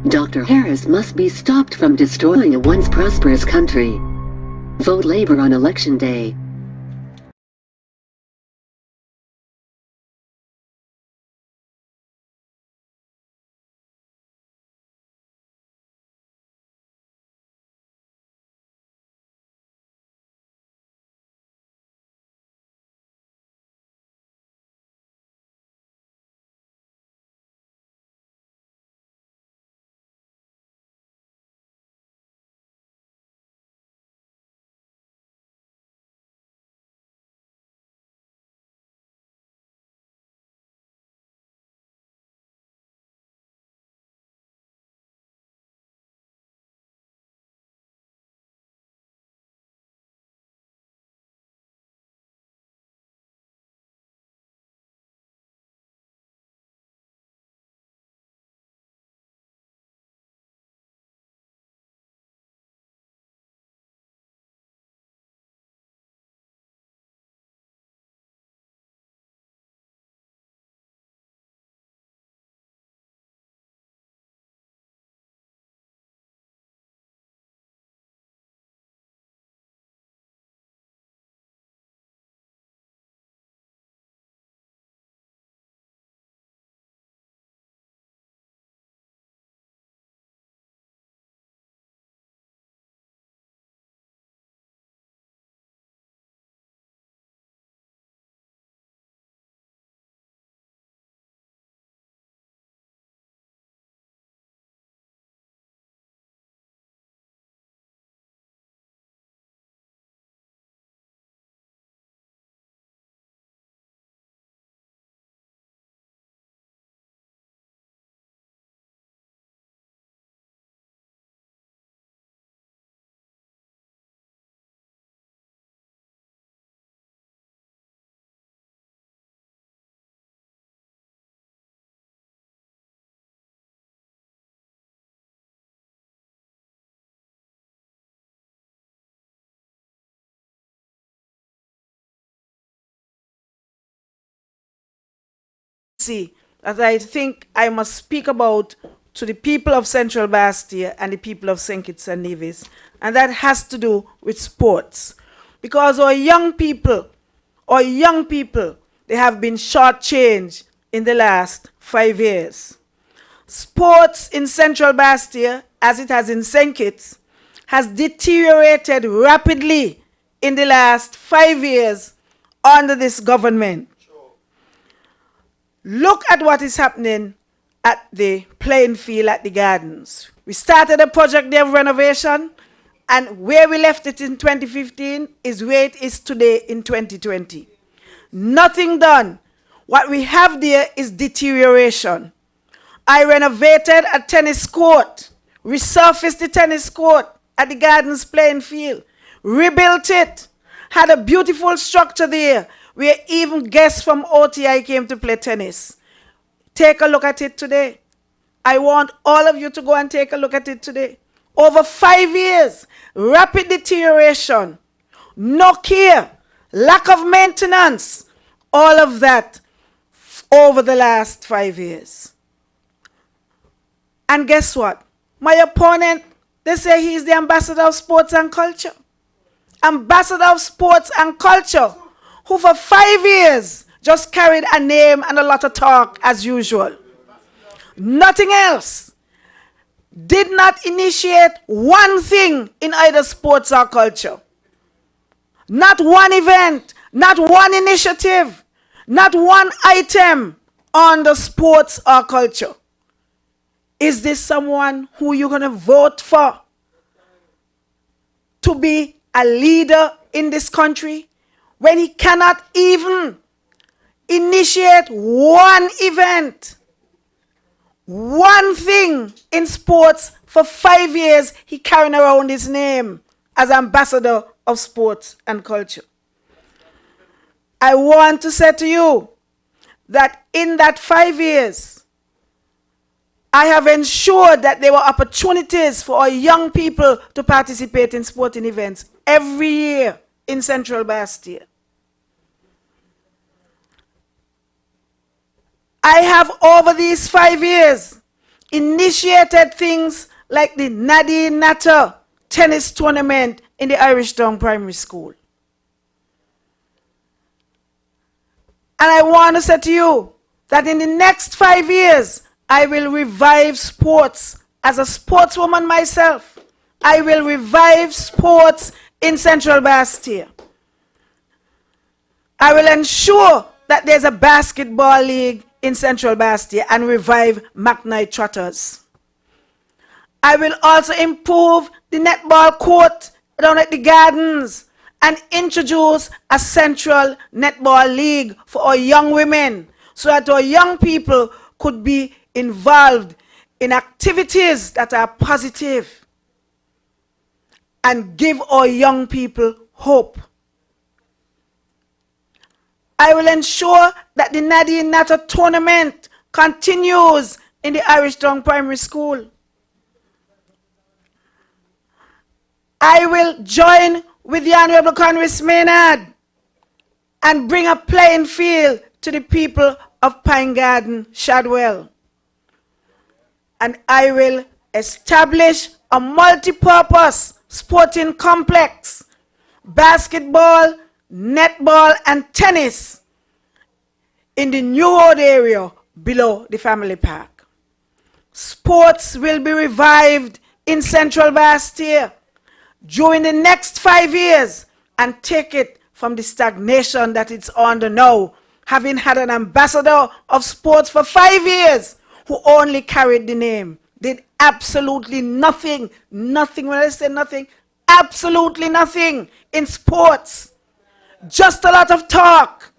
Dr. Harris must be stopped from destroying a once prosperous country. Vote Labour on Election Day. duty that I think I must speak about to the people of Central Bastia and the people of St. Kitts-Nevis, and that has to do with sports. Because our young people, they have been shortchanged in the last 5 years. Sports in Central Bastia, as it has in St. Kitts, has deteriorated rapidly in the last 5 years under this government. Look at what is happening at the playing field at the Gardens. We started a project there of renovation, and where we left it in 2015 is where it is today in 2020. Nothing done. What we have there is deterioration. I renovated a tennis court, resurfaced the tennis court at the Gardens playing field, rebuilt it, had a beautiful structure there where even guests from OTI came to play tennis. Take a look at it today. I want all of you to go and take a look at it today. Over 5 years, rapid deterioration, no care, lack of maintenance, all of that over the last 5 years. And guess what? My opponent, they say he's the ambassador of sports and culture. Ambassador of sports and culture, who for 5 years just carried a name and a lot of talk as usual. Nothing else. Did not initiate one thing in either sports or culture. Not one event, not one initiative, not one item on the sports or culture. Is this someone who you're going to vote for to be a leader in this country when he cannot even initiate one event, one thing in sports? For 5 years, he carrying around his name as ambassador of sports and culture. I want to say to you that in that 5 years, I have ensured that there were opportunities for our young people to participate in sporting events every year in Central Bastia. I have, over these 5 years, initiated things like the Nadine Natter tennis tournament in the Irish Town Primary School. And I want to say to you that in the next 5 years, I will revive sports. As a sportswoman myself, I will revive sports in Central Bastia. I will ensure that there's a basketball league in Central Bastia and revive McKnight Trotters. I will also improve the netball court down at the Gardens and introduce a central netball league for our young women so that our young people could be involved in activities that are positive and give our young people hope. I will ensure that the Nadine Natter tournament continues in the Irish Town Primary School. I will join with the Honorable Congress Maynard and bring a playing field to the people of Pine Garden, Shadwell. And I will establish a multi-purpose sporting complex, basketball, netball, and tennis in the New Road area below the family park. Sports will be revived in Central Bastia during the next 5 years and take it from the stagnation that it's under now, having had an ambassador of sports for 5 years who only carried the name, did absolutely nothing, when I say nothing, absolutely nothing in sports. Just a lot of talk.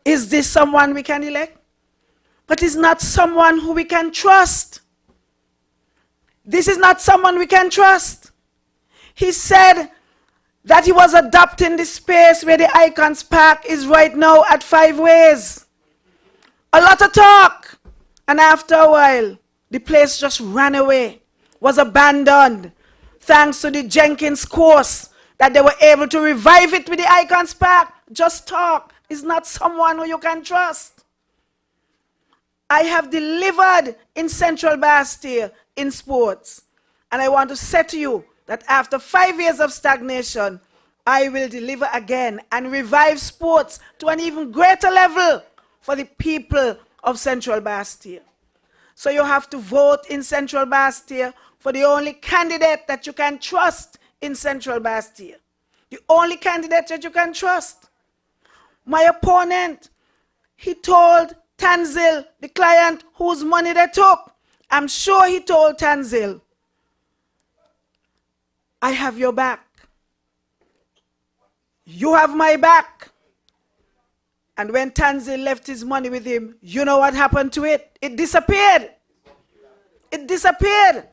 Is this someone we can elect? But it's not someone who we can trust. This is not someone we can trust. He said that he was adopting the space where the Icons Park is right now at 5 Ways. A lot of talk. And after a while, the place just ran away, was abandoned, thanks to the Jenkins course, that they were able to revive it with the Icons Park. Just talk. Is not someone who you can trust. I have delivered in Central Bastille in sports. And I want to say to you that after 5 years of stagnation, I will deliver again and revive sports to an even greater level for the people of Central Bastille. So you have to vote in Central Bastille for the only candidate that you can trust in Central Bastille. The only candidate that you can trust. My opponent, he told Tanzil, the client whose money they took, I'm sure he told Tanzil, I have your back. You have my back. And when Tanzil left his money with him, you know what happened to it? It disappeared. It disappeared.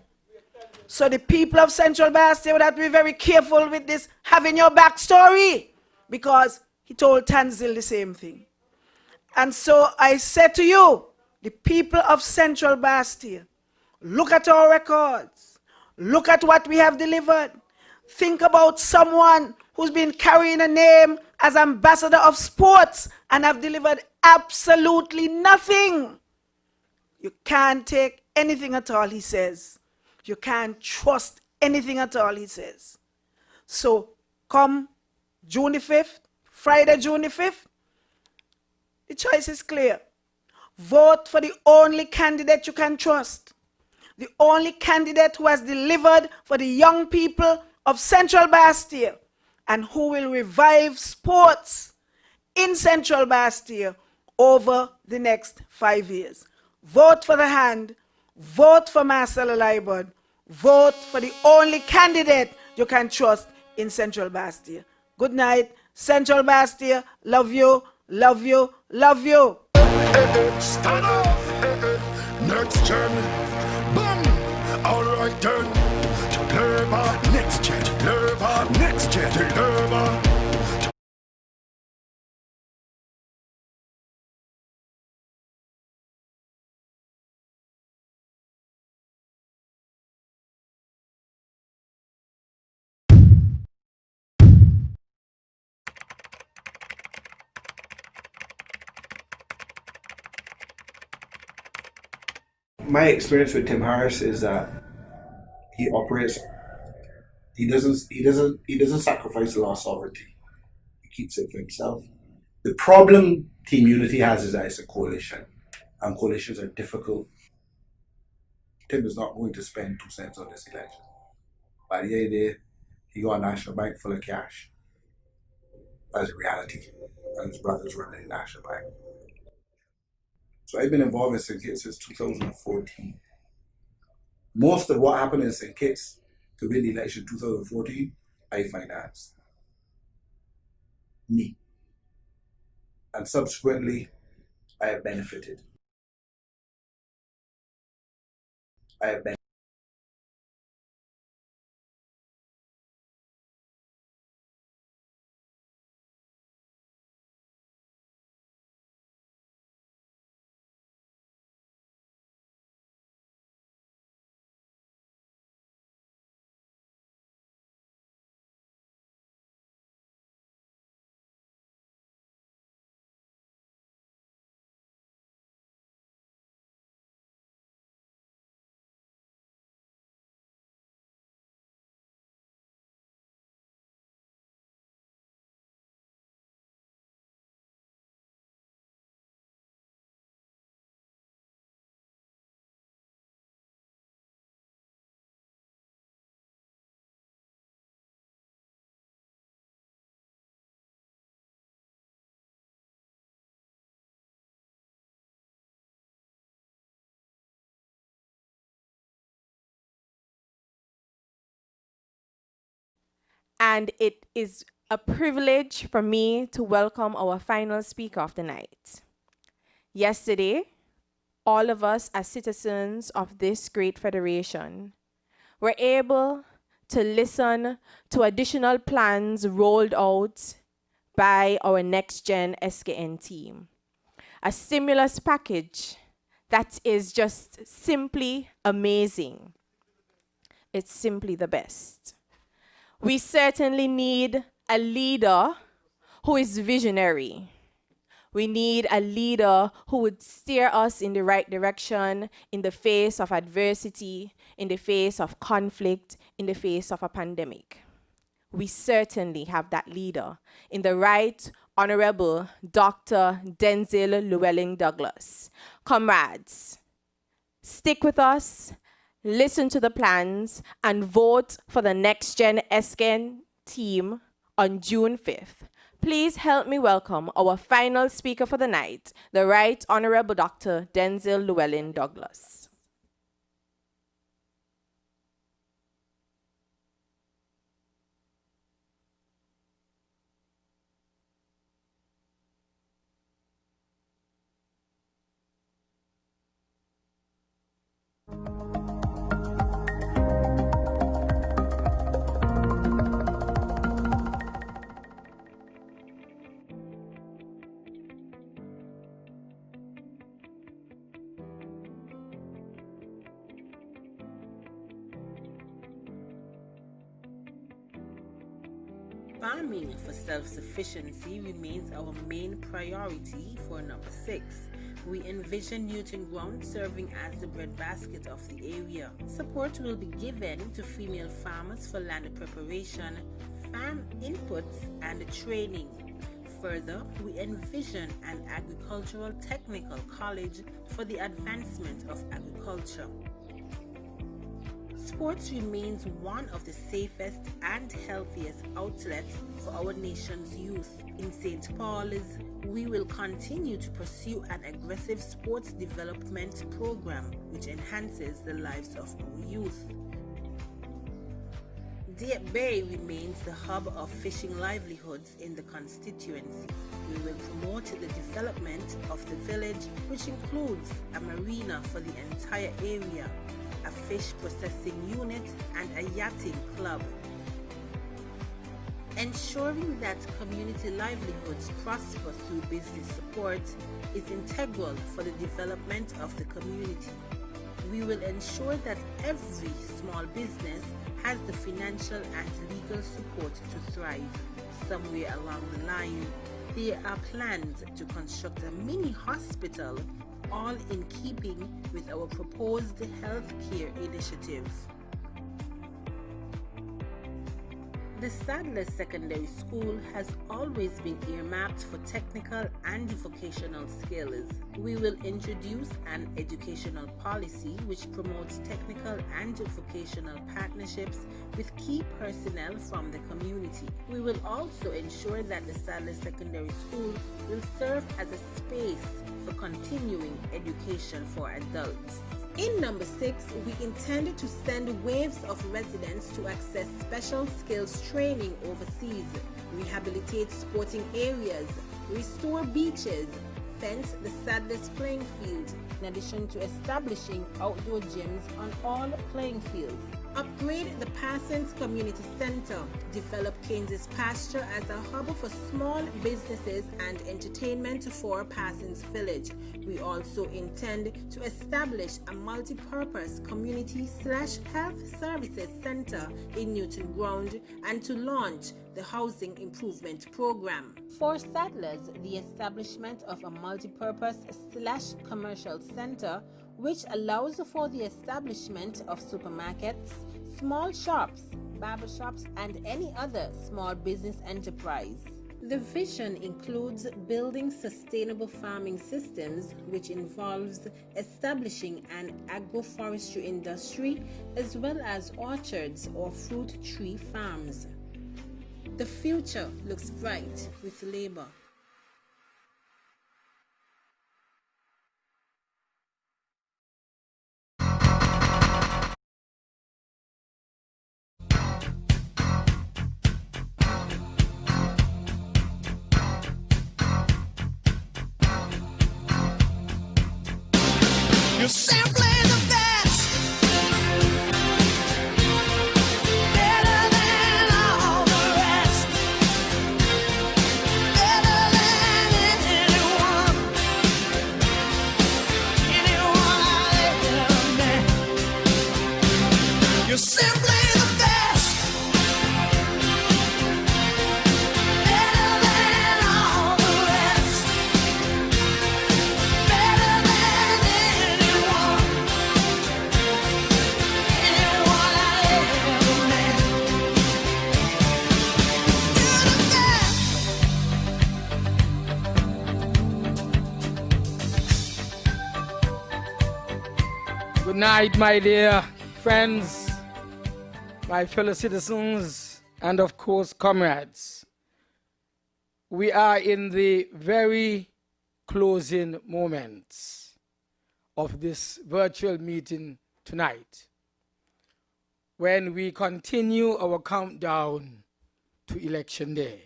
So the people of Central Bastille would have to be very careful with this having your back story, because he told Tanzil the same thing. And so I said to you, the people of Central Bastille, look at our records. Look at what we have delivered. Think about someone who's been carrying a name as ambassador of sports and have delivered absolutely nothing. You can't take anything at all he says. You can't trust anything at all he says. So come June the 5th, Friday, June the 5th, the choice is clear. Vote for the only candidate you can trust. The only candidate who has delivered for the young people of Central Bastille and who will revive sports in Central Bastille over the next 5 years. Vote for the hand. Vote for Marcella Liburd. Vote for the only candidate you can trust in Central Bastille. Good night. Central Bastille, love you, love you, love you. Stand up, next gen, boom, alright then. Deliver, next gen, deliver, next gen, deliver. My experience with Tim Harris is that he operates. He doesn't sacrifice the law sovereignty. He keeps it for himself. The problem Team Unity has is that it's a coalition, and coalitions are difficult. Tim is not going to spend 2 cents on this election. By the end of the day, he got a national bank full of cash. That's a reality, and his brother's running the national bank. So I've been involved in St. Kitts since 2014. Most of what happened in St. Kitts to win the election in 2014, I financed. Me. And subsequently, I have benefited. I have benefited. And it is a privilege for me to welcome our final speaker of the night. Yesterday, all of us as citizens of this great federation were able to listen to additional plans rolled out by our NextGenSKN team. A stimulus package that is just simply amazing. It's simply the best. We certainly need a leader who is visionary. We need a leader who would steer us in the right direction in the face of adversity, in the face of conflict, in the face of a pandemic. We certainly have that leader in the Right Honorable Dr. Denzil Llewellyn Douglas. Comrades, stick with us, listen to the plans, and vote for the NextGenSKN team on June 5th. Please help me welcome our final speaker for the night, the Right Honorable Dr. Denzil Llewellyn Douglas. Farming for self-sufficiency remains our main priority for number 6. We envision Newton Ground serving as the breadbasket of the area. Support will be given to female farmers for land preparation, farm inputs, and training. Further, we envision an agricultural technical college for the advancement of agriculture. Sports remains one of the safest and healthiest outlets for our nation's youth. In St. Paul's, we will continue to pursue an aggressive sports development program which enhances the lives of our youth. Deer Bay remains the hub of fishing livelihoods in the constituency. We will promote the development of the village, which includes a marina for the entire area, a fish processing unit, and a yachting club. Ensuring that community livelihoods prosper through business support is integral for the development of the community. We will ensure that every small business has the financial and legal support to thrive. Somewhere along the line, there are plans to construct a mini hospital, all in keeping with our proposed healthcare initiative. The Sadler Secondary School has always been earmarked for technical and vocational skills. We will introduce an educational policy which promotes technical and vocational partnerships with key personnel from the community. We will also ensure that the Sadler Secondary School will serve as a space for continuing education for adults. In number 6, we intend to send waves of residents to access special skills training overseas, rehabilitate sporting areas, restore beaches, fence the Sadler's playing field, in addition to establishing outdoor gyms on all playing fields. Upgrade the Parsons Community Center, develop Kansas Pasture as a hub for small businesses and entertainment for Parsons Village. We also intend to establish a multi-purpose community/health services center in Newton Ground and to launch the Housing Improvement Program. For Sadlers, the establishment of a multi-purpose/commercial center which allows for the establishment of supermarkets, small shops, barber shops, and any other small business enterprise. The vision includes building sustainable farming systems, which involves establishing an agroforestry industry as well as orchards or fruit tree farms. The future looks bright with labor. You're simply the best, better than all the rest, better than anyone I've ever met. You're simply the best, better than all the rest, Tonight, my dear friends, my fellow citizens, and of course, comrades, we are in the very closing moments of this virtual meeting tonight, when we continue our countdown to Election Day.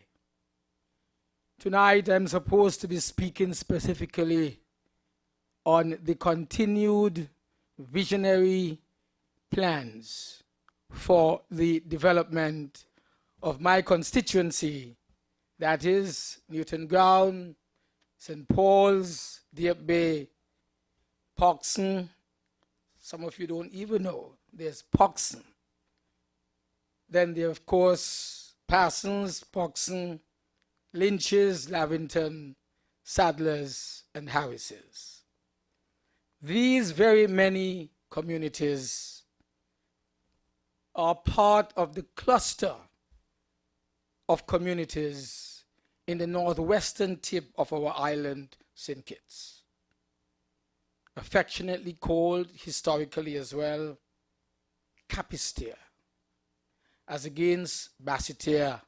Tonight, I'm supposed to be speaking specifically on the continued visionary plans for the development of my constituency, that is Newton Ground, St. Paul's, Deep Bay, Poxon. Some of you don't even know there's Poxon. Then there, of course, Parsons, Poxon, Lynches, Lavington, Sadlers, and Harrises. These very many communities are part of the cluster of communities in the northwestern tip of our island, St. Kitts, affectionately called historically as well Capistaire, as against Bassetiere,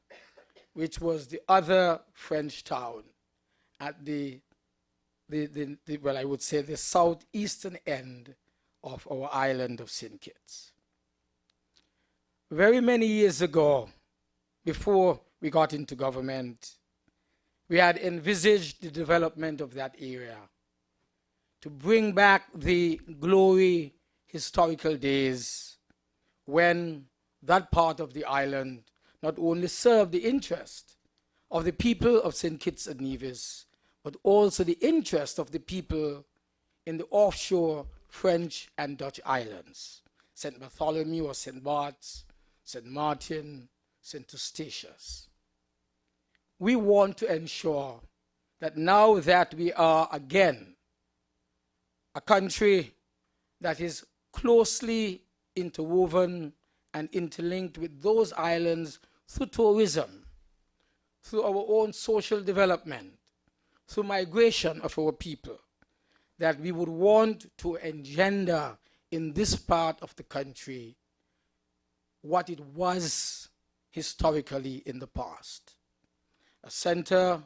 which was the other French town at the well, I would say the southeastern end of our island of St. Kitts. Very many years ago, before we got into government, we had envisaged the development of that area to bring back the glory historical days when that part of the island not only served the interest of the people of St. Kitts and Nevis, but also the interest of the people in the offshore French and Dutch islands, St. Bartholomew or St. Bart's, St. Martin, St. Eustatius. We want to ensure that now that we are again a country that is closely interwoven and interlinked with those islands through tourism, through our own social development, through migration of our people, that we would want to engender in this part of the country what it was historically in the past. A center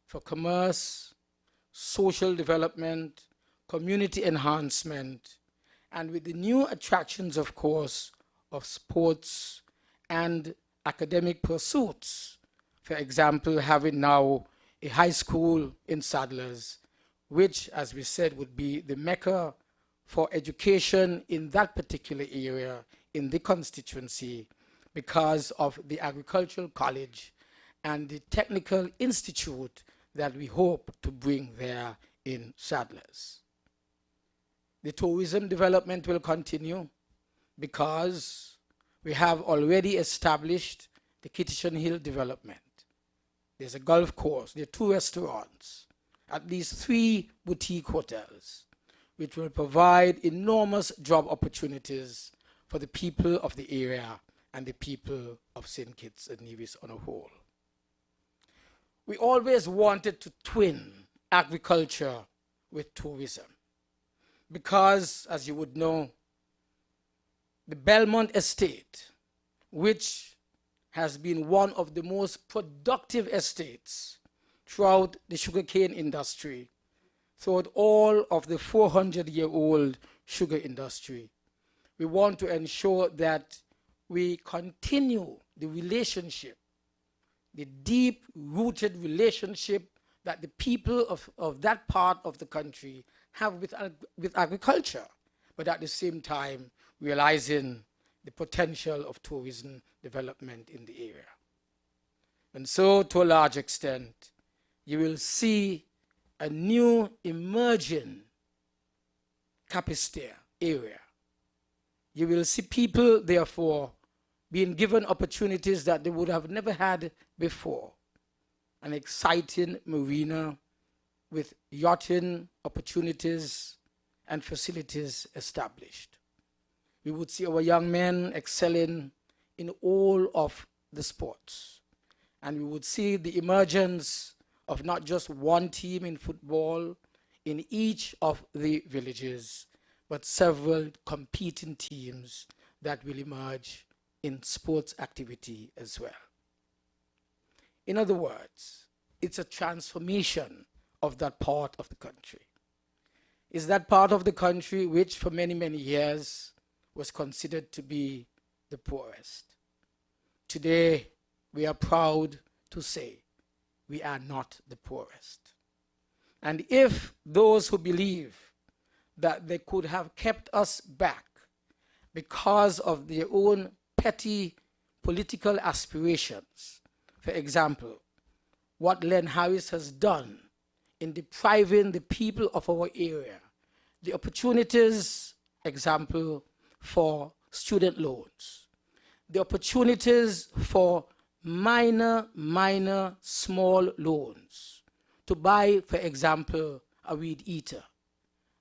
for commerce, social development, community enhancement, and with the new attractions, of course, of sports and academic pursuits. For example, having now a high school in Sadlers, which, as we said, would be the mecca for education in that particular area, in the constituency, because of the agricultural college and the technical institute that we hope to bring there in Sadlers. The tourism development will continue because we have already established the Kitchen Hill development. There's a golf course, there are 2 restaurants, at least 3 boutique hotels, which will provide enormous job opportunities for the people of the area and the people of St. Kitts and Nevis on a whole. We always wanted to twin agriculture with tourism because, as you would know, the Belmont Estate, which has been one of the most productive estates throughout the sugarcane industry, throughout all of the 400-year-old sugar industry. We want to ensure that we continue the relationship, the deep-rooted relationship that the people of that part of the country have with agriculture, but at the same time realizing the potential of tourism development in the area. And so, to a large extent, you will see a new emerging Capistaire area. You will see people, therefore, being given opportunities that they would have never had before. An exciting marina with yachting opportunities and facilities established. We would see our young men excelling in all of the sports. And we would see the emergence of not just one team in football in each of the villages, but several competing teams that will emerge in sports activity as well. In other words, it's a transformation of that part of the country. It's that part of the country which for many, many years was considered to be the poorest. Today, we are proud to say we are not the poorest. And if those who believe that they could have kept us back because of their own petty political aspirations, for example, what Len Harris has done in depriving the people of our area the opportunities, example, for student loans, the opportunities for minor, small loans to buy, for example, a weed eater,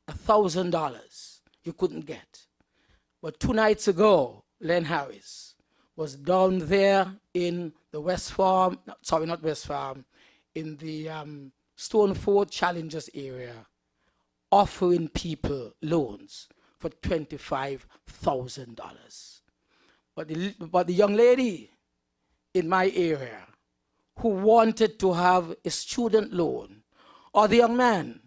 $1,000 you couldn't get. But 2 nights ago, Len Harris was down there in the West Farm, sorry, not West Farm, in the Stoneford Challengers area, offering people loans for $25,000. But the young lady in my area who wanted to have a student loan, or the young man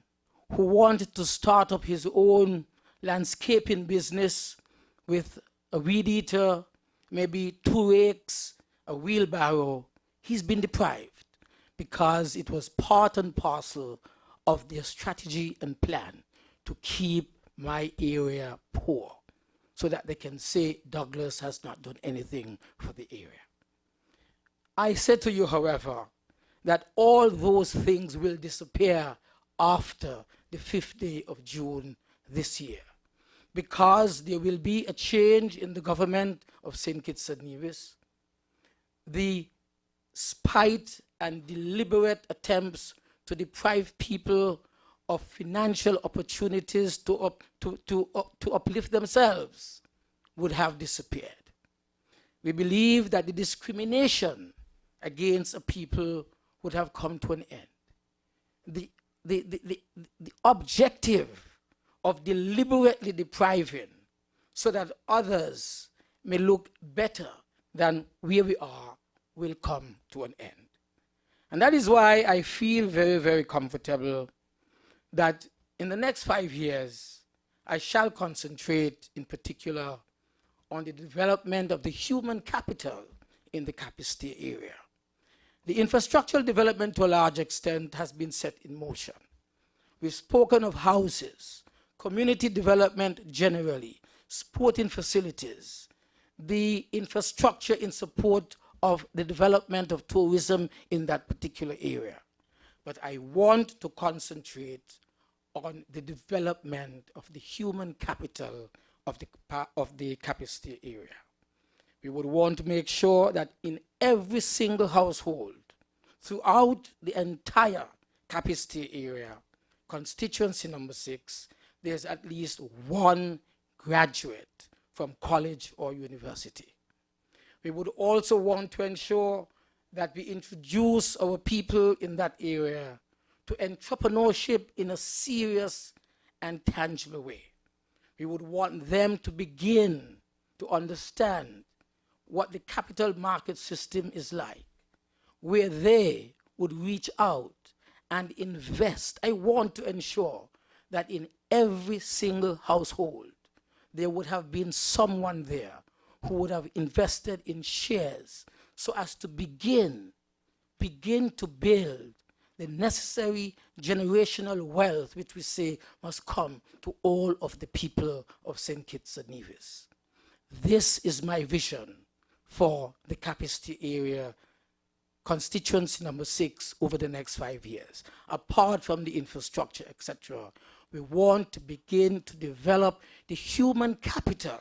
who wanted to start up his own landscaping business with a weed eater, maybe 2 rakes, a wheelbarrow, he's been deprived because it was part and parcel of their strategy and plan to keep my area poor so that they can say Douglas has not done anything for the area. I said to you, however, that all those things will disappear after the 5th day of June this year, because there will be a change in the government of St. Kitts-Nevis. The spite and deliberate attempts to deprive people of financial opportunities to uplift themselves would have disappeared. We believe that the discrimination against a people would have come to an end. The objective of deliberately depriving so that others may look better than where we are will come to an end. And that is why I feel very, very comfortable that in the next 5 years, I shall concentrate in particular on the development of the human capital in the Capistine area. The infrastructural development to a large extent has been set in motion. We've spoken of houses, community development generally, sporting facilities, the infrastructure in support of the development of tourism in that particular area. But I want to concentrate on the development of the human capital of the Capistine area. We would want to make sure that in every single household throughout the entire Capistine area, constituency number 6, there's at least one graduate from college or university. We would also want to ensure that we introduce our people in that area to entrepreneurship in a serious and tangible way. We would want them to begin to understand what the capital market system is like, where they would reach out and invest. I want to ensure that in every single household, there would have been someone there who would have invested in shares so as to begin to build the necessary generational wealth which we say must come to all of the people of St. Kitts and Nevis. This is my vision for the Capistine area, constituency number 6, over the next 5 years. Apart from the infrastructure, etc., we want to begin to develop the human capital.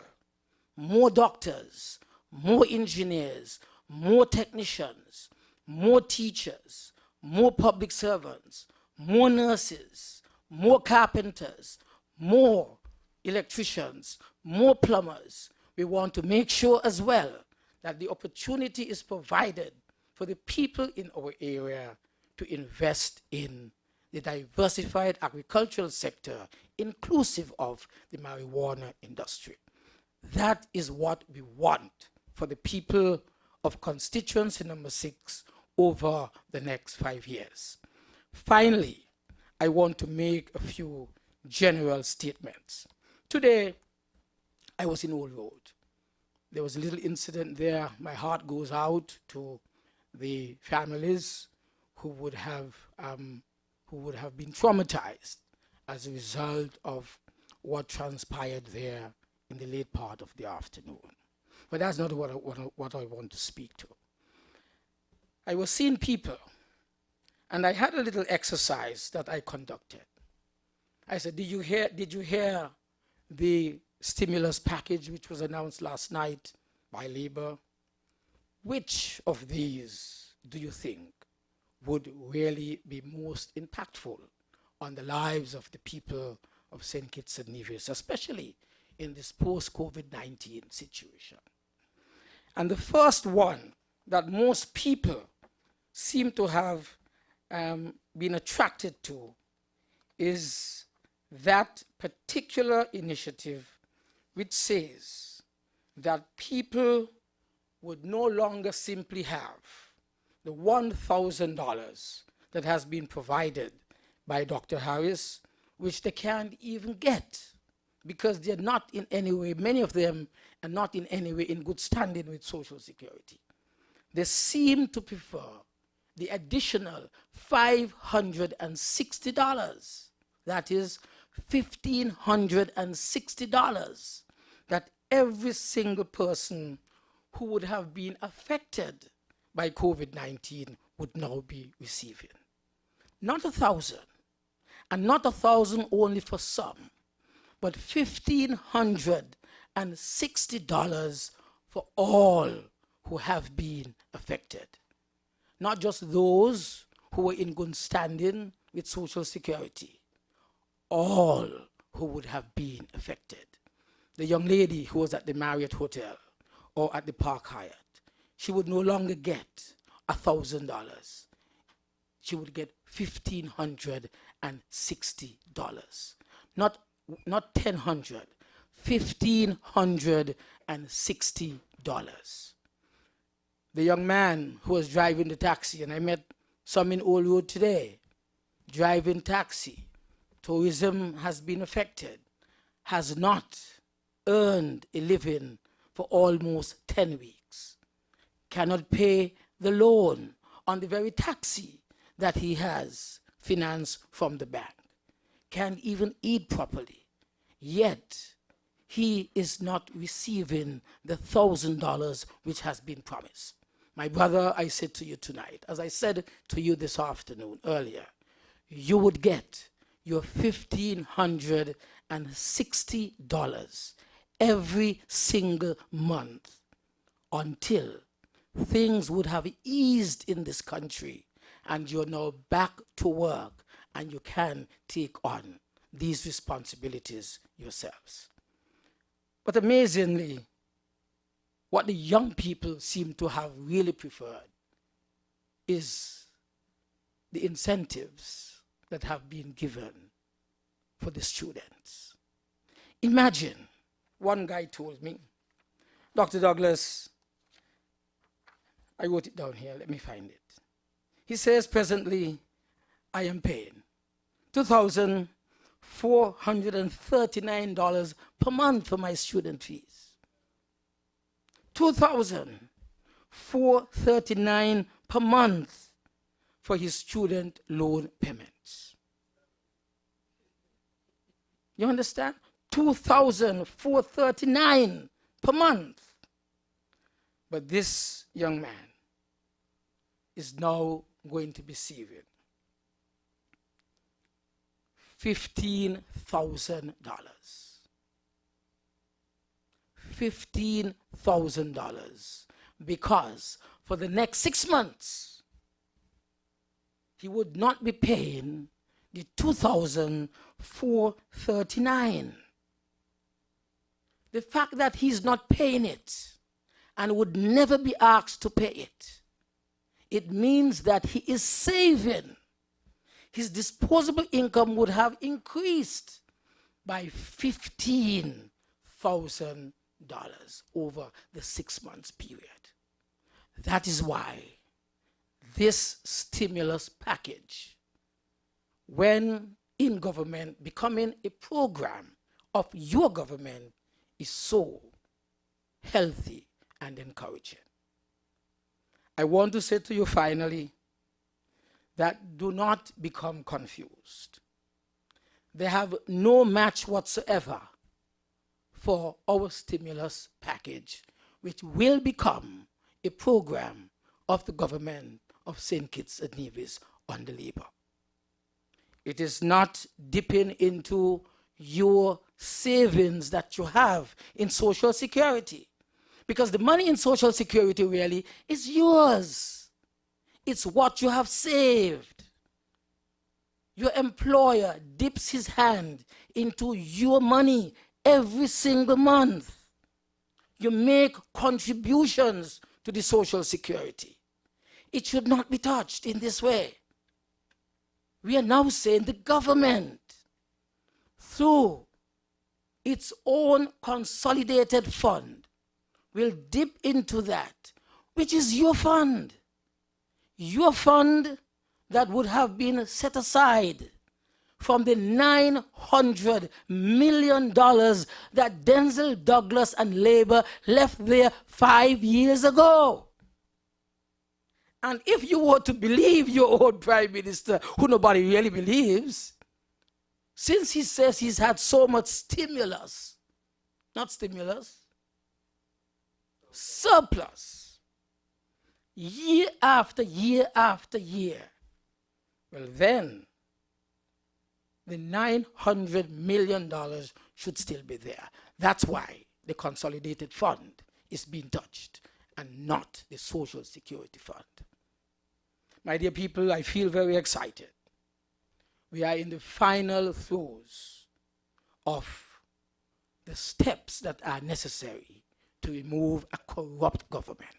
More doctors, more engineers, more technicians, more teachers, more public servants, more nurses, more carpenters, more electricians, more plumbers. We want to make sure as well that the opportunity is provided for the people in our area to invest in the diversified agricultural sector, inclusive of the marijuana industry. That is what we want for the people of constituency number 6 over the next 5 years. Finally, I want to make a few general statements. Today, I was in Old Road. There was a little incident there. My heart goes out to the families who would have been traumatized as a result of what transpired there in the late part of the afternoon. But that's not what I want to speak to. I was seeing people, and I had a little exercise that I conducted. I said, did you hear the stimulus package which was announced last night by Labour? Which of these do you think would really be most impactful on the lives of the people of St. Kitts and Nevis, especially in this post-COVID-19 situation? And the first one that most people seem to have been attracted to is that particular initiative which says that people would no longer simply have the $1,000 that has been provided by Dr. Harris, which they can't even get because they're not in any way, many of them are not in any way in good standing with Social Security. They seem to prefer the additional $560, that is $1,560, that every single person who would have been affected by COVID-19 would now be receiving. Not 1,000, and not 1,000 only for some, but $1,560 for all who have been affected. Not just those who were in good standing with Social Security, all who would have been affected. The young lady who was at the Marriott Hotel or at the Park Hyatt, she would no longer get $1,000. She would get $1,560. Not $1,000, $1,560. The young man who was driving the taxi, and I met some in Old Road today, driving taxi, tourism has been affected, has not earned a living for almost 10 weeks, cannot pay the loan on the very taxi that he has financed from the bank, can't even eat properly, yet he is not receiving the $1,000 which has been promised. My brother, I said to you tonight, as I said to you this afternoon earlier, you would get your $1,560 every single month until things would have eased in this country and you're now back to work and you can take on these responsibilities yourselves. But amazingly, what the young people seem to have really preferred is the incentives that have been given for the students. Imagine, one guy told me, Dr. Douglas, I wrote it down here, let me find it. He says, presently, I am paying $2,439 per month for my student fees. $2,439 per month for his student loan payments. You understand? $2,439 per month. But this young man is now going to be receiving $15,000. $15,000 because for the next 6 months he would not be paying the $2,439. The fact that he's not paying it and would never be asked to pay it, it means that he is saving. his disposable income would have increased by $15,000 over the 6 months period. That is why this stimulus package, when in government, becoming a program of your government, is so healthy and encouraging. I want to say to you finally that do not become confused. They have no match whatsoever for our stimulus package, which will become a program of the government of St. Kitts and Nevis under Labour. It is not dipping into your savings that you have in Social Security, because the money in Social Security really is yours. It's what you have saved. Your employer dips his hand into your money every single month. You make contributions to the Social Security. It should not be touched in this way. We are now saying the government, through its own consolidated fund, will dip into that, which is your fund. Your fund that would have been set aside from the $900 million that Denzel Douglas and Labour left there 5 years ago. And if you were to believe your old Prime Minister, who nobody really believes, since he says he's had so much stimulus, not stimulus, surplus, year after year after year, well then, the $900 million should still be there. That's why the consolidated fund is being touched and not the Social Security fund. My dear people, I feel very excited. We are in the final throes of the steps that are necessary to remove a corrupt government.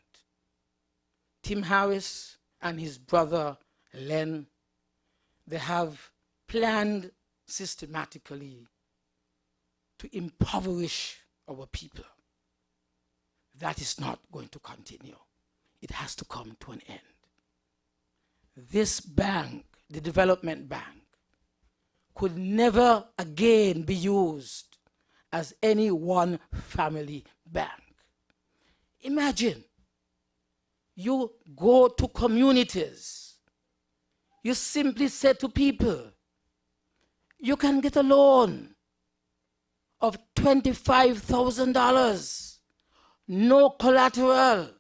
Tim Harris and his brother Len, they have planned systematically to impoverish our people. That is not going to continue. It has to come to an end. This bank, the development bank, could never again be used as any one family bank. Imagine you go to communities, you simply say to people, you can get a loan of $25,000, no collateral,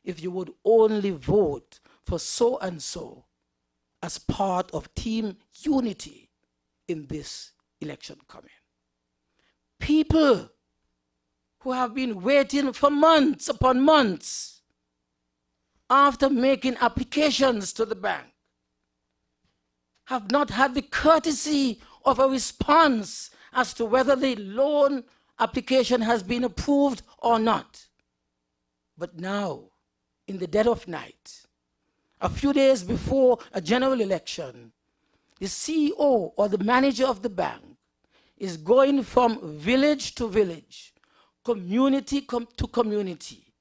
if you would only vote for so and so as part of Team Unity in this election coming. People who have been waiting for months upon months after making applications to the bank have not had the courtesy of a response as to whether the loan application has been approved or not. But now, in the dead of night, a few days before a general election, the CEO or the manager of the bank is going from village to village, community to community,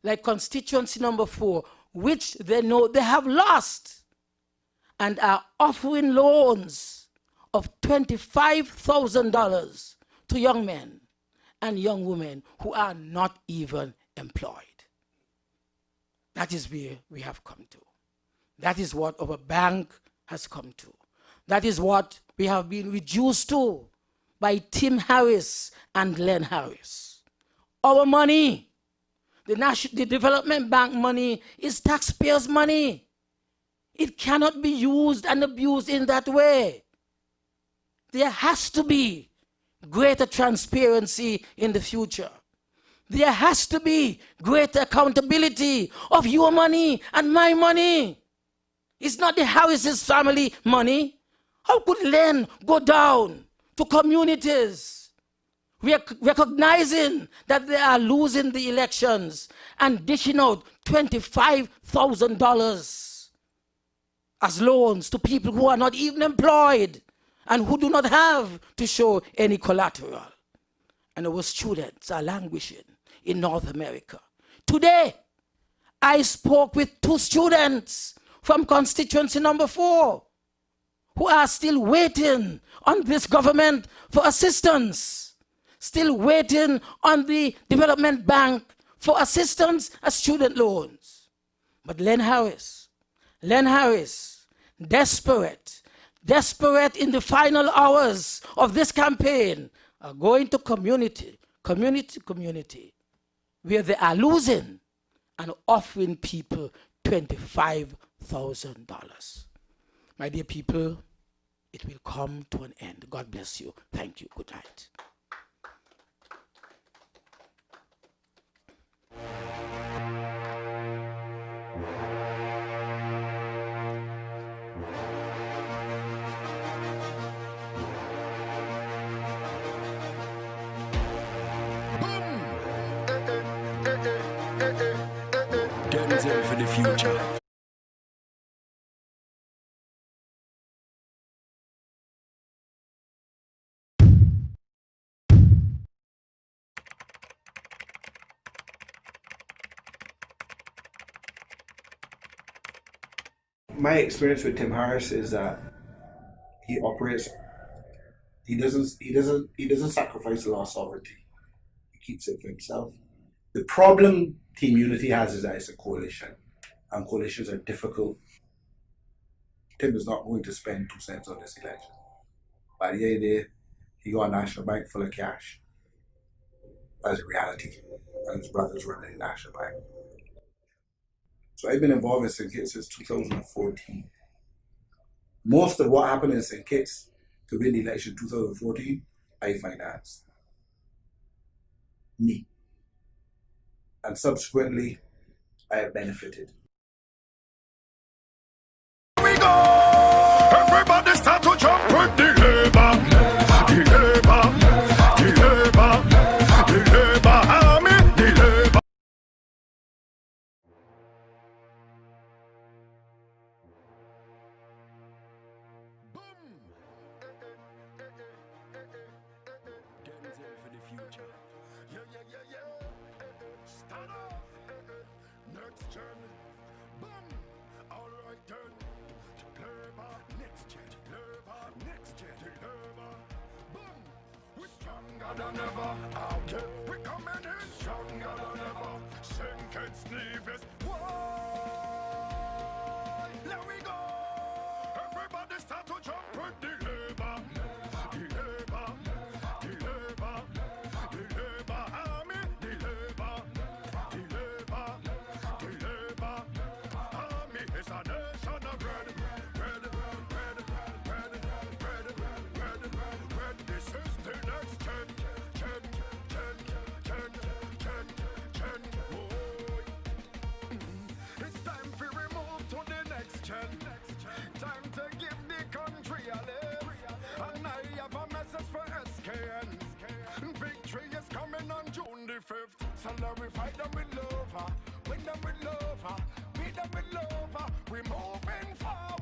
like constituency number 4, which they know they have lost, and are offering loans of $25,000 to young men and young women who are not even employed. That is where we have come to. That is what our bank has come to. That is what we have been reduced to by Tim Harris and Len Harris. Our money, the development bank money, is taxpayers' money. It cannot be used and abused in that way. There has to be greater transparency in the future. There has to be greater accountability of your money and my money. It's not the Harris's family money. How could Len go down to communities recognizing that they are losing the elections and dishing out $25,000 as loans to people who are not even employed and who do not have to show any collateral. And our students are languishing in North America. Today, I spoke with 2 students from constituency number 4 who are still waiting on this government for assistance, still waiting on the Development Bank for assistance as student loans. But Len Harris, desperate in the final hours of this campaign, are going to community, where they are losing and offering people $25,000. My dear people, it will come to an end. God bless you. Thank you. Good night. Denzel for the future. My experience with Tim Harris is that he doesn't sacrifice the law sovereignty. He keeps it for himself. The problem Team Unity has is that it's a coalition, and coalitions are difficult. Tim is not going to spend 2 cents on this election. By the end of the day, he got a national bank full of cash. That's a reality. And his brother's running the national bank. So I've been involved in St. Kitts since 2014. Most of what happened in St. Kitts to win the election in 2014, I financed. Me. And subsequently, I have benefited. We go! Everybody start to jump with the labor. The labor. The labor. The labor army. The labor. Denzel for the future. Yeah. Stand up. Next gen. Boom. All right then. Labor. Next gen. Labor. Next gen. Labor. Boom. We're stronger than ever. Okay. We're coming in stronger than ever. St. Kitts-Nevis. Whoa. There we go. Everybody start to jump with the labor. The labor. The labor. The labor army. The labor. The labor. The labor army is a nation of red. This is the next gen. It's time for remove to the next gen. Time to give the country a lift. And I have a message for SKN. Victory is coming on June the 5th. So let we fight them with love. Win them with love. Beat them with love. We're moving forward.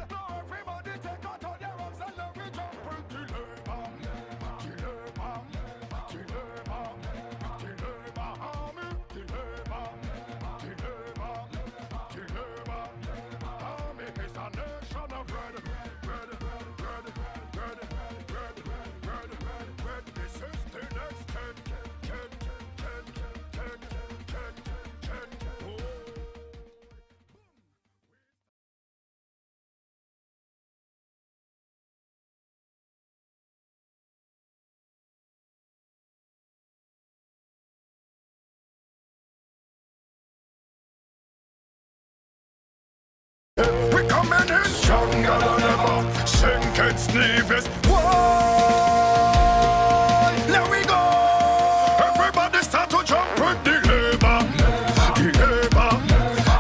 Now everybody take out all their arms and let me jump with the labor. The labor. The labor. The labor army. The labor. The labor. The labor army is a nation of red. This is the next gen. We're coming in stronger than ever. St. Kitts-Nevis. Whoa! There we go! Everybody start to jump with the labor. The labor.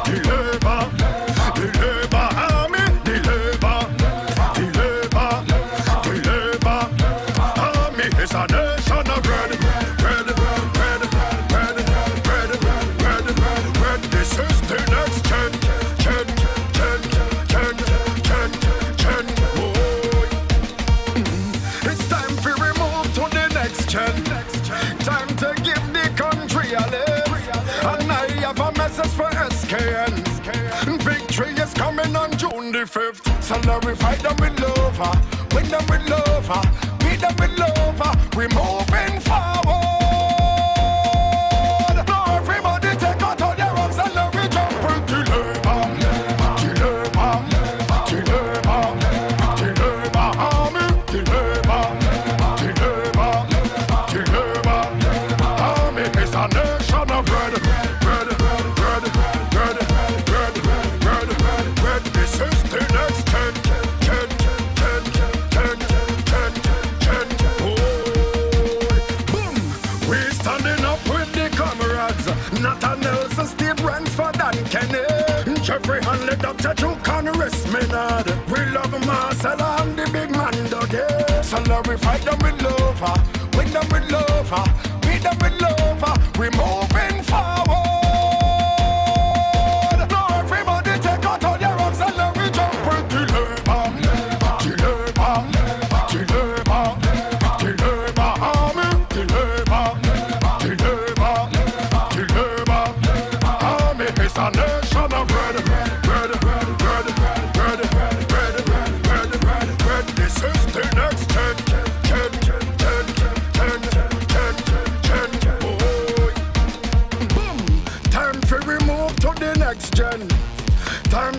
The labor. The labor army. The labor. The labor. The labor army is a nation of red. This is the next gen. country is coming on June the 5th. So now we fight them with love, win them with love, beat them with love. We moving forward. Now everybody take out all their arms and now we jump into labor. Jeffrey Hanley, Dr. Duke and Rest Maynard. We love Marcella and the big man Dougie. So now we fight them with love, win them with love, beat them with love. We moving forward. Now everybody take out all their arms and now we jump into labor. Army, Army is a nation of red. This is the next gen. Time to remove to the next gen. Time